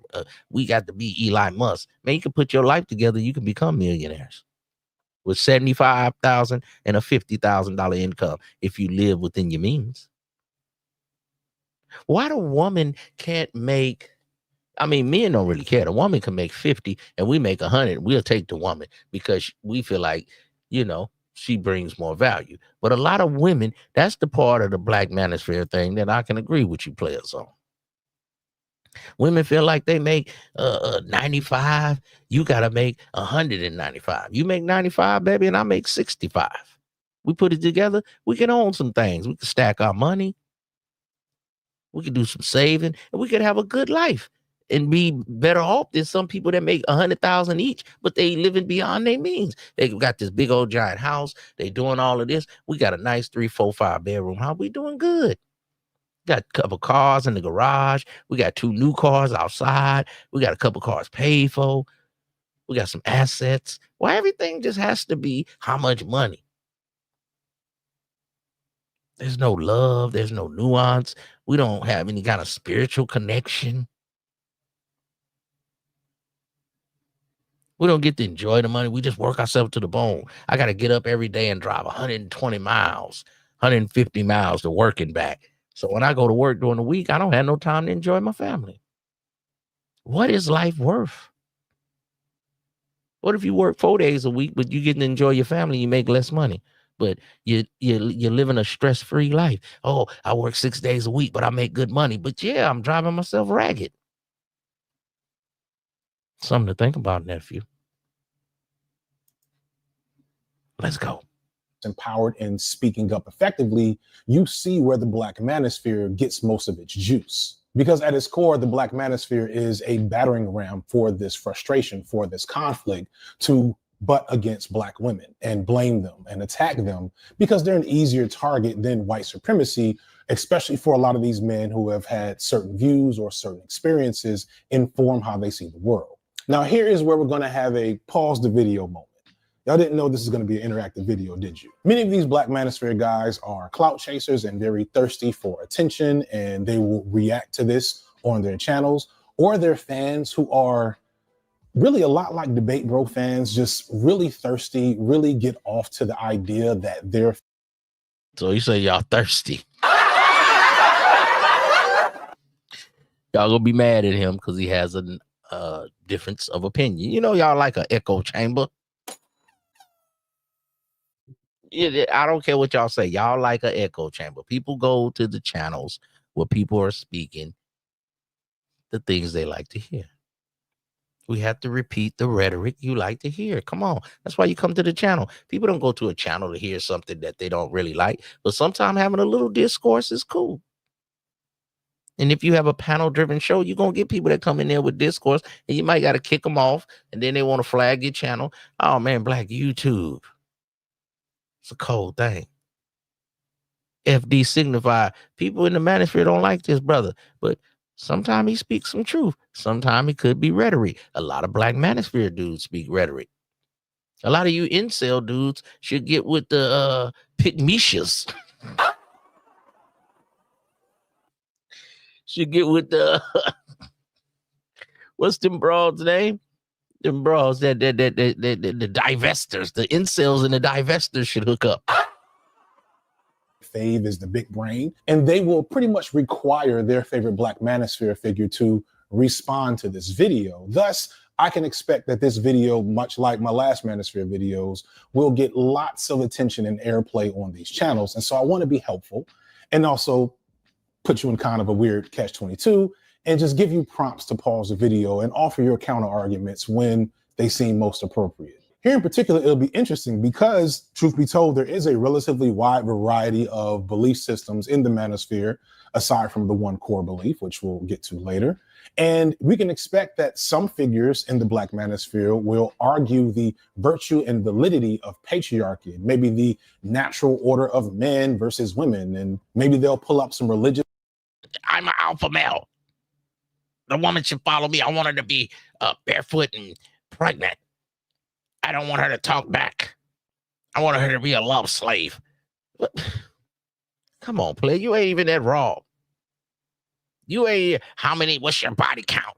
We got to be Eli Musk. Man, you can put your life together, you can become millionaires with 75,000 and a $50,000 income if you live within your means. Why the woman can't make? I mean, men don't really care. The woman can make 50 and we make 100. We'll take the woman because we feel like, she brings more value. But a lot of women, that's the part of the black manosphere thing that I can agree with you players on. Women feel like they make 95. You got to make 195. You make 95, baby, and I make 65. We put it together. We can own some things. We can stack our money. We can do some saving, and we could have a good life and be better off than some people that make 100,000 each, but they living beyond their means. They got this big old giant house. They doing all of this. We got a nice 3, 4, 5 bedroom house. We doing good. Got a couple cars in the garage. We got 2 new cars outside. We got a couple cars paid for. We got some assets. Why everything just has to be how much money? There's no love. There's no nuance. We don't have any kind of spiritual connection. We don't get to enjoy the money. We just work ourselves to the bone. I got to get up every day and drive 120 miles, 150 miles to work and back. So when I go to work during the week, I don't have no time to enjoy my family. What is life worth? What if you work 4 days a week, but you get to enjoy your family, you make less money, but you're living a stress-free life? Oh, I work 6 days a week, but I make good money. But yeah, I'm driving myself ragged. Something to think about, nephew. Let's go. Empowered and speaking up effectively, you see where the black manosphere gets most of its juice. Because at its core, the black manosphere is a battering ram for this frustration, for this conflict, to butt against black women and blame them and attack them because they're an easier target than white supremacy, especially for a lot of these men who have had certain views or certain experiences inform how they see the world. Now, here is where we're going to have a pause the video moment. Y'all didn't know this is going to be an interactive video, did you? Many of these black manosphere guys are clout chasers and very thirsty for attention, and they will react to this on their channels, or they're fans who are really a lot like Debate Bro fans, just really thirsty, really get off to the idea that they're... So you say y'all thirsty. Y'all gonna be mad at him because he has a difference of opinion. Y'all like an echo chamber. I don't care what y'all say. Y'all like an echo chamber. People go to the channels where people are speaking the things they like to hear. We have to repeat the rhetoric you like to hear. Come on. That's why you come to the channel. People don't go to a channel to hear something that they don't really like, but sometimes having a little discourse is cool. And if you have a panel-driven show, you're going to get people that come in there with discourse, and you might got to kick them off, and then they want to flag your channel. Oh, man, Black YouTube. It's a cold thing. FD signify. People in the manosphere don't like this brother, but sometimes he speaks some truth. Sometimes it could be rhetoric. A lot of black manosphere dudes speak rhetoric. A lot of you incel dudes should get with the pygmishas. Should get with the what's them broads' name? Them broads the divestors, the incels and the divestors should hook up. Fave is the big brain, and they will pretty much require their favorite black manosphere figure to respond to this video. Thus, I can expect that this video, much like my last Manosphere videos, will get lots of attention and airplay on these channels. And so I want to be helpful and also put you in kind of a weird catch-22 and just give you prompts to pause the video and offer your counter arguments when they seem most appropriate. Here in particular, it'll be interesting because, truth be told, there is a relatively wide variety of belief systems in the manosphere, aside from the one core belief, which we'll get to later. And we can expect that some figures in the Black manosphere will argue the virtue and validity of patriarchy, maybe the natural order of men versus women, and maybe they'll pull up some religious. I'm an alpha male. The woman should follow me. I want her to be barefoot and pregnant. I don't want her to talk back. I want her to be a love slave. Come on, player. You ain't even that raw. You ain't, what's your body count?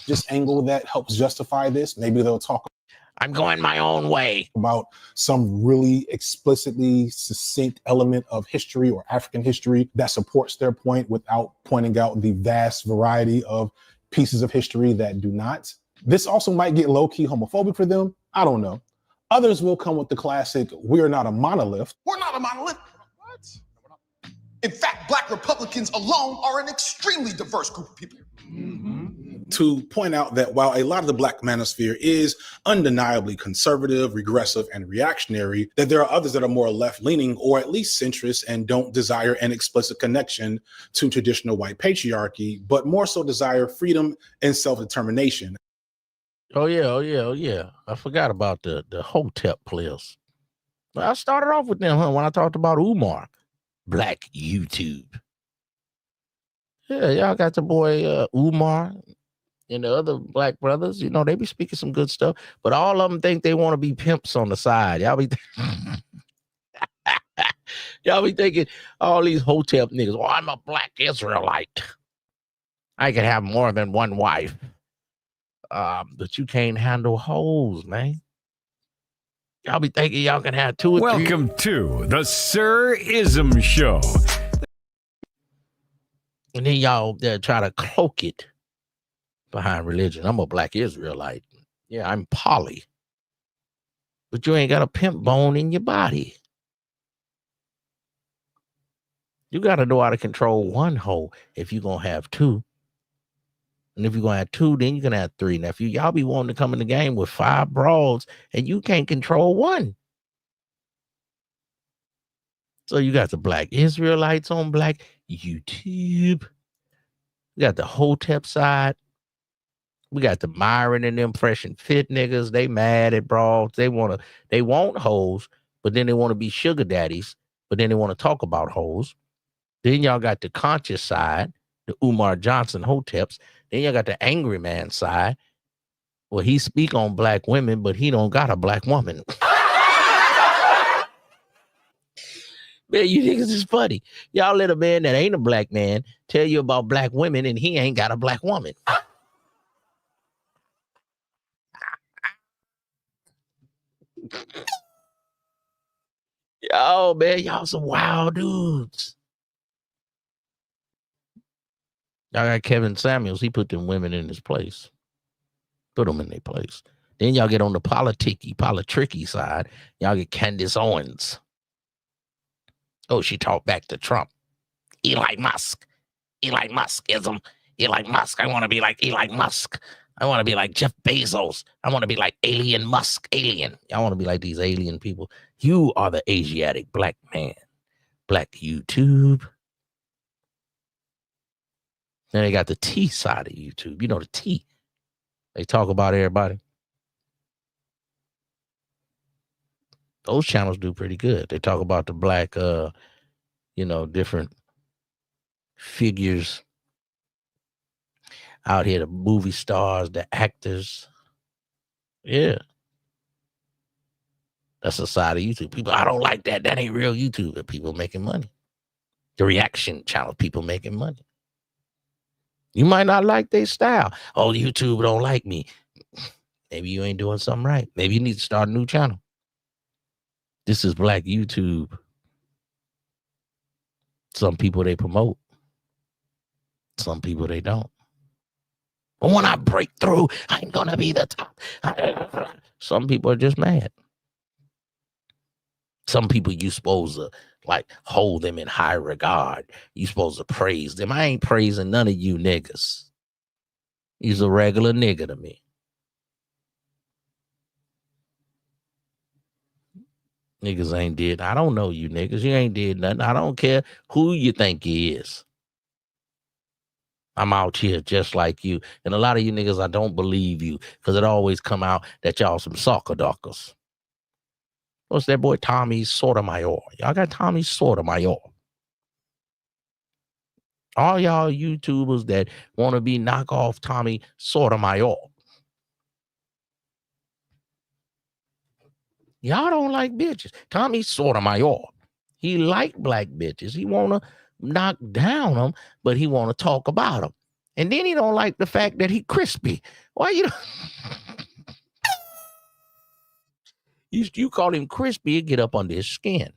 Just angle that helps justify this. Maybe they'll talk. I'm going my own way. About some really explicitly succinct element of history or African history that supports their point without pointing out the vast variety of pieces of history that do not. This also might get low-key homophobic for them. I don't know. Others will come with the classic, we're not a monolith. We're not a monolith. What? In fact, Black Republicans alone are an extremely diverse group of people. To point out that while a lot of the Black manosphere is undeniably conservative, regressive, and reactionary, that there are others that are more left-leaning or at least centrist and don't desire an explicit connection to traditional white patriarchy, but more so desire freedom and self-determination. Oh yeah. I forgot about the Hotep players. I started off with them, when I talked about Umar, Black YouTube. Yeah, y'all got the boy Umar and the other Black brothers. You know, they be speaking some good stuff, but all of them think they want to be pimps on the side. Y'all be y'all be thinking all these Hotep niggas, oh, I'm a Black Israelite. I can have more than one wife. But you can't handle hoes, man. Y'all be thinking y'all can have two or three. Welcome to the Sir IZM Show. And then y'all try to cloak it behind religion. I'm a Black Israelite. Yeah, I'm poly. But you ain't got a pimp bone in your body. You got to know how to control one hoe if you're going to have two. And if you're going to have two, then you're going to have three. Now, if y'all be wanting to come in the game with 5 broads and you can't control one. So you got the Black Israelites on Black YouTube. We got the Hotep side. We got the Myron and them fresh and fit niggas. They mad at broads. They want hoes, but then they want to be sugar daddies, but then they want to talk about hoes. Then y'all got the conscious side, the Umar Johnson Hoteps. Then y'all got the angry man side. Well, he speak on Black women, but he don't got a Black woman. Man, you niggas is funny. Y'all let a man that ain't a Black man tell you about Black women and he ain't got a Black woman. Yo, man, y'all some wild dudes. Y'all got Kevin Samuels. He put them women in his place. Put them in their place. Then y'all get on the politricky side. Y'all get Candace Owens. Oh, she talked back to Trump. Elon Musk. Elon Muskism. Elon Musk. I want to be like Elon Musk. I want to be like Jeff Bezos. I want to be like Alien Musk. Alien. Y'all want to be like these alien people. You are the Asiatic Black man. Black YouTube. Then they got the T side of YouTube. You know the T. They talk about everybody. Those channels do pretty good. They talk about the Black, different figures out here, the movie stars, the actors. Yeah. That's the side of YouTube. People, I don't like that. That ain't real YouTube. But people making money. The reaction channel, people making money. You might not like their style. Oh, YouTube don't like me. Maybe you ain't doing something right. Maybe you need to start a new channel. This is Black YouTube. Some people they promote. Some people they don't. But when I break through, I'm going to be the top. Some people are just mad. Some people you supposed to like hold them in high regard. You supposed to praise them. I ain't praising none of you niggas. He's a regular nigga to me. Niggas ain't did. I don't know you niggas. You ain't did nothing. I don't care who you think he is. I'm out here just like you. And a lot of you niggas, I don't believe you because it always come out that y'all some soccer dockers. What's that boy Tommy Sotomayor? Y'all got Tommy Sotomayor. All y'all YouTubers that want to be knockoff Tommy Sotomayor. Y'all don't like bitches. Tommy Sotomayor. He like black bitches. He want to knock down them, but he want to talk about them. And then he don't like the fact that he crispy. Why you call him crispy and get up under his skin.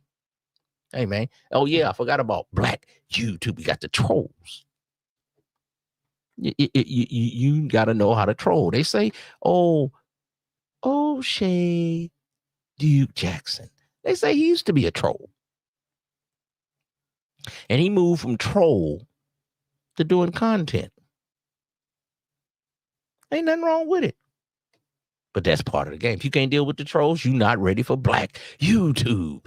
Hey, man. Oh, yeah, I forgot about black YouTube. You got the trolls. You got to know how to troll. They say, oh, Shay Duke Jackson. They say he used to be a troll. And he moved from troll to doing content. Ain't nothing wrong with it. But that's part of the game. If you can't deal with the trolls, you're not ready for black YouTube.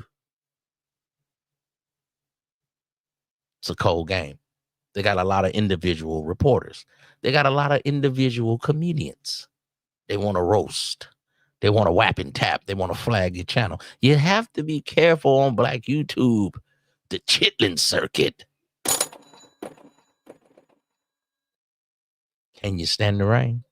It's a cold game. They got a lot of individual reporters. They got a lot of individual comedians. They want to roast. They want to whap and tap. They want to flag your channel. You have to be careful on black YouTube. The chitlin circuit. Can you stand the rain?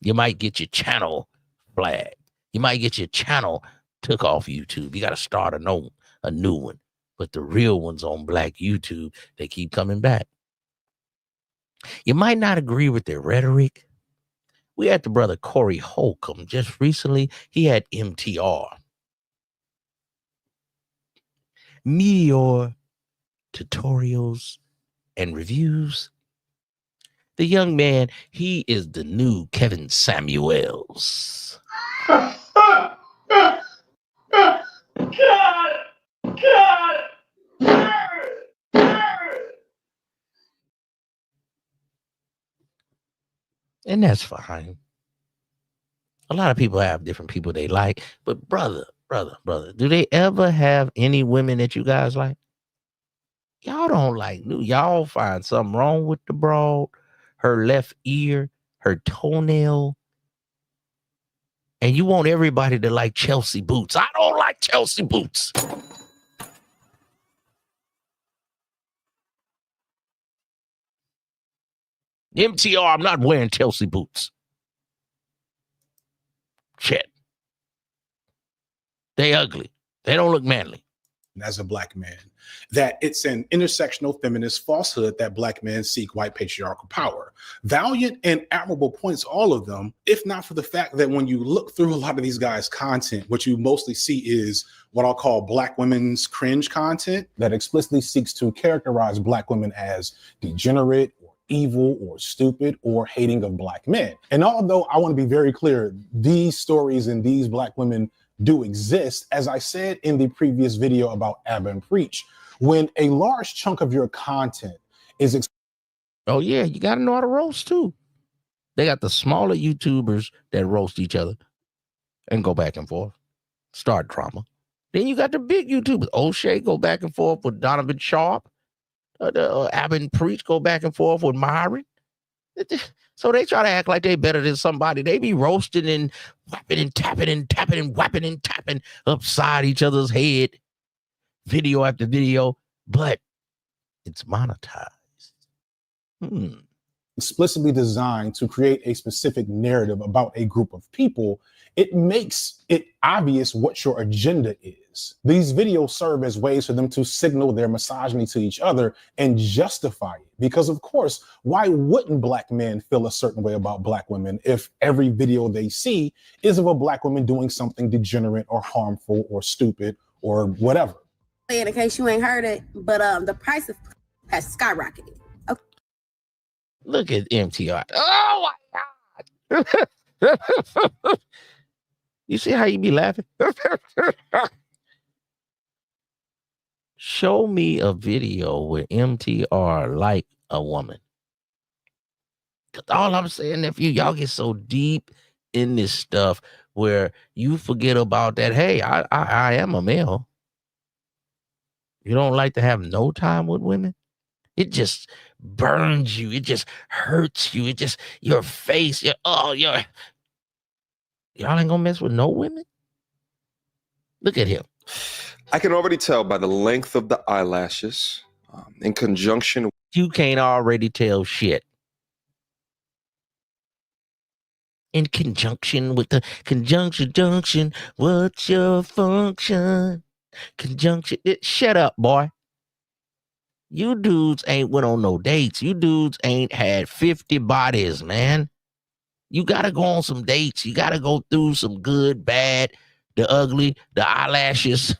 You might get your channel flagged. You might get your channel took off YouTube. You got to start a new one. But the real ones on black YouTube, they keep coming back. You might not agree with their rhetoric. We had the brother Corey Holcomb just recently. He had MTR. Meteor tutorials and reviews. The young man, he is the new Kevin Samuels. God. And that's fine. A lot of people have different people they like. But brother, do they ever have any women that you guys like? Y'all don't like. Y'all find something wrong with the broad, her left ear, her toenail. And you want everybody to like Chelsea Boots. I don't like Chelsea Boots. MTR, I'm not wearing Chelsea Boots. Shit. They ugly. They don't look manly. As a black man, that it's an intersectional feminist falsehood that black men seek white patriarchal power. Valiant and admirable points, all of them, if not for the fact that when you look through a lot of these guys' content, what you mostly see is what I'll call black women's cringe content that explicitly seeks to characterize black women as degenerate, or evil, or stupid, or hating of black men. And although I want to be very clear, these stories and these black women do exist, as I said in the previous video about Abba and Preach, when a large chunk of your content is oh yeah, you got to know how to roast too. They got the smaller YouTubers that roast each other and go back and forth, start drama. Then you got the big YouTubers. O'Shea go back and forth with Donovan Sharp. Abba and Preach go back and forth with Myron. So they try to act like they better than somebody. They be roasting and whapping and tapping and tapping and whapping and tapping upside each other's head, video after video, but it's monetized. Explicitly designed to create a specific narrative about a group of people, it makes it obvious what your agenda is. These videos serve as ways for them to signal their misogyny to each other and justify it. Because of course, why wouldn't black men feel a certain way about black women if every video they see is of a black woman doing something degenerate or harmful or stupid or whatever? In case you ain't heard it, but the price has skyrocketed. Look at MTR. Oh my God. You see how you be laughing? Show me a video where MTR like a woman. All I'm saying, if y'all get so deep in this stuff where you forget about that, hey, I am a male. You don't like to have no time with women? It just burns you. It just hurts you. It just, your face, y'all ain't gonna mess with no women? Look at him. I can already tell by the length of the eyelashes in conjunction. You can't already tell shit. In conjunction with the junction, what's your function? Conjunction, shut up, boy. You dudes ain't went on no dates. You dudes ain't had 50 bodies, man. You gotta go on some dates. You gotta go through some good, bad, the ugly, the eyelashes.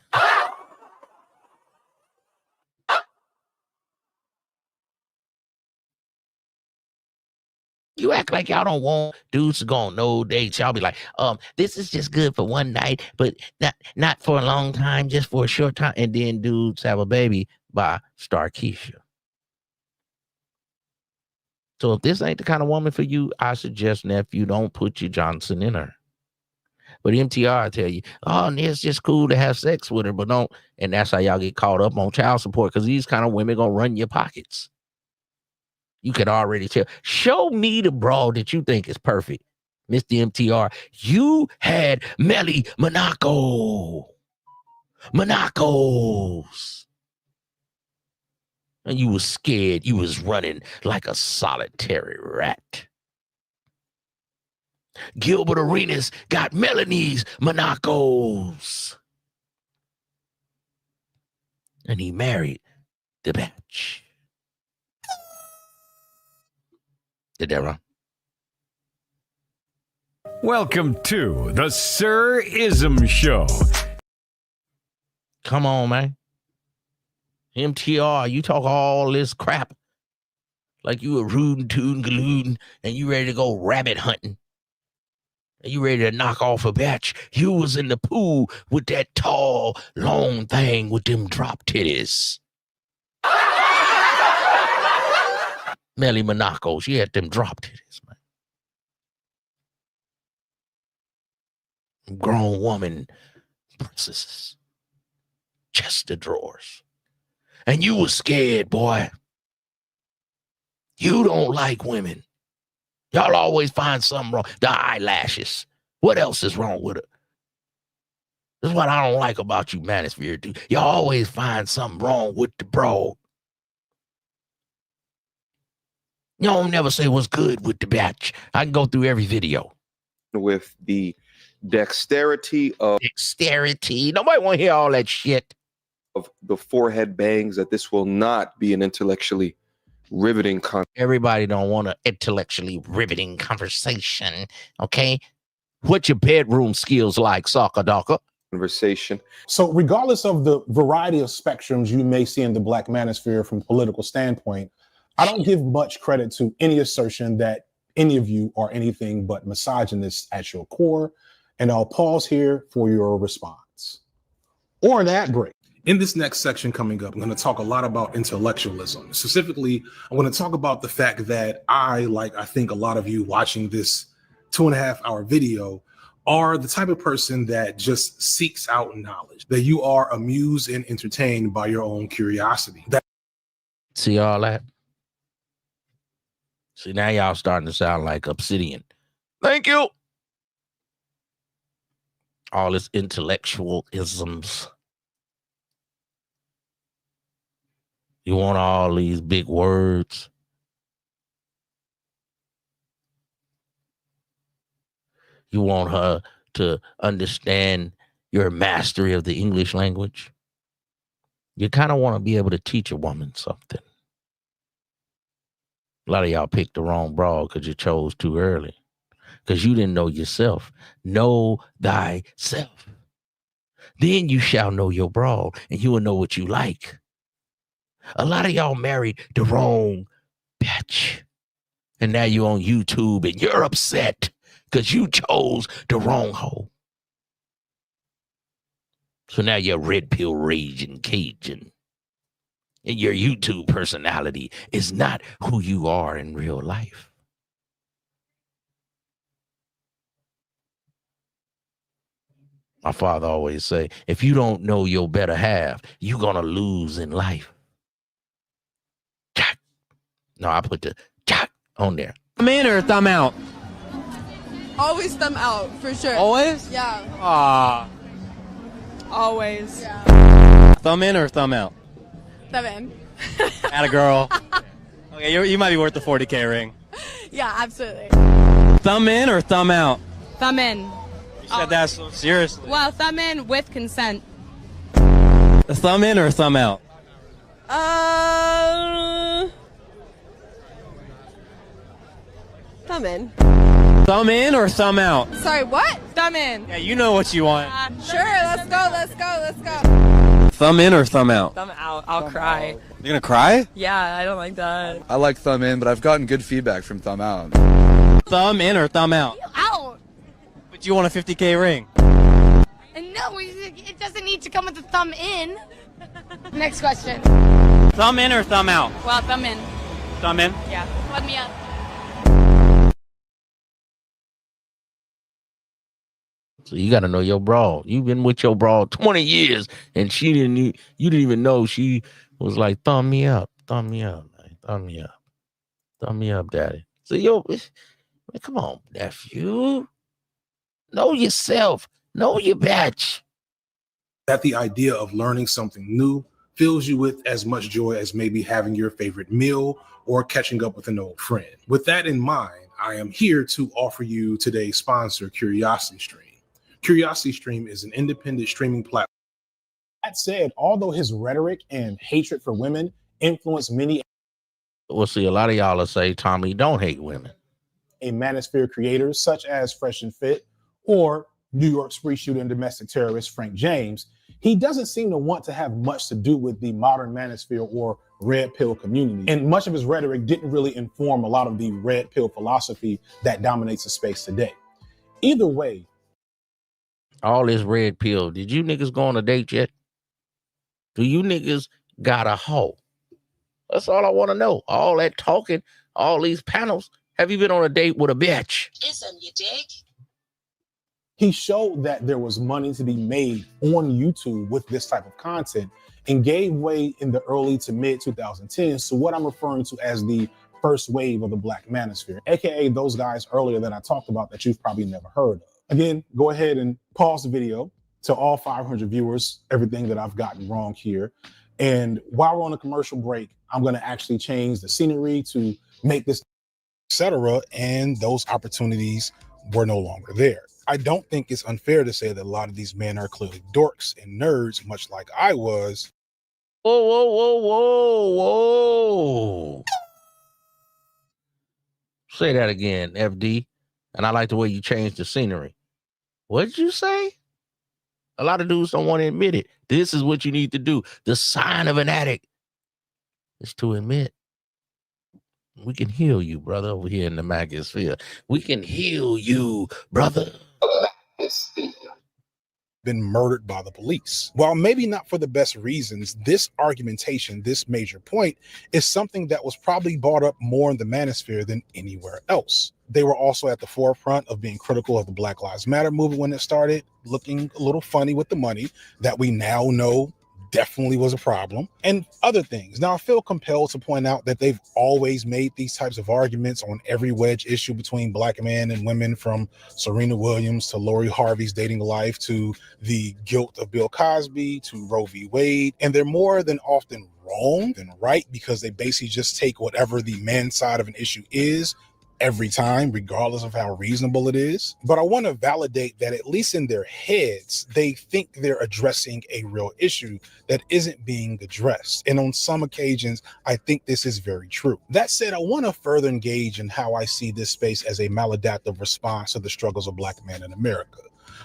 You act like y'all don't want dudes to go on no dates. Y'all be like, this is just good for one night, but not for a long time, just for a short time. And then dudes have a baby by Starkeisha. So if this ain't the kind of woman for you, I suggest, nephew, don't put your Johnson in her. But MTR tell you, it's just cool to have sex with her, but don't. And that's how y'all get caught up on child support, because these kind of women gonna run your pockets. You can already tell. Show me the broad that you think is perfect. Mr. MTR, you had Melly Monacos. And you was scared. You was running like a solitary rat. Gilbert Arenas got Melanie's Monacos. And he married the bitch. Did that wrong? Welcome to the Sir Ism Show. Come on, man. MTR, you talk all this crap like you a rootin' tootin' galootin' and you ready to go rabbit hunting. And you ready to knock off a batch. You was in the pool with that tall, long thing with them drop titties. Melly Monaco, she had them drop titties, man. Grown woman princesses. Chest of drawers. And you was scared, boy. You don't like women. Y'all always find something wrong. The eyelashes. What else is wrong with her? This is what I don't like about you, Manosphere, dude. Y'all always find something wrong with the bro. Y'all never say what's good with the batch. I can go through every video. With the dexterity. Nobody want to hear all that shit. Of the forehead bangs, that this will not be an intellectually riveting Everybody don't want an intellectually riveting conversation, okay? What your bedroom skills like, soccer docker? Conversation. So regardless of the variety of spectrums you may see in the Black manosphere from a political standpoint, I don't give much credit to any assertion that any of you are anything but misogynists at your core. And I'll pause here for your response. Or an ad break. In this next section coming up, I'm going to talk a lot about intellectualism. Specifically, I'm going to talk about the fact that I think a lot of you watching this 2.5-hour video, are the type of person that just seeks out knowledge, that you are amused and entertained by your own curiosity. See all that? See, now y'all starting to sound like Obsidian. Thank you. All this intellectual isms. You want all these big words. You want her to understand your mastery of the English language. You kind of want to be able to teach a woman something. A lot of y'all picked the wrong broad because you chose too early. Because you didn't know yourself. Know thyself. Then you shall know your broad, and you will know what you like. A lot of y'all married the wrong bitch. And now you're on YouTube and you're upset because you chose the wrong hole. So now you're red pill raging Cajun. And your YouTube personality is not who you are in real life. My father always say, if you don't know your better half, you're going to lose in life. Jack. No, I put the Jack on there. Thumb in or thumb out? Always thumb out, for sure. Always? Yeah. Ah. Always. Yeah. Thumb in or thumb out? Thumb in. Atta girl. Okay, you might be worth the 40K ring. Yeah, absolutely. Thumb in or thumb out? Thumb in. You said that so seriously. Well, thumb in with consent. Thumb in or thumb out? Thumb in. Thumb in or thumb out? Sorry, what? Thumb in. Yeah, you know what you want. Sure, let's go, let's go, let's go. Thumb in or thumb out? Thumb out. I'll cry. You're gonna cry? Yeah, I don't like that. I like thumb in, but I've gotten good feedback from thumb out. Thumb in or thumb out? Out. But you want a 50K ring. And no, it doesn't need to come with a thumb in. Next question. Thumb in or thumb out? Well, thumb in. Thumb in? Yeah. Let me up. So you got to know your broad. You've been with your broad 20 years, and you didn't even know she was like, thumb me up, man. Thumb me up, daddy. So man, come on, nephew. Know yourself. Know your batch. That the idea of learning something new fills you with as much joy as maybe having your favorite meal or catching up with an old friend. With that in mind, I am here to offer you today's sponsor, Curiosity Stream. Curiosity Stream is an independent streaming platform. That said, although his rhetoric and hatred for women influence many. Well, see, a lot of y'all will say, Tommy, don't hate women. A manosphere creators such as Fresh and Fit or New York spree shooter and domestic terrorist Frank James, he doesn't seem to want to have much to do with the modern manosphere or red pill community. And much of his rhetoric didn't really inform a lot of the red pill philosophy that dominates the space today. Either way, all this red pill. Did you niggas go on a date yet? Do you niggas got a hoe? That's all I want to know. All that talking, all these panels. Have you been on a date with a bitch? Ism, you dig? He showed that there was money to be made on YouTube with this type of content and gave way in the early to mid 2010s to what I'm referring to as the first wave of the Black manosphere, aka those guys earlier that I talked about that you've probably never heard of. Again, go ahead and pause the video to all 500 viewers, everything that I've gotten wrong here. And while we're on a commercial break, I'm going to actually change the scenery to make this, etc. And those opportunities were no longer there. I don't think it's unfair to say that a lot of these men are clearly dorks and nerds, much like I was. Whoa. Say that again, FD. And I like the way you changed the scenery. What did you say? A lot of dudes don't want to admit it. This is what you need to do. The sign of an addict is to admit. We can heal you, brother, over here in the Magosphere. We can heal you, brother. Been murdered by the police. While maybe not for the best reasons, this argumentation, this major point, is something that was probably brought up more in the manosphere than anywhere else. They were also at the forefront of being critical of the Black Lives Matter movement when it started, looking a little funny with the money that we now know definitely was a problem, and other things. Now, I feel compelled to point out that they've always made these types of arguments on every wedge issue between Black men and women, from Serena Williams to Lori Harvey's dating life to the guilt of Bill Cosby to Roe v. Wade. And they're more than often wrong than right, because they basically just take whatever the man's side of an issue is every time, regardless of how reasonable it is. But I want to validate that at least in their heads, they think they're addressing a real issue that isn't being addressed. And on some occasions, I think this is very true. That said, I want to further engage in how I see this space as a maladaptive response to the struggles of Black men in America.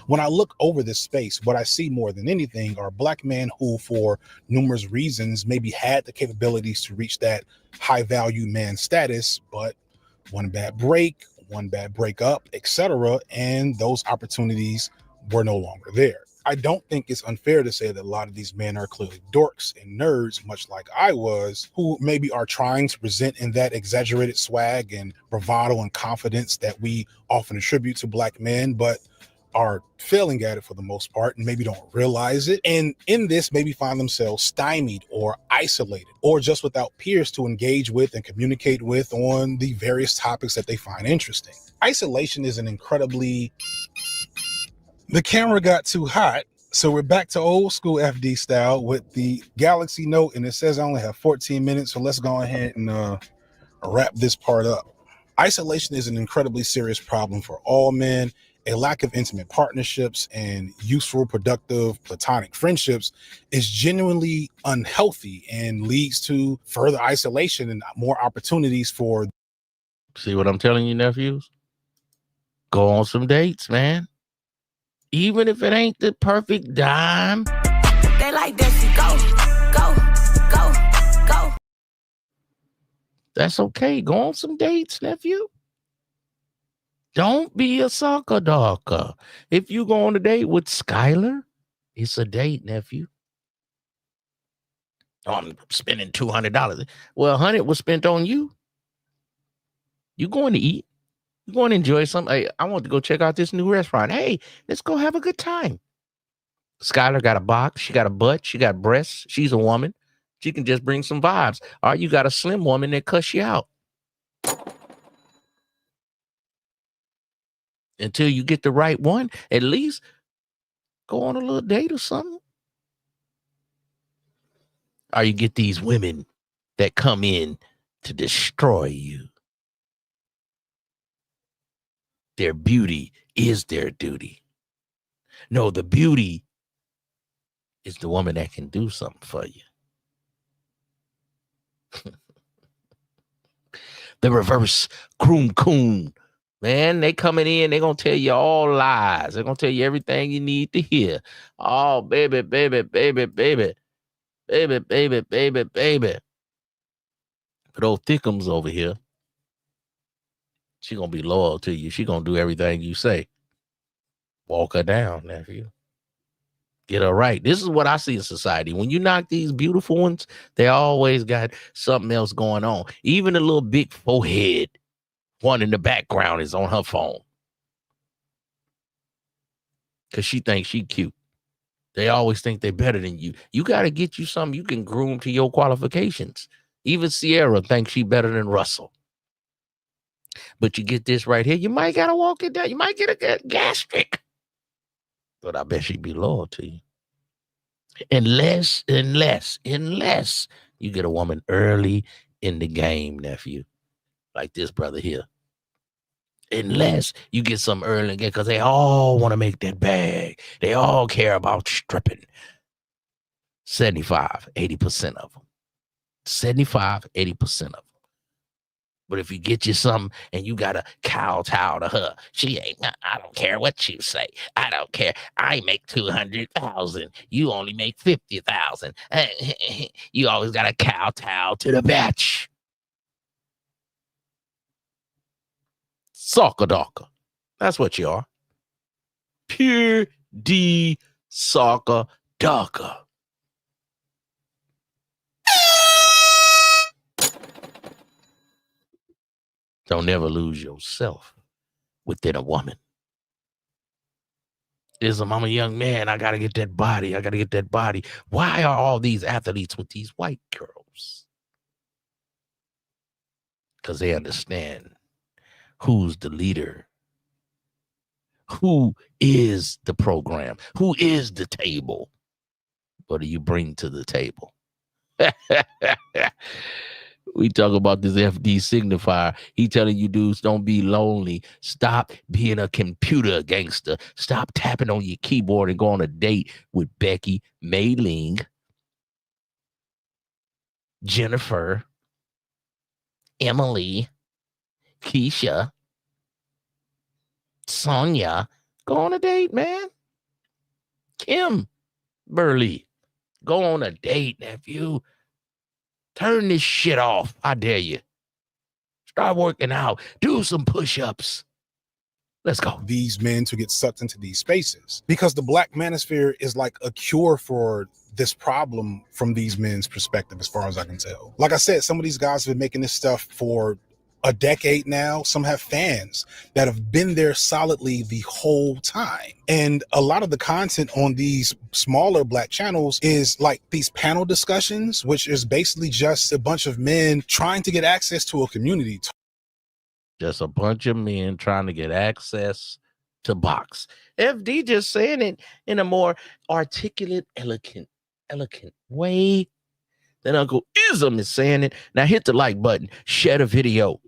When I look over this space, what I see more than anything are Black men who, for numerous reasons, maybe had the capabilities to reach that high value man status, but one bad break, one bad breakup, etc., and those opportunities were no longer there. I don't think it's unfair to say that a lot of these men are clearly dorks and nerds, much like I was, who maybe are trying to present in that exaggerated swag and bravado and confidence that we often attribute to black men, but are failing at it for the most part and maybe don't realize it. And in this, maybe find themselves stymied or isolated or just without peers to engage with and communicate with on the various topics that they find interesting. Isolation is an incredibly... The camera got too hot, so we're back to old school FD style with the Galaxy Note, and it says I only have 14 minutes, so let's go ahead and wrap this part up. Isolation is an incredibly serious problem for all men. A lack of intimate partnerships and useful, productive, platonic friendships is genuinely unhealthy and leads to further isolation and more opportunities for... See what I'm telling you, nephews? Go on some dates, man. Even if it ain't the perfect dime. They like that shit. Go. That's okay. Go on some dates, nephew. Don't be a sucker darker. If you go on a date with Skylar, it's a date, nephew. Oh, I'm spending $200. Well, 100 was spent on you. You going to eat. You going to enjoy something. Hey, I want to go check out this new restaurant. Hey, let's go have a good time. Skylar got a box. She got a butt. She got breasts. She's a woman. She can just bring some vibes. Or you got a slim woman that cuss you out. Until you get the right one, at least go on a little date or something. Or you get these women that come in to destroy you. Their beauty is their duty. No, the beauty is the woman that can do something for you. The reverse croom coon. Man, they coming in, they going to tell you all lies. They're going to tell you everything you need to hear. Oh, baby. But old Thickums over here, she going to be loyal to you. She going to do everything you say. Walk her down, nephew. Get her right. This is what I see in society. When you knock these beautiful ones, they always got something else going on. Even a little big forehead one in the background is on her phone. Because she thinks she cute. They always think they're better than you. You got to get you something you can groom to your qualifications. Even Sierra thinks she better than Russell. But you get this right here, you might got to walk it down. You might get a gastric. But I bet she'd be loyal to you. Unless you get a woman early in the game, nephew. Like this brother here. Unless you get some early again, because they all want to make that bag. They all care about stripping. 75, 80% of them. 75, 80% of them. But if you get you something and you got to kowtow to her, she ain't, I don't care what you say. I don't care. I make 200,000. You only make 50,000. You always got to kowtow to the batch. Soccer darker. That's what you are. Pure D soccer darker. Don't ever lose yourself within a woman. I'm a young man. I got to get that body. I got to get that body. Why are all these athletes with these white girls? Because they understand who's the leader. Who is the program? Who is the table? What do you bring to the table? We talk about this FD signifier. He telling you dudes, don't be lonely. Stop being a computer gangster. Stop tapping on your keyboard and go on a date with Becky, Mei Ling, Jennifer, Emily, Keisha, Sonia. Go on a date, man. Kim Burley. Go on a date, nephew. Turn this shit off. I dare you. Start working out. Do some push-ups. Let's go. These men to get sucked into these spaces, because the Black manosphere is like a cure for this problem from these men's perspective, as far as I can tell. Like I said, some of these guys have been making this stuff for a decade now. Some have fans that have been there solidly the whole time. And a lot of the content on these smaller Black channels is like these panel discussions, which is basically just a bunch of men trying to get access to a community. Just a bunch of men trying to get access to box. FD just saying it in a more articulate, elegant way than Uncle Ism is saying it. Now hit the like button, share the video.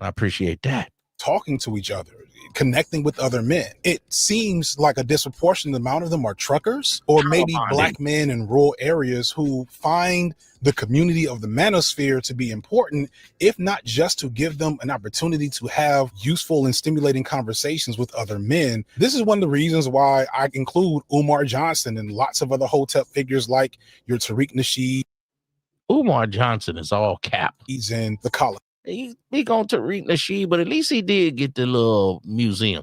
I appreciate that. Talking to each other, connecting with other men. It seems like a disproportionate amount of them are truckers or maybe Black men in rural areas who find the community of the manosphere to be important, if not just to give them an opportunity to have useful and stimulating conversations with other men. This is one of the reasons why I include Umar Johnson and lots of other Hotep figures like your Tariq Nasheed. Umar Johnson is all cap. He's in the college. He going to Tariq Nasheed, but at least he did get the little museum.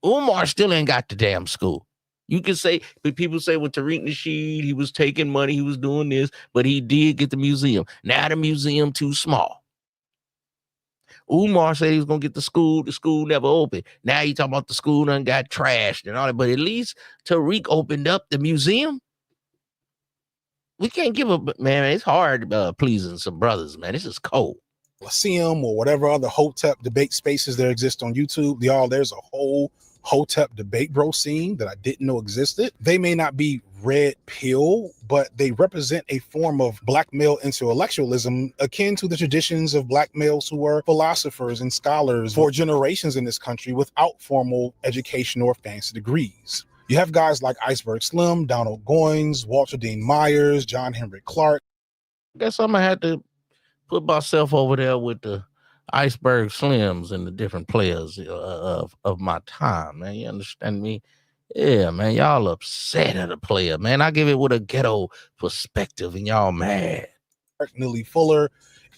Umar still ain't got the damn school. You can say, but people say with Tariq Nasheed, he was taking money, he was doing this, but he did get the museum. Now the museum too small. Umar said he was gonna get the school never opened. Now he talking about the school done got trashed and all that, but at least Tariq opened up the museum. We can't give a man. It's hard pleasing some brothers, man. This is cold. Lyceum or whatever other Hotep debate spaces there exist on YouTube. There's a whole Hotep debate bro scene that I didn't know existed. They may not be red pill, but they represent a form of Black male intellectualism akin to the traditions of Black males who were philosophers and scholars for generations in this country without formal education or fancy degrees. You have guys like Iceberg Slim, Donald Goines, Walter Dean Myers, John Henry Clark. Guess I'm gonna have to put myself over there with the Iceberg Slims and the different players of my time, man. You understand me? Yeah, man. Y'all upset at a player, man. I give it with a ghetto perspective, and y'all mad. Neely Fuller,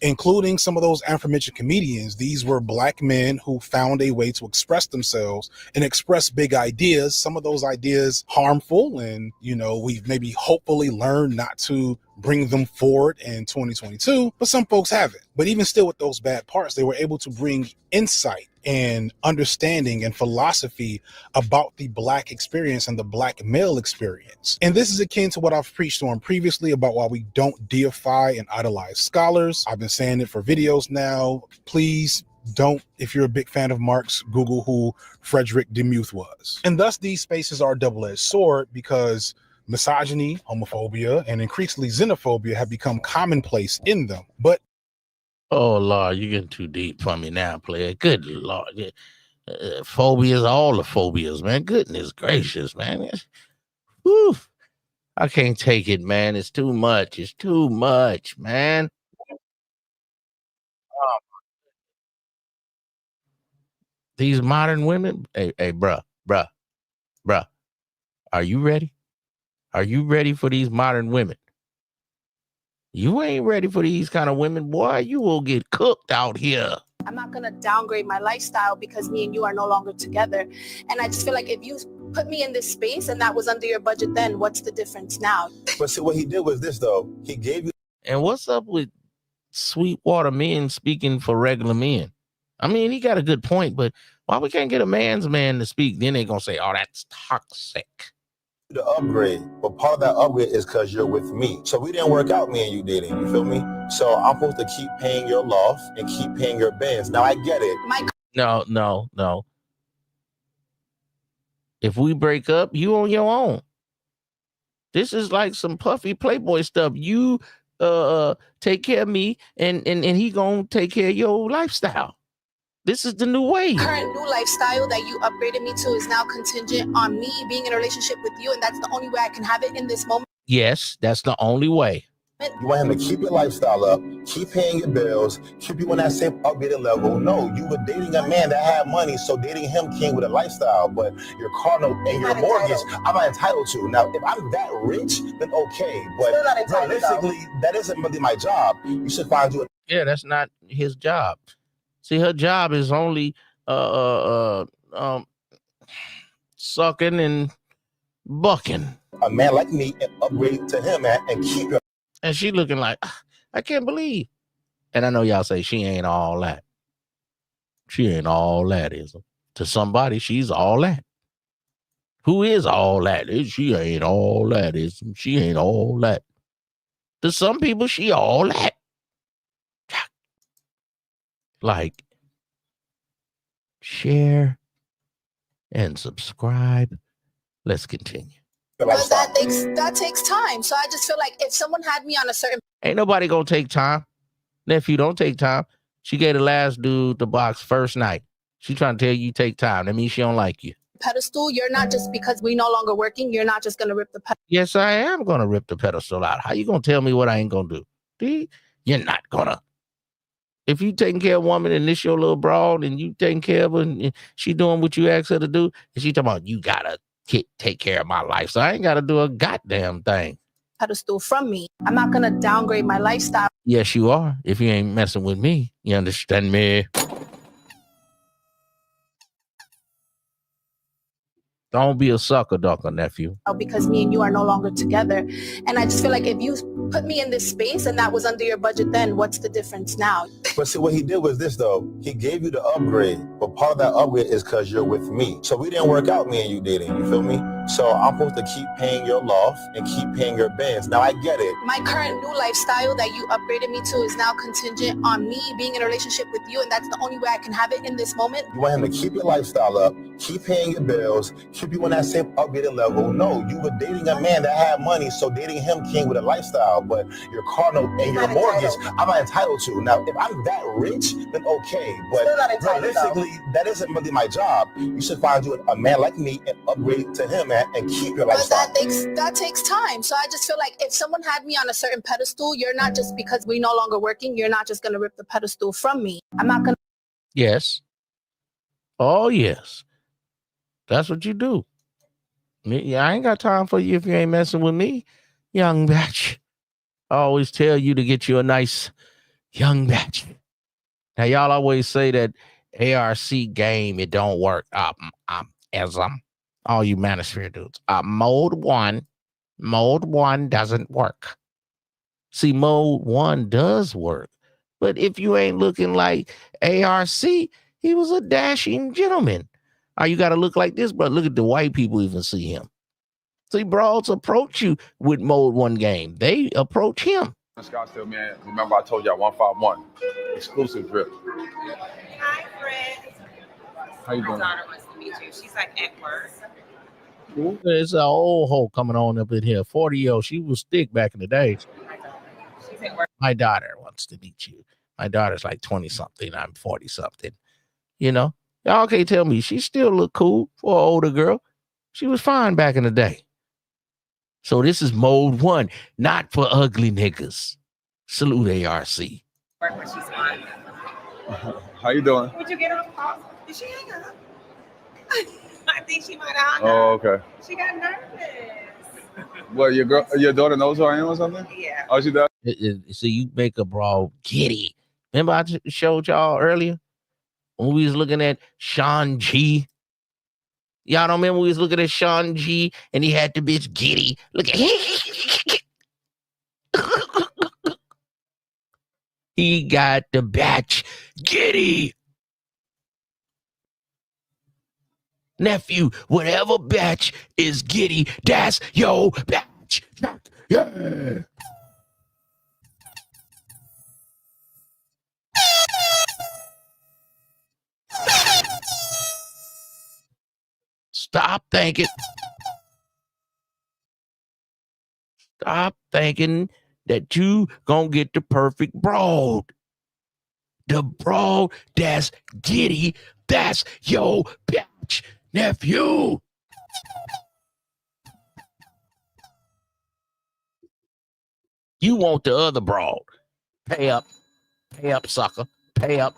including some of those aforementioned comedians. These were Black men who found a way to express themselves and express big ideas. Some of those ideas harmful, and we've maybe hopefully learned not to bring them forward in 2022, but some folks haven't. But even still, with those bad parts, they were able to bring insight and understanding and philosophy about the Black experience and the Black male experience. And this is akin to what I've preached on previously about why we don't deify and idolize scholars. I've been saying it for videos now. Please don't, if you're a big fan of Marx, Google who Frederick Demuth was. And thus these spaces are a double-edged sword, because misogyny, homophobia, and increasingly xenophobia have become commonplace in them. But oh Lord, you're getting too deep for me now, player. Good Lord. Phobias, all the phobias, man. Goodness gracious, man. Whew. I can't take it, man. It's too much. It's too much, man. These modern women, hey, bruh. Are you ready? Are you ready for these modern women? You ain't ready for these kind of women, boy. You will get cooked out here. I'm not going to downgrade my lifestyle because me and you are no longer together. And I just feel like if you put me in this space and that was under your budget, then what's the difference now? But see, what he did was this, though. He gave you. And what's up with Sweetwater men speaking for regular men? I mean, he got a good point, but why we can't get a man's man to speak? Then they going to say, oh, that's toxic. The upgrade, but part of that upgrade is because you're with me. So we didn't work out, me and you dating, you feel me? So I'm supposed to keep paying your loft and keep paying your bands. Now I get it. No. If we break up, you on your own. This is like some Puffy Playboy stuff. You take care of me and he gonna take care of your lifestyle. This is the new way. Current new lifestyle that you upgraded me to is now contingent on me being in a relationship with you, and that's the only way I can have it in this moment. Yes, that's the only way. You want him to keep your lifestyle up, keep paying your bills, keep you on that same updated level. No, you were dating a man that had money, so dating him came with a lifestyle. But your car note and your mortgage, I'm not entitled to. Now, if I'm that rich, then okay. But realistically, that isn't really my job. You should find you. Yeah, that's not his job. See, her job is only sucking and bucking. A man like me and upgrade to him and keep your. And she looking like, I can't believe. And I know y'all say she ain't all that. She ain't all that, is it? To somebody, she's all that. Who is all that? She ain't all that, is it? She ain't all that. To some people, she all that. Like, share and subscribe. Let's continue. But that takes time. So I just feel like if someone had me on a certain Ain't nobody gonna take time. Nephew, don't take time. She gave the last dude the box first night. She trying to tell you take time. That means she don't like you. pedestal, you're not just because we no longer working, you're not just gonna rip the pedestal. Yes, I am gonna rip the pedestal out. How you gonna tell me what I ain't gonna do? You're not gonna. If you taking care of a woman and this your little broad and you taking care of her and she doing what you asked her to do, and she talking about you gotta take care of my life. So I ain't gotta do a goddamn thing. Pedestal from me. I'm not gonna downgrade my lifestyle. Yes, you are. If you ain't messing with me, you understand me? Don't be a sucker ducker, nephew. Because me and you are no longer together. And I just feel like if you put me in this space and that was under your budget then, what's the difference now? But see, what he did was this, though. He gave you the upgrade, but part of that upgrade is because you're with me. So we didn't work out, me and you dating, you feel me? So I'm supposed to keep paying your loft and keep paying your bills. Now, I get it. My current new lifestyle that you upgraded me to is now contingent on me being in a relationship with you, and that's the only way I can have it in this moment. You want him to keep your lifestyle up, keep paying your bills, keep you on that same updated level. No, you were dating a man that had money, so dating him came with a lifestyle. But your car note and your mortgage, I'm not entitled to. Now, if I'm that rich, then okay. But realistically, that isn't really my job. You should find you a man like me and upgrade to him and keep your lifestyle. But that takes time. So I just feel like if someone had me on a certain pedestal, you're not just because we no longer working, you're not just going to rip the pedestal from me. I'm not going to. Yes. Oh, yes. That's what you do. Yeah, I ain't got time for you if you ain't messing with me, young batch. I always tell you to get you a nice young batch. Now, y'all always say that ARC game, it don't work. All you manosphere dudes. Mode one doesn't work. See, mode one does work. But if you ain't looking like ARC, he was a dashing gentleman. You got to look like this, bro. Look at the white people even see him. See, broads approach you with mode one game. They approach him. Scottsdale, man. Remember I told y'all 151. Exclusive drip. Hi, Fred. How you doing? My daughter wants to meet you. She's like at work. There's an old hoe coming on up in here. 40-year-old. She was thick back in the day. She's at work. My daughter wants to meet you. My daughter's like 20-something. I'm 40-something. You know? Y'all can't tell me. She still look cool for an older girl. She was fine back in the day. So this is mode one, not for ugly niggas. Salute ARC. Work when she's fine. How you doing? Would you get her on the call? Did she hang up? I think she might have hung up. Oh, okay. She got nervous. What, your daughter knows who I am or something? Yeah. Oh, she does? So you make a bra giddy. Remember I showed y'all earlier when we was looking at Sean G? Y'all don't remember we was looking at Sean G and he had the bitch giddy. Look at he got the batch giddy. Nephew, whatever batch is giddy, that's your batch. Yeah. Stop thinking that you gonna get the perfect broad. The broad that's giddy, that's your bitch, nephew. You want the other broad. Pay up, sucker. Pay up,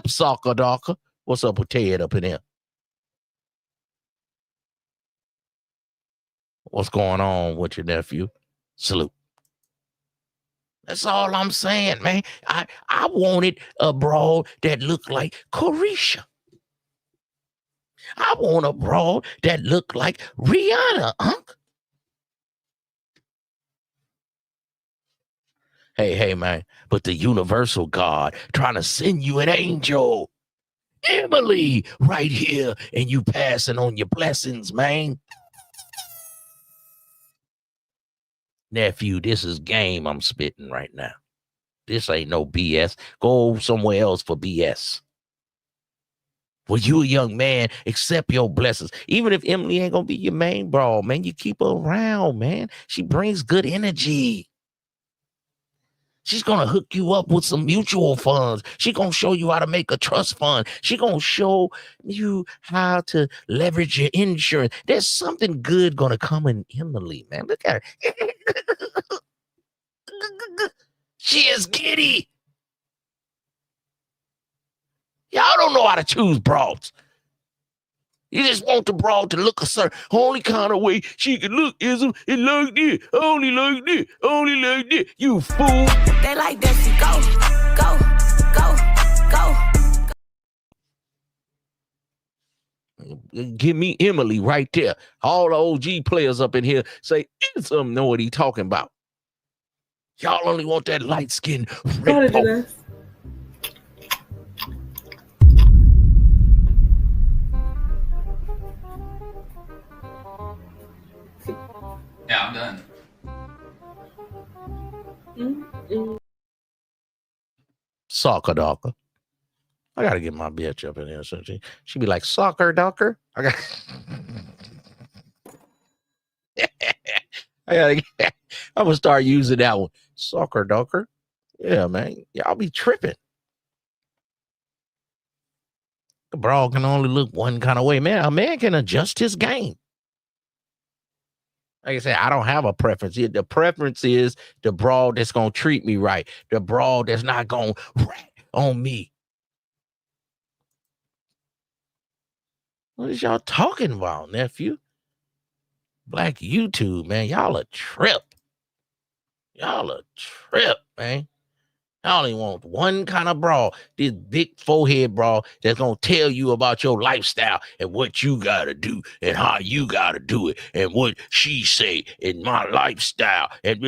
sucker, darker. What's up with Ted up in here? What's going on with your nephew? Salute. That's all I'm saying, man. I wanted a broad that looked like Carisha. I want a broad that looked like Rihanna, Unc. Hey, man. But the universal God trying to send you an angel. Emily, right here, and you passing on your blessings, man. Nephew, this is game I'm spitting right now. This ain't no BS. Go somewhere else for BS. Well, you a young man, accept your blessings. Even if Emily ain't gonna be your main broad, man, you keep her around, man. She brings good energy. She's gonna hook you up with some mutual funds. She's gonna show you how to make a trust fund. She's gonna show you how to leverage your insurance. There's something good gonna come in Emily, man. Look at her. She is giddy. Y'all don't know how to choose broads. You just want the broad to look a certain only kind of way she can look is it like this, only like this, only like this. You fool. They like that she go. Give me Emily right there. All the OG players up in here say, IZM know what he talking about. Y'all only want that light skin red poke. Yeah, I'm done. Soccer docker. I gotta get my bitch up in here. So she be like, soccer docker. I'm gonna start using that one. Soccer docker. Yeah, man. Y'all be tripping. The broad can only look one kind of way. Man, a man can adjust his game. Like I said, I don't have a preference. The preference is the broad that's going to treat me right. The broad that's not going to rat on me. What is y'all talking about, nephew? Black YouTube, man. Y'all a trip. Y'all a trip, man. I only want one kind of broad, this big forehead broad that's going to tell you about your lifestyle and what you got to do and how you got to do it and what she say in my lifestyle. And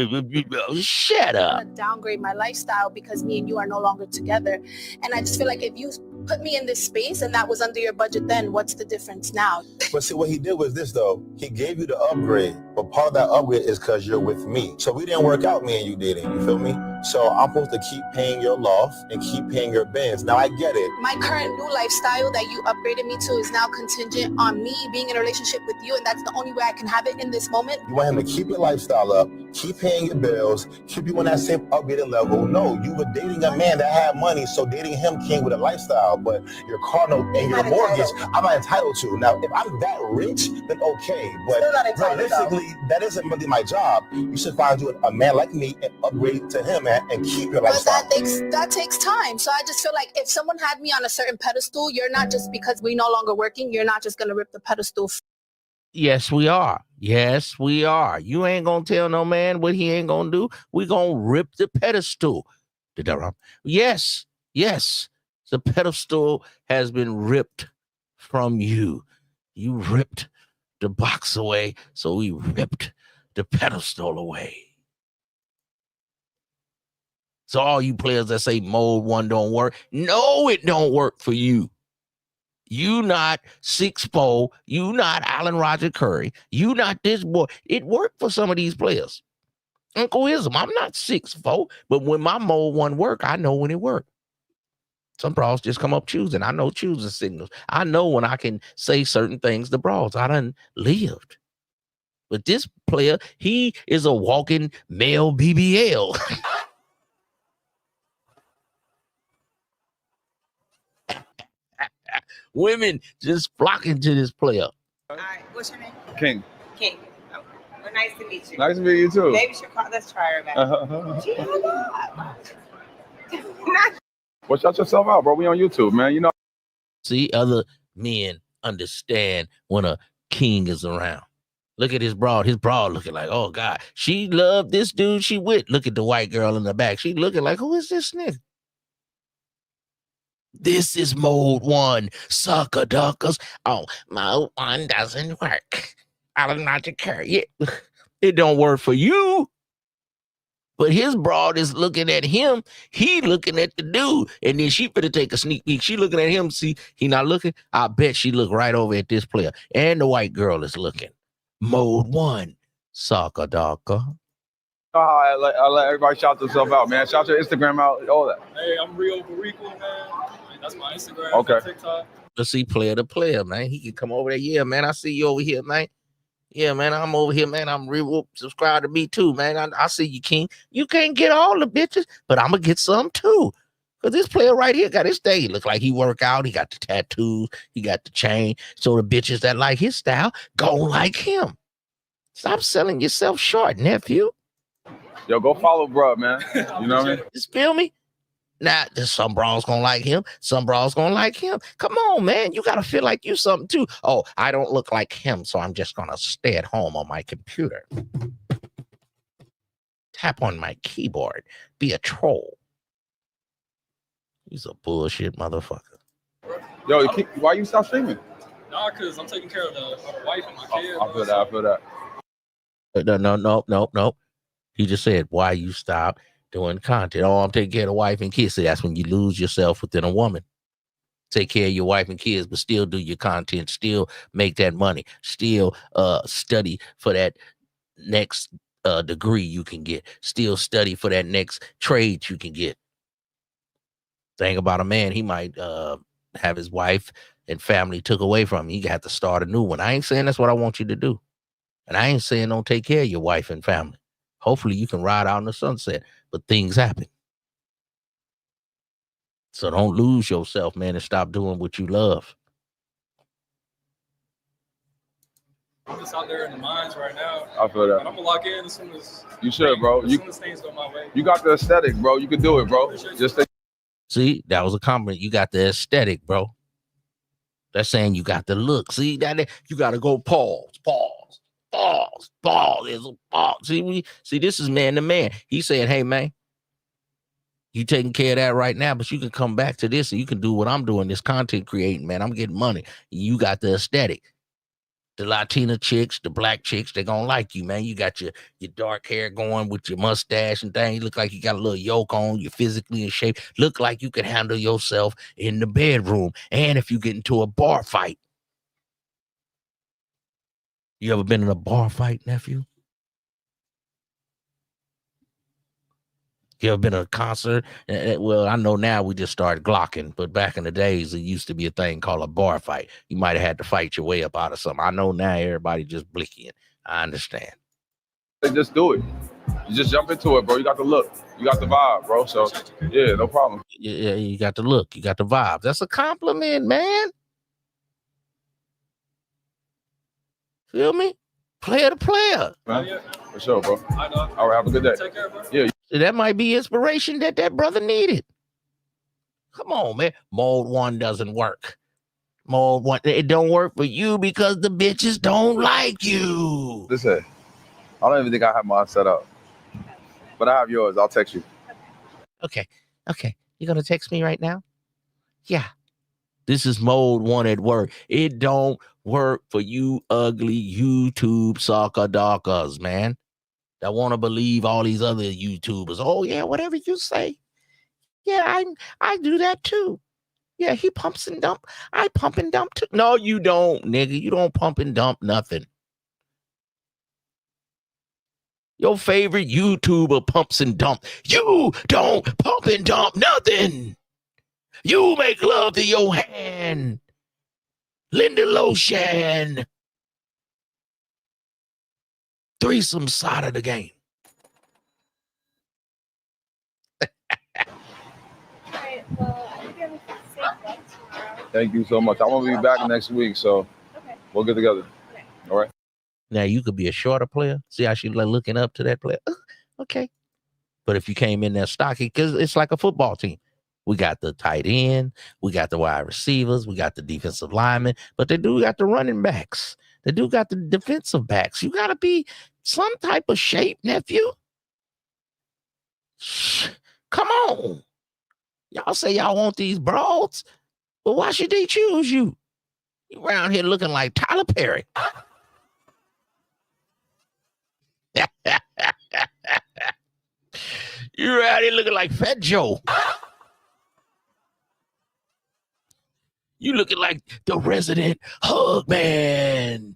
shut up. I'm gonna downgrade my lifestyle because me and you are no longer together. And I just feel like if you put me in this space and that was under your budget then, what's the difference now? But see, what he did was this, though. He gave you the upgrade, but part of that upgrade is because you're with me. So we didn't work out, me and you dating, you feel me? So I'm supposed to keep paying your loft and keep paying your bins. Now, I get it. My current new lifestyle that you upgraded me to is now contingent on me being in a relationship with you, and that's the only way I can have it in this moment. You want him to keep your lifestyle up, keep paying your bills, keep you on that same upgraded level. No, you were dating a man that had money, so dating him came with a lifestyle, but your car note and your mortgage, I'm not entitled to. Now, if I'm that rich, then okay, but realistically, that isn't really my job. You should find you a man like me and upgrade to him and keep your lifestyle. But that takes time. So I just feel like if someone had me on a certain pedestal, you're not just because we no longer working, you're not just going to rip the pedestal. Yes, we are. Yes, we are. You ain't going to tell no man what he ain't going to do. We going to rip the pedestal. Did that wrong? Yes. The pedestal has been ripped from you. You ripped the box away, so we ripped the pedestal away. So all you players that say mode 1 don't work, no, it don't work for you. You not 6'4", you not Allen Roger Curry, you not this boy. It worked for some of these players. Uncle IZM, I'm not 6'4", but when my mode 1 work, I know when it worked. Some bras just come up choosing. I know choosing signals. I know when I can say certain things to bras. I done lived. But this player, he is a walking male BBL. Women just flocking to this player. All right, what's your name? King. King. Okay. Well, nice to meet you. Nice to meet you too. Maybe she'll call. Let's try her back. She hung up. Well, shut yourself out, bro. We on YouTube, man. You know. See, other men understand when a king is around. Look at his broad looking like, oh God, she loved this dude she with. Look at the white girl in the back. She looking like, who is this nigga? This is mode 1, sucker duckers. Oh, mode 1 doesn't work. I'm not to carry it. It don't work for you. But his broad is looking at him. He looking at the dude. And then she finna take a sneak peek. She looking at him. See, he not looking. I bet she look right over at this player. And the white girl is looking. Mode 1, sucker ducker. I let everybody shout themselves out, man. Shout your Instagram out, all that. Hey, I'm Rio Barico, man. That's my Instagram. Okay. TikTok. Let's see player to player, man. He can come over there. Yeah, man. I see you over here, man. Yeah, man. I'm over here, man. I'm subscribe to me too, man. I see you, King. You can't get all the bitches, but I'm gonna get some too. Cause this player right here got his thing. Look like he work out. He got the tattoos. He got the chain. So the bitches that like his style gon' like him. Stop selling yourself short, nephew. Yo, go follow bro, man. You know what I mean? Just feel me? Now, there's some bras gonna like him. Some bras gonna like him. Come on, man. You gotta feel like you something too. Oh, I don't look like him, so I'm just gonna stay at home on my computer. Tap on my keyboard. Be a troll. He's a bullshit motherfucker. Yo, why you stop streaming? Nah, cause I'm taking care of the wife and my kids. I feel that. No. He just said, why you stop doing content? Oh, I'm taking care of the wife and kids. So that's when you lose yourself within a woman. Take care of your wife and kids, but still do your content, still make that money, still study for that next degree you can get, still study for that next trade you can get. Thing about a man, he might have his wife and family took away from him. You have to start a new one. I ain't saying that's what I want you to do. And I ain't saying don't take care of your wife and family. Hopefully you can ride out in the sunset, but things happen. So don't lose yourself, man, and stop doing what you love. I'm just out there in the mines right now. I feel that. And I'm gonna lock in as soon as you should, bro. As soon as things go my way. You got the aesthetic, bro. You can do it, bro. Just see, that was a compliment. You got the aesthetic, bro. That's saying you got the look. See, that you gotta go pause. There's a pause. See, this is man to man. He said, hey, man, you taking care of that right now, but you can come back to this and you can do what I'm doing, this content creating, man. I'm getting money. You got the aesthetic. The Latina chicks, the black chicks, they're gonna like you, man. You got your dark hair going with your mustache and thing. You look like you got a little yoke on. You're physically in shape. Look like you can handle yourself in the bedroom. And if you get into a bar fight. You ever been in a bar fight, nephew? You ever been at a concert? Well, I know now we just started glocking, but back in the days, it used to be a thing called a bar fight. You might have had to fight your way up out of something. I know now everybody just blicking. I understand. They just do it. You just jump into it, bro. You got the look. You got the vibe, bro. So, yeah, no problem. Yeah, you got the look. You got the vibe. That's a compliment, man. Feel me? Player to player. Man, for sure, bro. All right, have a good day. Take care, bro. Yeah. That might be inspiration that brother needed. Come on, man. Mode 1 doesn't work. Mode 1, it don't work for you because the bitches don't like you. Listen, I don't even think I have mine set up. But I have yours. I'll text you. Okay. You gonna text me right now? Yeah. This is mode 1 at work. It don't work for you ugly YouTube sucker dockers, man. That want to believe all these other YouTubers. Oh, yeah, whatever you say. Yeah, I do that too. Yeah, he pumps and dump. I pump and dump too. No, you don't, nigga. You don't pump and dump nothing. Your favorite YouTuber pumps and dump. You don't pump and dump nothing. You make love to your hand. Linda Lotion. Threesome side of the game. Thank you so much. I'm going to be back next week, so we'll get together. All right. Now, you could be a shorter player. See how she like looking up to that player? Okay. But if you came in there stocky, because it's like a football team. We got the tight end. We got the wide receivers. We got the defensive linemen. But they do got the running backs. They do got the defensive backs. You got to be some type of shape, nephew. Come on. Y'all say y'all want these broads, but why should they choose you? You around here looking like Tyler Perry. You're out here looking like Fat Joe. You looking like the resident hug man.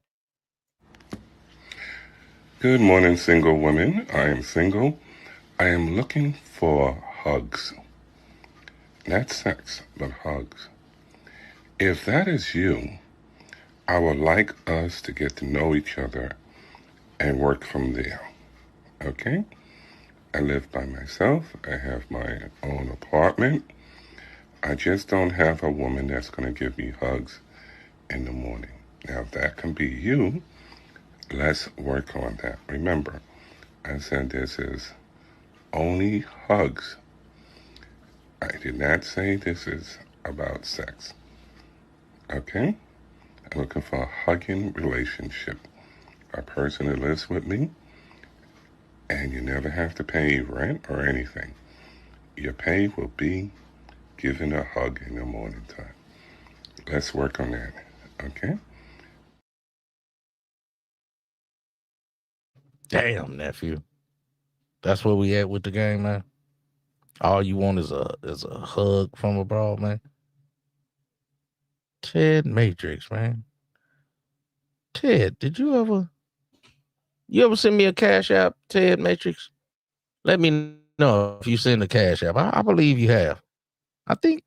Good morning, single women. I am single. I am looking for hugs. Not sex, but hugs. If that is you, I would like us to get to know each other and work from there. Okay? I live by myself. I have my own apartment. I just don't have a woman that's going to give me hugs in the morning. Now, if that can be you, let's work on that. Remember, I said this is only hugs. I did not say this is about sex. Okay? I'm looking for a hugging relationship. A person that lives with me, and you never have to pay rent or anything. Your pay will be giving a hug in the morning time. Let's work on that. Okay? Damn, nephew. That's where we at with the game, man. All you want is a hug from abroad, man. Ted Matrix, man. Ted, did you ever send me a cash app, Ted Matrix? Let me know if you send the cash app. I believe you have. I think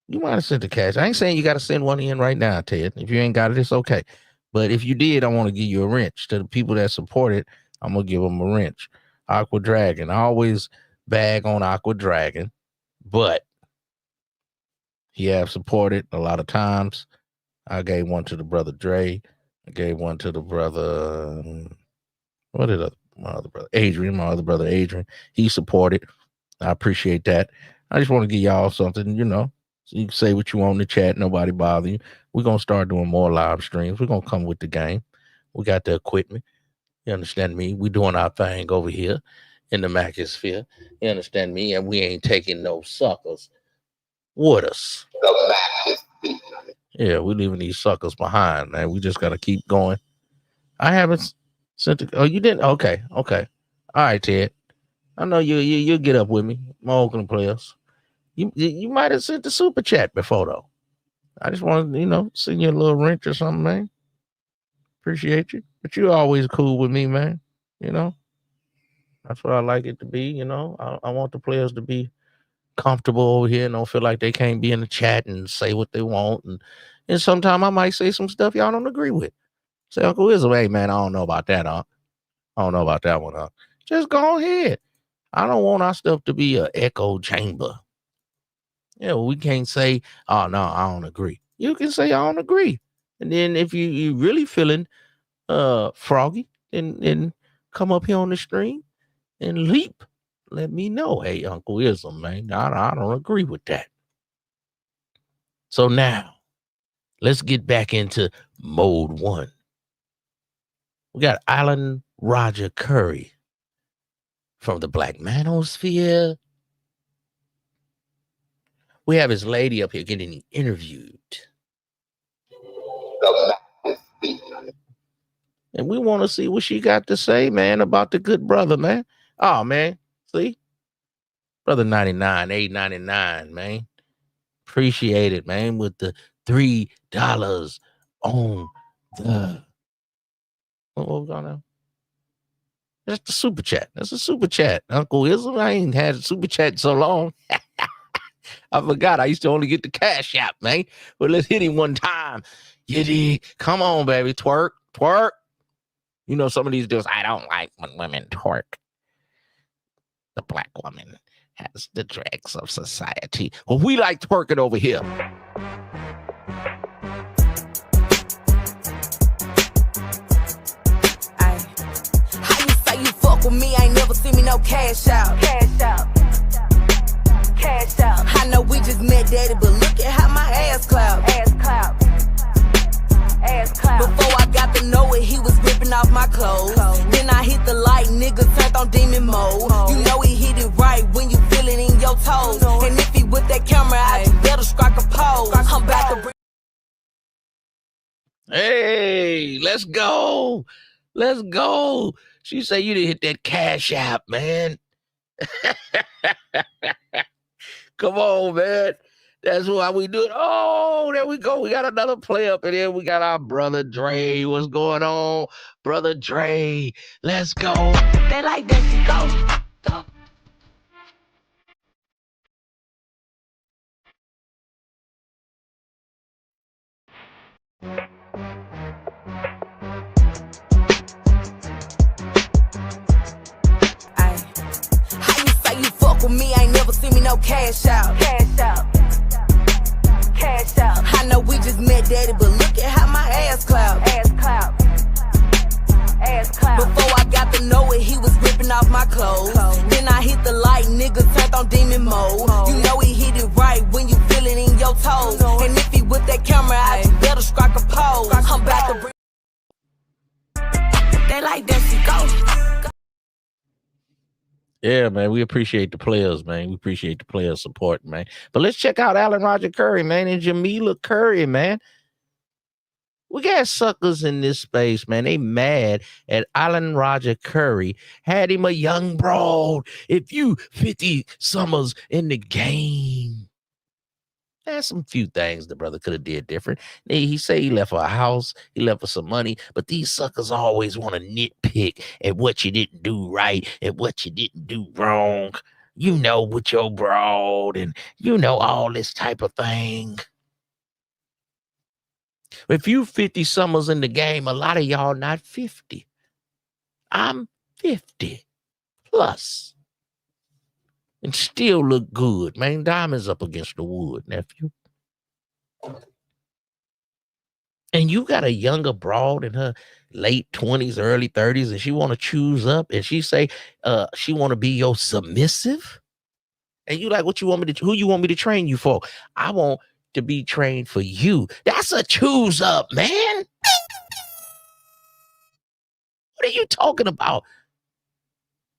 you might have sent the cash. I ain't saying you got to send one in right now, Ted. If you ain't got it, it's okay. But if you did, I want to give you a wrench. To the people that support it, I'm going to give them a wrench. Aqua Dragon. I always bag on Aqua Dragon, but he have supported a lot of times. I gave one to the brother Dre. I gave one to the brother, my other brother? Adrian, my other brother Adrian. He supported. I appreciate that. I just want to give y'all something, so you can say what you want in the chat. Nobody bother you. We're going to start doing more live streams. We're going to come with the game. We got the equipment. You understand me? We doing our thing over here in the Macosphere. You understand me? And we ain't taking no suckers with us. Yeah, we leaving these suckers behind, man. We just got to keep going. I haven't sent it. Oh, you didn't? Okay. All right, Ted. I know you'll get up with me, my Oakland players. You might have sent the super chat before, though. I just want to, send you a little wrench or something, man. Appreciate you. But you're always cool with me, man. That's what I like it to be, I want the players to be comfortable over here and don't feel like they can't be in the chat and say what they want. And sometimes I might say some stuff y'all don't agree with. Say, Uncle Wizzle, hey, man, I don't know about that, huh? I don't know about that one, huh? Just go ahead. I don't want our stuff to be an echo chamber. We can't say, oh, no, I don't agree. You can say, I don't agree. And then if you really feeling froggy, then come up here on the stream and leap. Let me know. Hey, Uncle Ism, man, I don't agree with that. So now, let's get back into mode 1. We got Alan Roger Curry from the Black Manosphere. We have his lady up here getting interviewed. And we want to see what she got to say, man, about the good brother, man. Oh, man. See? Brother 99, $8.99, man. Appreciate it, man, with the $3 on the... What was on now? That's the super chat. That's a super chat. Uncle Ism, I ain't had a super chat in so long. I forgot. I used to only get the cash app, man. But let's hit him one time. You dig? Come on, baby. Twerk. Some of these dudes, I don't like when women twerk. The black woman has the dregs of society. Well, we like twerking over here. cash out. Cash out. Cash out. I know we just met daddy, but look at how my ass clap. Ass clap. Ass clap. Before I got to know it, he was ripping off my clothes. Then I hit the light, nigga turned on demon mode. You know he hit it right when you feel it in your toes. And if he whip that camera out, you better strike a pose. I'm back to bring. Hey, let's go. Let's go. She said you didn't hit that cash app, man. Come on, man. That's why we do it. Oh, there we go. We got another play up in here. We got our brother Dre. What's going on? Brother Dre. Let's go. They like that. Go. How you say you fuck with me? Ain't never seen me no cash out. Cash out. Cash out. I know we just met daddy, but look at how my ass clap. Ass clap. Ass clap. Before I got to know it, he was ripping off my clothes. Then I hit the light, nigga turned on demon mode. You know he hit it right when you feel it in your toes. And if he whip that camera out, you better strike a pose. I'm back to bring. They like that, she go. Yeah, man, we appreciate the players, man. We appreciate the players' support, man. But let's check out Alan Roger Curry, man, and Jamila Curry, man. We got suckers in this space, man. They mad at Alan Roger Curry. Had him a young broad. If you 50 summers in the game. There's some few things the brother could have did different. He say he left for a house, he left for some money, but these suckers always want to nitpick at what you didn't do right and what you didn't do wrong. You know, with your broad and you know all this type of thing. If you 50 summers in the game, a lot of y'all not 50. I'm 50 plus. And still look good, man. Diamonds up against the wood, nephew. And you got a younger broad in her late 20s, early 30s, and she want to choose up, and she say she want to be your submissive. And you like, what you want me to, who you want me to train you for? I want to be trained for you. That's a choose up, man. What are you talking about?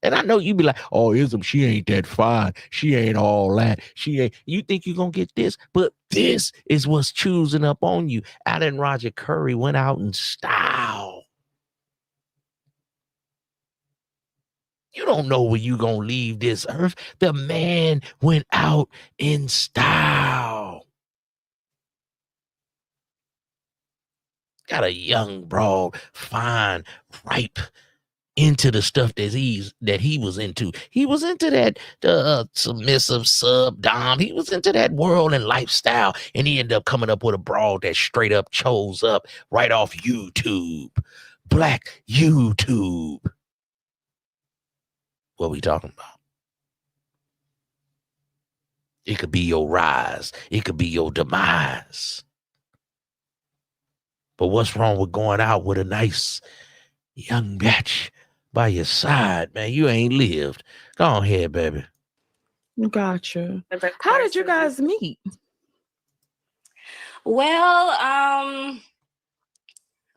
And I know you be like, oh, IZM, she ain't that fine. She ain't all that. She ain't. You think you're going to get this? But this is what's choosing up on you. Alan Roger Curry went out in style. You don't know where you going to leave this earth. The man went out in style. Got a young broad, fine, ripe, into the stuff that he was into. He was into that submissive sub dom. He was into that world and lifestyle, and he ended up coming up with a broad that straight up chose up right off YouTube. Black YouTube. What we talking about? It could be your rise. It could be your demise. But what's wrong with going out with a nice young bitch by your side, man? You ain't lived. Go ahead, baby. Gotcha. How did you guys meet? Well,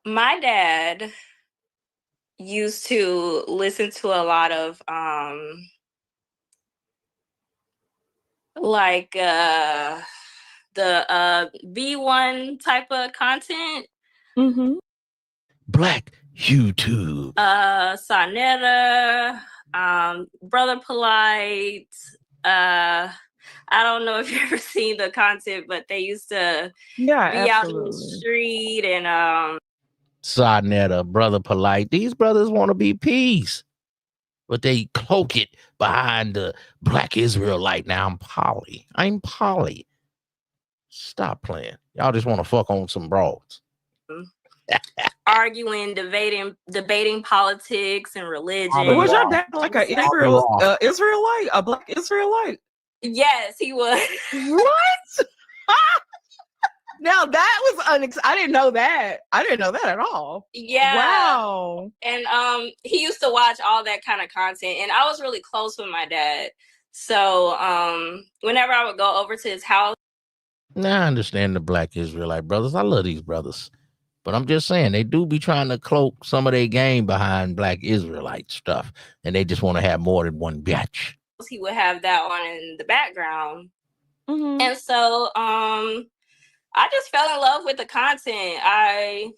my dad used to listen to a lot of the V1 type of content. Mm-hmm. Black YouTube. Sonetta, Brother Polite. I don't know if you ever seen the content, but they used to be out in the street and Sonetta, Brother Polite. These brothers want to be peace, but they cloak it behind the Black Israelite. Now I'm poly. Stop playing. Y'all just want to fuck on some broads. arguing, debating politics and religion. Was your dad like an Israelite, a Black Israelite? Yes, he was. What? Now that was I didn't know that. I didn't know that at all. Yeah. Wow. And he used to watch all that kind of content, and I was really close with my dad. So whenever I would go over to his house. Now I understand the Black Israelite brothers. I love these brothers. But I'm just saying, they do be trying to cloak some of their game behind Black Israelite stuff. And they just want to have more than one bitch. He would have that on in the background. Mm-hmm. And so I just fell in love with the content. I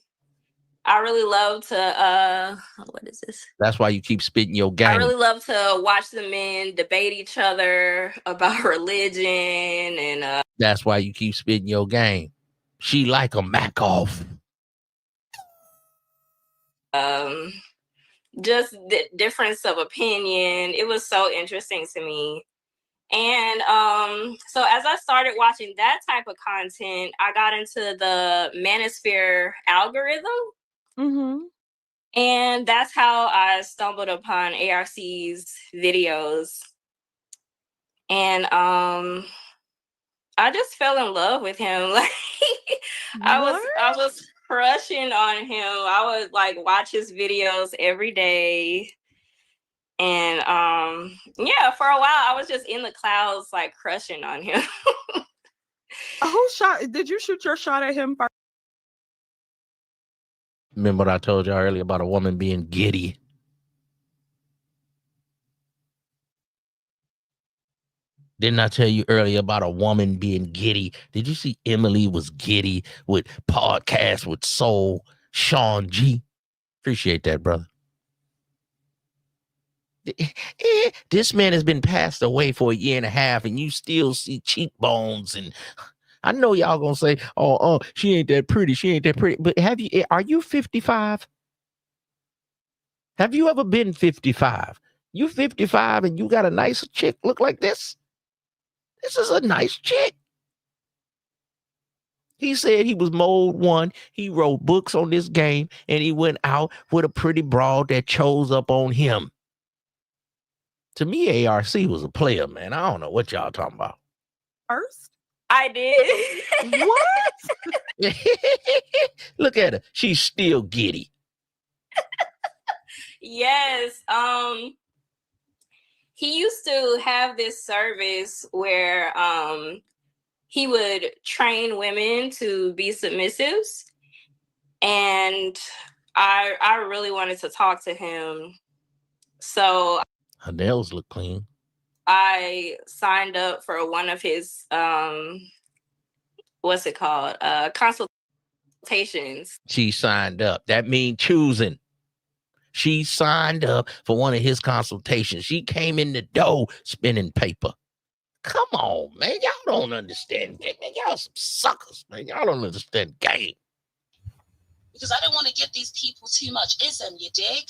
really love to what is this? That's why you keep spitting your game. I really love to watch the men debate each other about religion and that's why you keep spitting your game. She like a Mac off. Just the difference of opinion. It was so interesting to me. And so as I started watching that type of content, I got into the manosphere algorithm. Mm-hmm. And that's how I stumbled upon ARC's videos. And I just fell in love with him. Like I was crushing on him. I would like watch his videos every day. And yeah, for a while I was just in the clouds like crushing on him. Did you shoot your shot at him first? Remember what I told you earlier about a woman being giddy? Didn't I tell you earlier about a woman being giddy? Did you see Emily was giddy with podcast with Soul Sean G? Appreciate that, brother. This man has been passed away for a year and a half, and you still see cheekbones. And I know y'all gonna say, "Oh, she ain't that pretty. She ain't that pretty." But are you 55? Have you ever been 55? You 55 and you got a nice chick look like this? This is a nice chick. He said he was mode 1. He wrote books on this game, and he went out with a pretty broad that chose up on him. To me, ARC was a player, man. I don't know what y'all talking about. First? I did. What? Look at her. She's still giddy. Yes. He used to have this service where he would train women to be submissives. And I really wanted to talk to him. So her nails look clean. I signed up for one of his what's it called? Consultations. She signed up. That means choosing. She signed up for one of his consultations. She came in the door spinning paper. Come on, man. Y'all don't understand that, man. Y'all some suckers, man. Y'all don't understand game. Because I didn't want to give these people too much ism, you dig?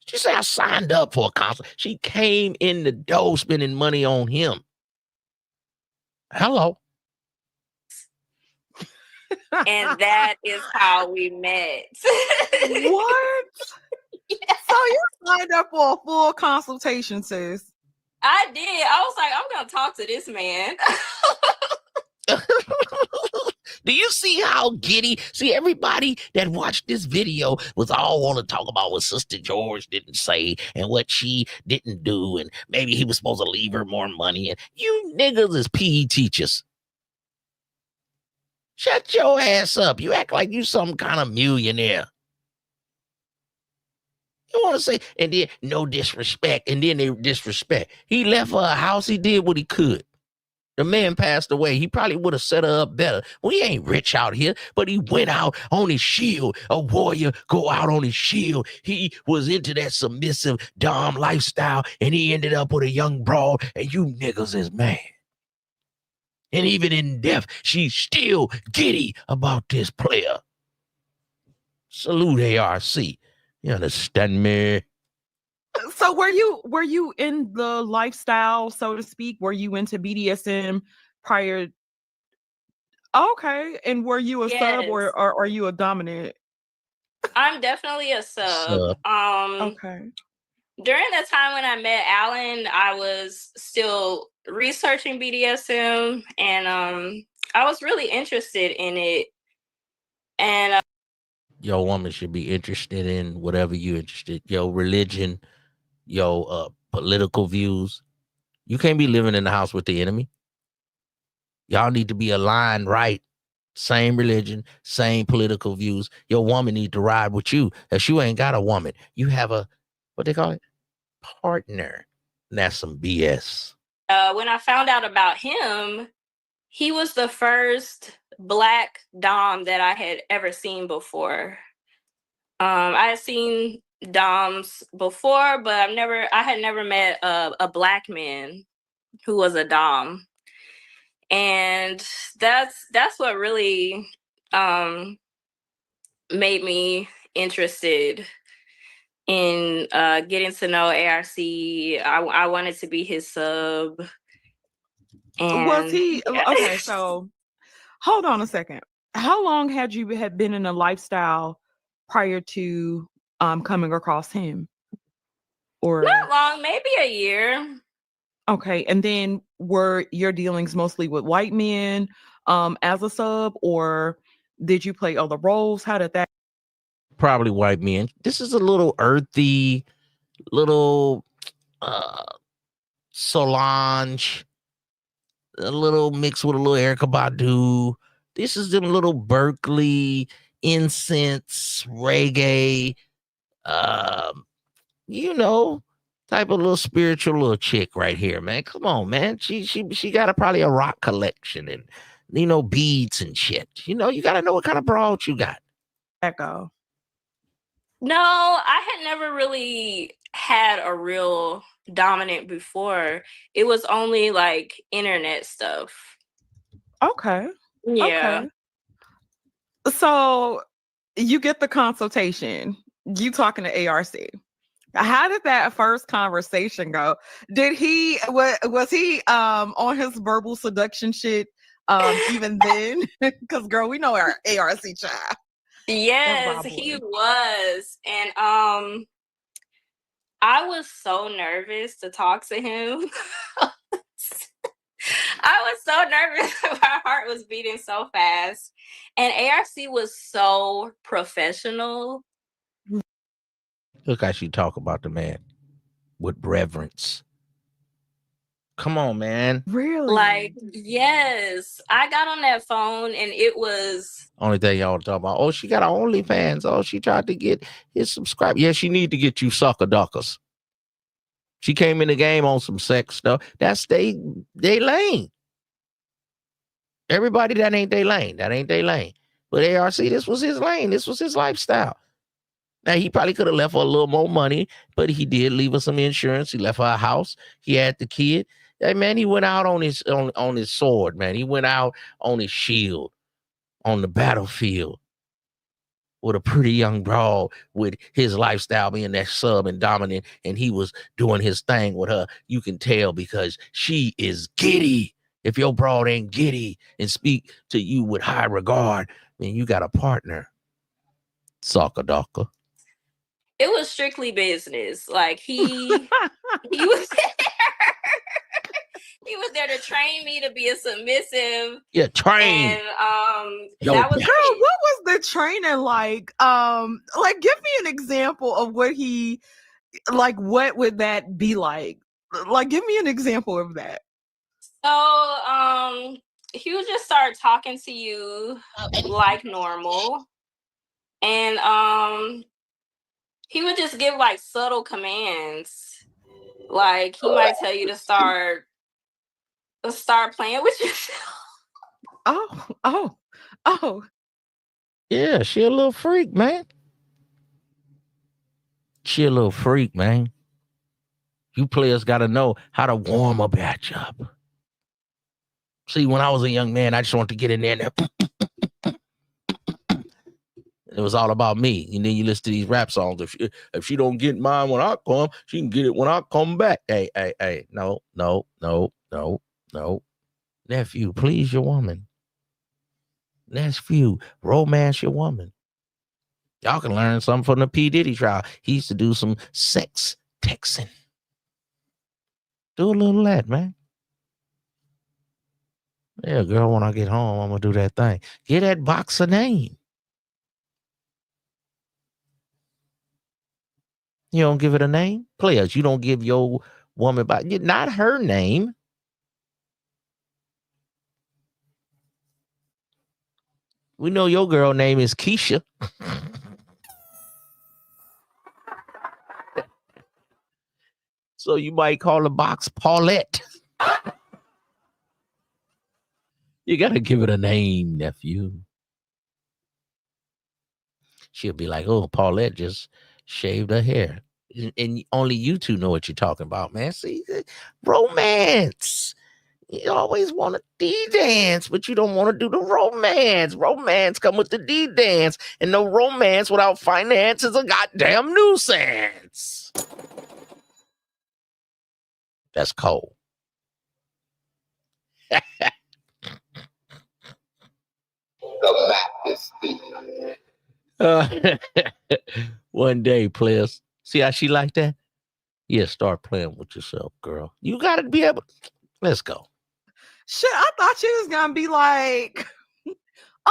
She said I signed up for a consult. She came in the door spending money on him. Hello. And that is how we met. What? Yeah. So you signed up for a full consultation, sis? I did. I was like, I'm going to talk to this man. Do you see how giddy? See, everybody that watched this video was all want to talk about what Sister George didn't say and what she didn't do, and maybe he was supposed to leave her more money. And you niggas is PE teachers. Shut your ass up. You act like you some kind of millionaire. You want to say, and then no disrespect, and then they disrespect. He left her a house. He did what he could. The man passed away. He probably would have set her up better. Well, he ain't rich out here, but he went out on his shield. A warrior go out on his shield. He was into that submissive dom lifestyle, and he ended up with a young broad, and you niggas is mad. And even in death, she's still giddy about this player. Salute ARC. You understand me? So were you in the lifestyle, so to speak? Were you into BDSM prior? Okay. And were you a sub or are you a dominant? I'm definitely a sub. Okay. during that time when I met Alan, I was still researching BDSM, and I was really interested in it. And your woman should be interested in whatever you're interested. Your religion, your political views. You can't be living in the house with the enemy. Y'all need to be aligned, right? Same religion, same political views. Your woman need to ride with you. If you ain't got a woman, you have a, what they call it? Partner. And that's some BS. when I found out about him, he was the first Black Dom that I had ever seen before. I had seen Doms before, but I had never met a Black man who was a Dom. And that's what really made me interested in getting to know ARC. I wanted to be his sub. And was he okay? So hold on a second. How long had you been in a lifestyle prior to coming across him? Or not long, maybe a year. Okay, and then were your dealings mostly with white men as a sub, or did you play other roles? How did that? Probably white men. This is a little earthy, little Solange, a little mixed with a little Erykah Badu. This is them little Berkeley incense reggae, you know, type of little spiritual little chick right here, man. Come on, man. She got probably a rock collection and beads and shit. You gotta know what kind of broad you got. Echo. No, I had never really had a real dominant before. It was only like internet stuff. Okay. Yeah. Okay. So you get the consultation. You talking to ARC. How did that first conversation go? Did he was he on his verbal seduction shit even then? Because girl, we know our ARC child. Yes, he was. And I was so nervous to talk to him. I was so nervous. My heart was beating so fast. And ARC was so professional. Look how she talk about the man with reverence. Come on, man. Really? Like, yes. I got on that phone and it was... Only thing y'all talk about, oh, she got her OnlyFans. Oh, she tried to get his subscribe. Yeah, she need to get you sucker duckers. She came in the game on some sex stuff. That's they lane. Everybody that ain't they lane. That ain't they lane. But ARC, this was his lane. This was his lifestyle. Now, he probably could have left her a little more money, but he did leave her some insurance. He left her a house. He had the kid. Hey, man, he went out on his sword, man. He went out on his shield, on the battlefield with a pretty young broad with his lifestyle being that sub and dominant, and he was doing his thing with her. You can tell because she is giddy. If your broad ain't giddy and speak to you with high regard, then you got a partner. Soccer docker. It was strictly business. Like he was there. He was there to train me to be a submissive. Yeah, train. And that was girl. What was the training like? Like give me an example of what he like. What would that be like? Like give me an example of that. So he would just start talking to you like normal. And he would just give like subtle commands. Like he might tell you to start playing with yourself. Oh. Yeah, she a little freak, man. She a little freak, man. You players got to know how to warm a batch up. See, when I was a young man, I just wanted to get in there and it was all about me. And then you listen to these rap songs. If she don't get mine when I come, she can get it when I come back. Hey. No. Nephew, please your woman. Nephew, romance your woman. Y'all can learn something from the P. Diddy trial. He used to do some sex texting. Do a little of that, man. Yeah, girl, when I get home, I'm going to do that thing. Get that box a name. You don't give it a name? Players, you don't give your woman not her name. We know your girl name is Keisha. So you might call the box Paulette. You got to give it a name, nephew. She'll be like, oh, Paulette just shaved her hair. And only you two know what you're talking about, man. See, romance. You always want a D-dance, but you don't want to do the romance. Romance come with the D-dance. And no romance without finance is a goddamn nuisance. That's cold. The Baptist One day, players. See how she like that? Yeah, start playing with yourself, girl. You got to be able. Let's go. Shit, I thought she was gonna be like, all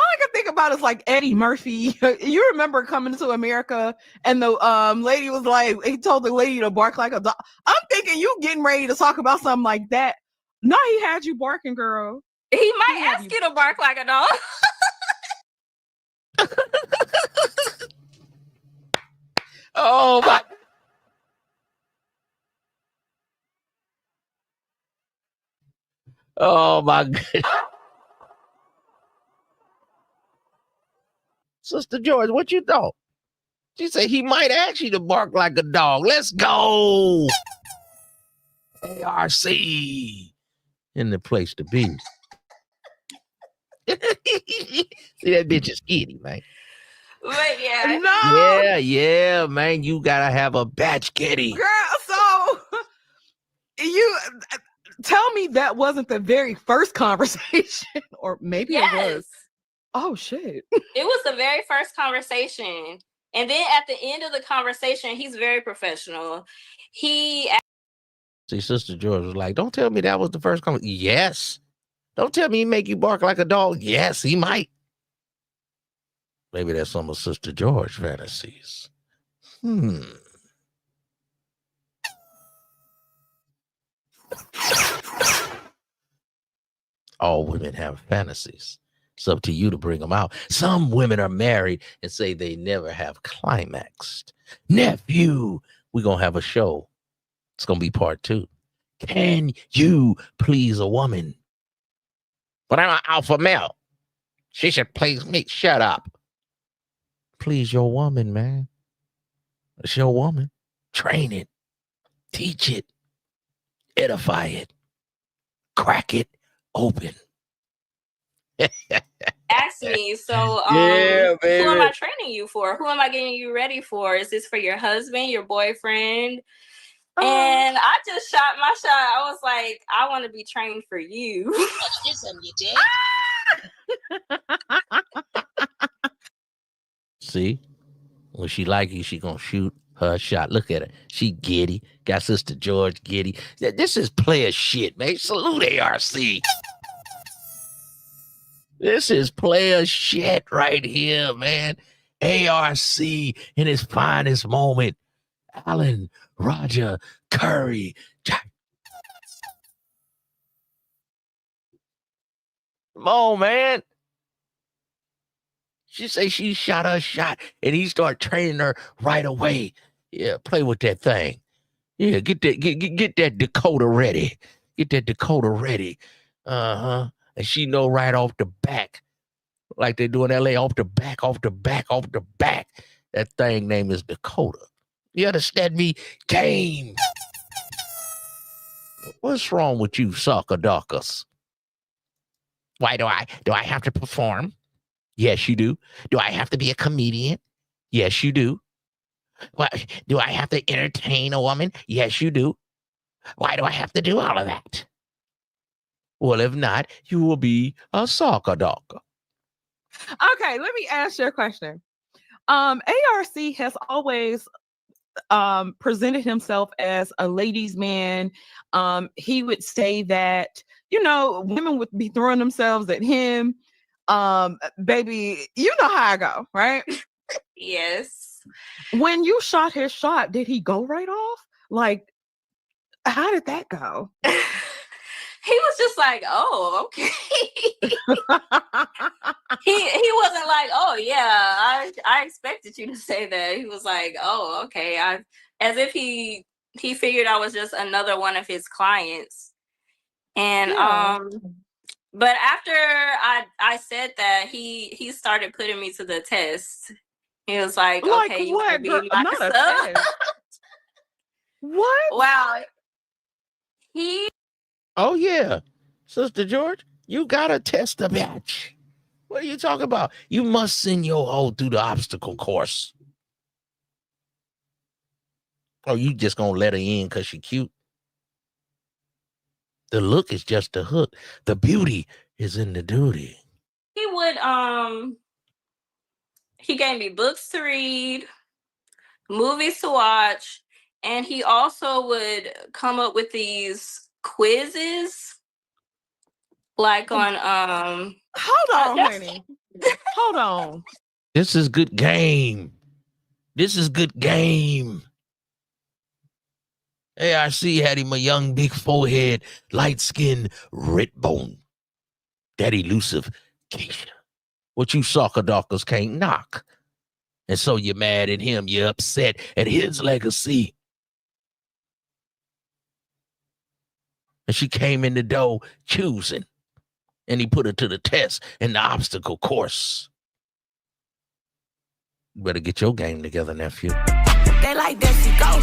I can think about is like Eddie Murphy. You remember Coming to America, and the lady was like, he told the lady to bark like a dog. I'm thinking you getting ready to talk about something like that. No, he had you barking, girl. He might ask you to bark like a dog. Oh my. Oh my goodness. Sister George, what you thought? She said he might ask you to bark like a dog. Let's go. ARC in the place to be. See, that bitch is kitty, man. But yeah. No. Yeah, man. You gotta have a batch kitty. Girl, so you tell me that wasn't the very first conversation, or maybe it was. Oh shit. It was the very first conversation. And then at the end of the conversation, he's very professional. See, Sister George was like, don't tell me that was the first conversation. Yes. Don't tell me he make you bark like a dog. Yes, he might. Maybe that's some of Sister George fantasies. All women have fantasies. It's up to you to bring them out. Some women are married and say they never have climaxed. Nephew, we're going to have a show. It's going to be part 2. Can you please a woman? But I'm an alpha male. She should please me. Shut up. Please your woman, man. It's your woman. Train it. Teach it. Edify it. Crack it open. Ask me. So, Yeah, baby. who am I training you for? Who am I getting you ready for? Is this for your husband, your boyfriend? And I just shot my shot. I was like, I want to be trained for you. IZM, you did. See? When she like you, she gonna shoot her shot. Look at her. She giddy. Got Sister George giddy. This is player shit, man. Salute ARC. This is player shit right here, man. ARC in his finest moment. Allen, Roger, Curry, Jack. Come on, man. She say she shot her shot, and he start training her right away. Yeah, play with that thing. Yeah, get that decoder ready. Get that decoder ready. And she know right off the back, like they do in LA, off the back. That thing name is Dakota. You understand me? Game. What's wrong with you, sucker duckers? Why do I have to perform? Yes, you do. Do I have to be a comedian? Yes, you do. What, do I have to entertain a woman? Yes, you do. Why do I have to do all of that? Well, if not, you will be a sucker ducker. Okay, let me ask you a question. ARC has always presented himself as a ladies' man. He would say that, you know, women would be throwing themselves at him. Baby, you know how I go, right? Yes. When you shot his shot, did he go right off? Like, how did that go? He was just like, oh, okay. he wasn't like, oh yeah, I expected you to say that. He was like, oh, okay. As if he figured I was just another one of his clients. And but after I said that, he started putting me to the test. He was like, okay, you want to be my not a sub? test. What? Wow. Oh yeah, Sister George, you gotta test the bitch. What are you talking about? You must send your hoe through the obstacle course. Or you just gonna let her in because she cute? The look is just the hook. The beauty is in the duty. He would he gave me books to read, movies to watch, and he also would come up with these quizzes like on hold on, honey. Hold on. This is good game. This is good game. ARC had him a young, big forehead, light skin, red bone. That elusive Keisha. What you soccer dockers can't knock. And so you're mad at him. You're upset at his legacy. And she came in the door choosing. And he put her to the test in the obstacle course. You better get your game together, nephew. They like that she go.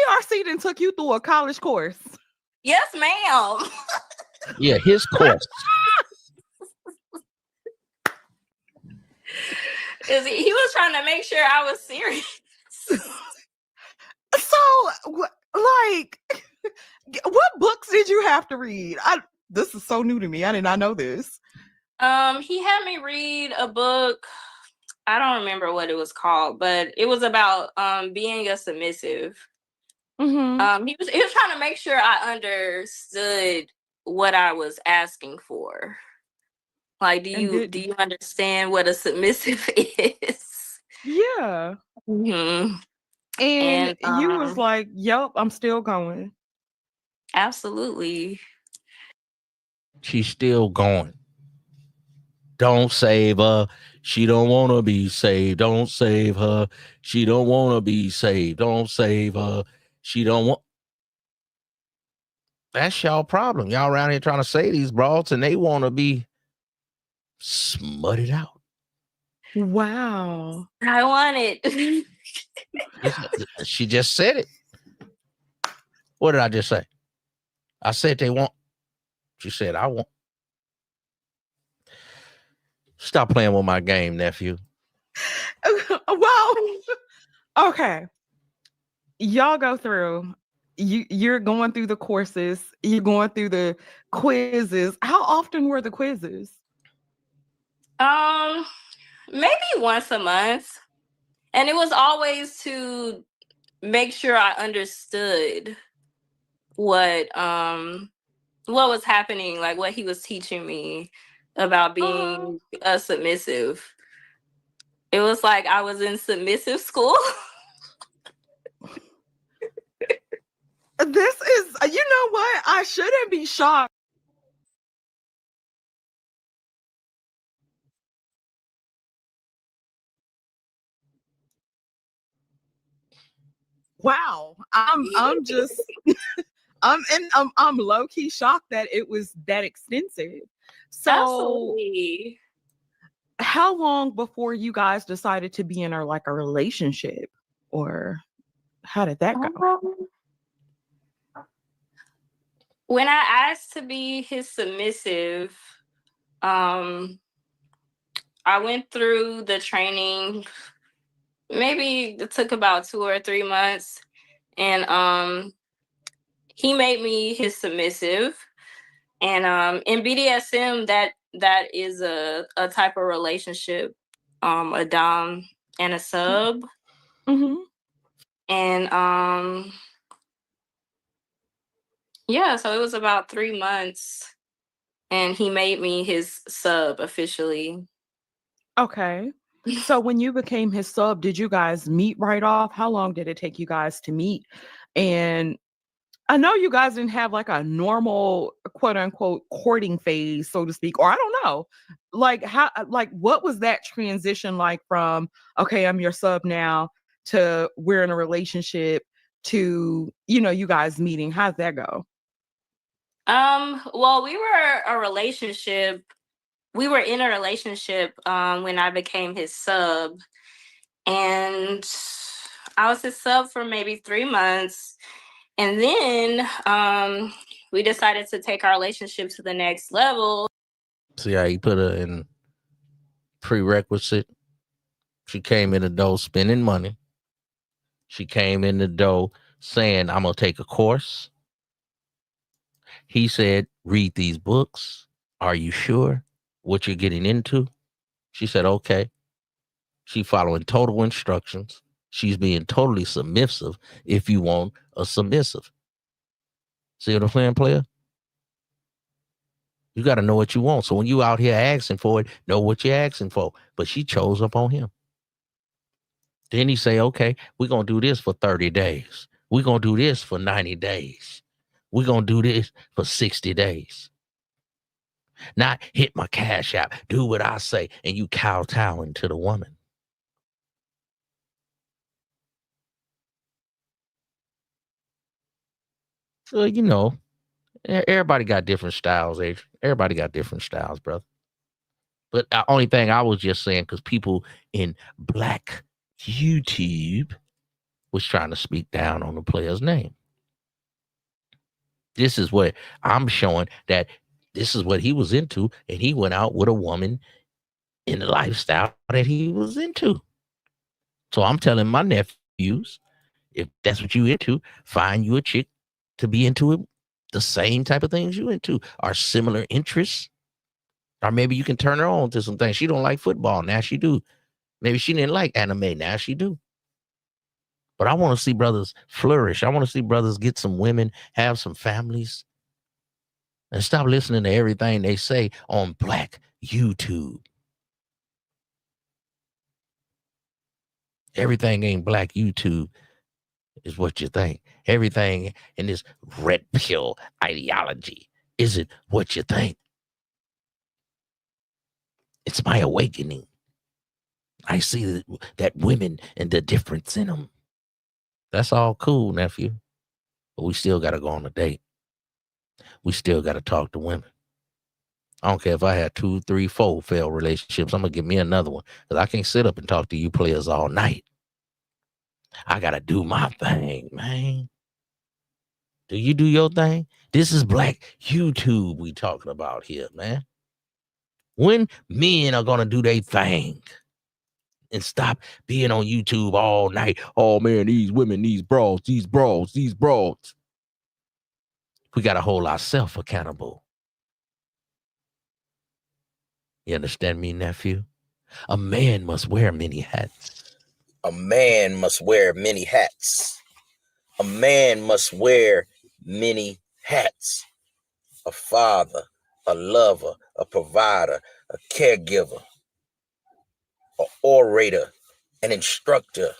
ARC then took you through a college course. Yes, ma'am. Yeah, his course. He was trying to make sure I was serious. So, like, what books did you have to read? This is so new to me. I did not know this. He had me read a book. I don't remember what it was called, but it was about being a submissive. Mm-hmm. He was trying to make sure I understood what I was asking for. Like, do you understand what a submissive is? Yeah. Mm-hmm. And you was like, "Yep, I'm still going." Absolutely. She's still going. Don't save her. She don't want to be saved. Don't save her. She don't want to be saved. Don't save her. She don't want. That's y'all problem. Y'all around here trying to save these broads and they want to be smutted out. Wow. I want it. She just said it. What did I just say? I said they want. She said I want. Stop playing with my game, nephew. Well, okay. Y'all go through. You're going through the courses. You're going through the quizzes. How often were the quizzes? Maybe once a month. And it was always to make sure I understood what was happening, like what he was teaching me about being a submissive. It was like I was in submissive school. This is, you know what? I shouldn't be shocked. Wow. I'm just I'm low key shocked that it was that extensive. So Absolutely. How long before you guys decided to be in a relationship, or how did that go? When I asked to be his submissive, I went through the training. Maybe it took about 2 or 3 months, and he made me his submissive. And in BDSM, that is a type of relationship, a dom and a sub. Mm-hmm. And yeah, so it was about 3 months, and he made me his sub officially. Okay. So when you became his sub, did you guys meet right off? How long did it take you guys to meet? And I know you guys didn't have like a normal quote unquote courting phase, so to speak, or I don't know. Like what was that transition like from, okay, I'm your sub now, to we're in a relationship, to, you guys meeting? How'd that go? Well, we were in a relationship when I became his sub, and I was his sub for maybe 3 months. And then we decided to take our relationship to the next level. See how he put her in prerequisite? She came in the door spending money. She came in the door saying, I'm going to take a course. He said, read these books. Are you sure what you're getting into? She said, okay. She following total instructions. She's being totally submissive if you want a submissive. See what I'm saying, player? You got to know what you want. So when you out here asking for it, know what you're asking for. But she chose up on him. Then he say, okay, we're going to do this for 30 days. We're going to do this for 90 days. We're going to do this for 60 days. Not hit my cash app, do what I say, and you kowtowing to the woman. So, everybody got different styles, Adrian. Everybody got different styles, brother. But the only thing I was just saying, because people in Black YouTube was trying to speak down on the player's name. This is what I'm showing, that this is what he was into, and he went out with a woman in the lifestyle that he was into. So I'm telling my nephews, if that's what you into, find you a chick to be into it, the same type of things you into, are similar interests. Or maybe you can turn her on to some things. She don't like football, now she do. Maybe she didn't like anime, now she do. But I want to see brothers flourish. I want to see brothers get some women, have some families, and stop listening to everything they say on Black YouTube. Everything ain't Black YouTube is what you think. Everything in this red pill ideology isn't what you think. It's my awakening. I see that women and the difference in them. That's all cool, nephew. But we still got to go on a date. We still got to talk to women. I don't care if I had 2, 3, 4 failed relationships. I'm going to give me another one. Because I can't sit up and talk to you players all night. I got to do my thing, man. Do you do your thing? This is Black YouTube we talking about here, man. When men are going to do their thing and stop being on YouTube all night. Oh, man, these women, these bros. We got to hold ourselves accountable. You understand me, nephew? A man must wear many hats. A man must wear many hats. A man must wear many hats. A father, a lover, a provider, a caregiver, an orator, an instructor,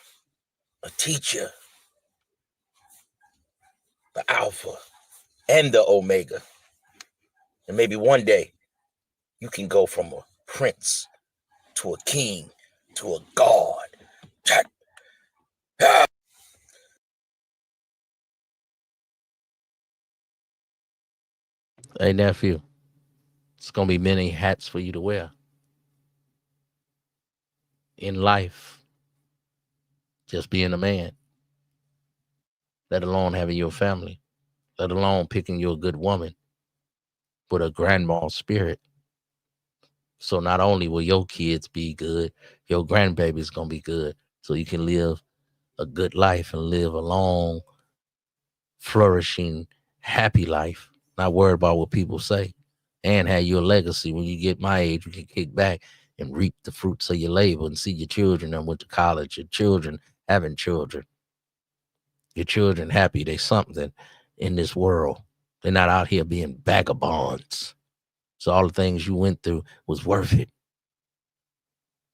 a teacher, the Alpha and the Omega. And maybe one day you can go from a prince to a king to a god. Hey, nephew, it's going to be many hats for you to wear in life. Just being a man, let alone having your family, let alone picking you a good woman with a grandma spirit. So not only will your kids be good, your grandbaby's going to be good. So you can live a good life and live a long, flourishing, happy life. Not worried about what people say. and have your legacy. When you get my age, you can kick back and reap the fruits of your labor and see your children that went to college, your children having children, your children happy. They something in this world. They're not out here being vagabonds. So all the things you went through was worth it.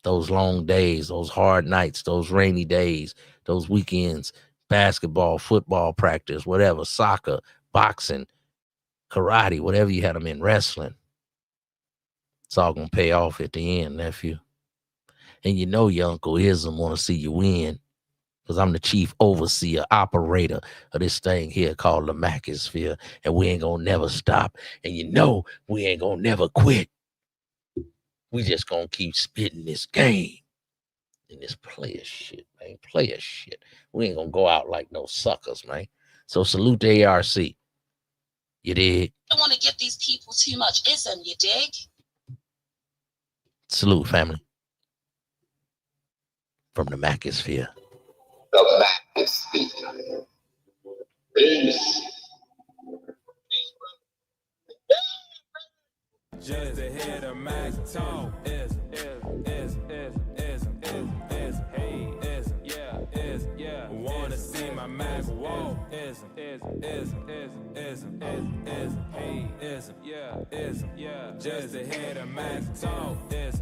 Those long days, those hard nights, those rainy days, those weekends, basketball, football practice, whatever, soccer, boxing, karate, whatever you had them in, wrestling. It's all going to pay off at the end, nephew. And you know your Uncle Ism want to see you win, because I'm the chief overseer, operator of this thing here called the Macosphere, and we ain't going to never stop. And you know we ain't going to never quit. We just going to keep spitting this game and this player shit, man. Player shit. We ain't going to go out like no suckers, man. So salute the ARC. You dig? I don't want to give these people too much ism, you dig? Salute, family. From the Macosphere. The Macosphere. Peace. Just to hear the Mac talk is, yeah. Wanna see my Mac walk is, yeah. Just to hear the Mac talk is.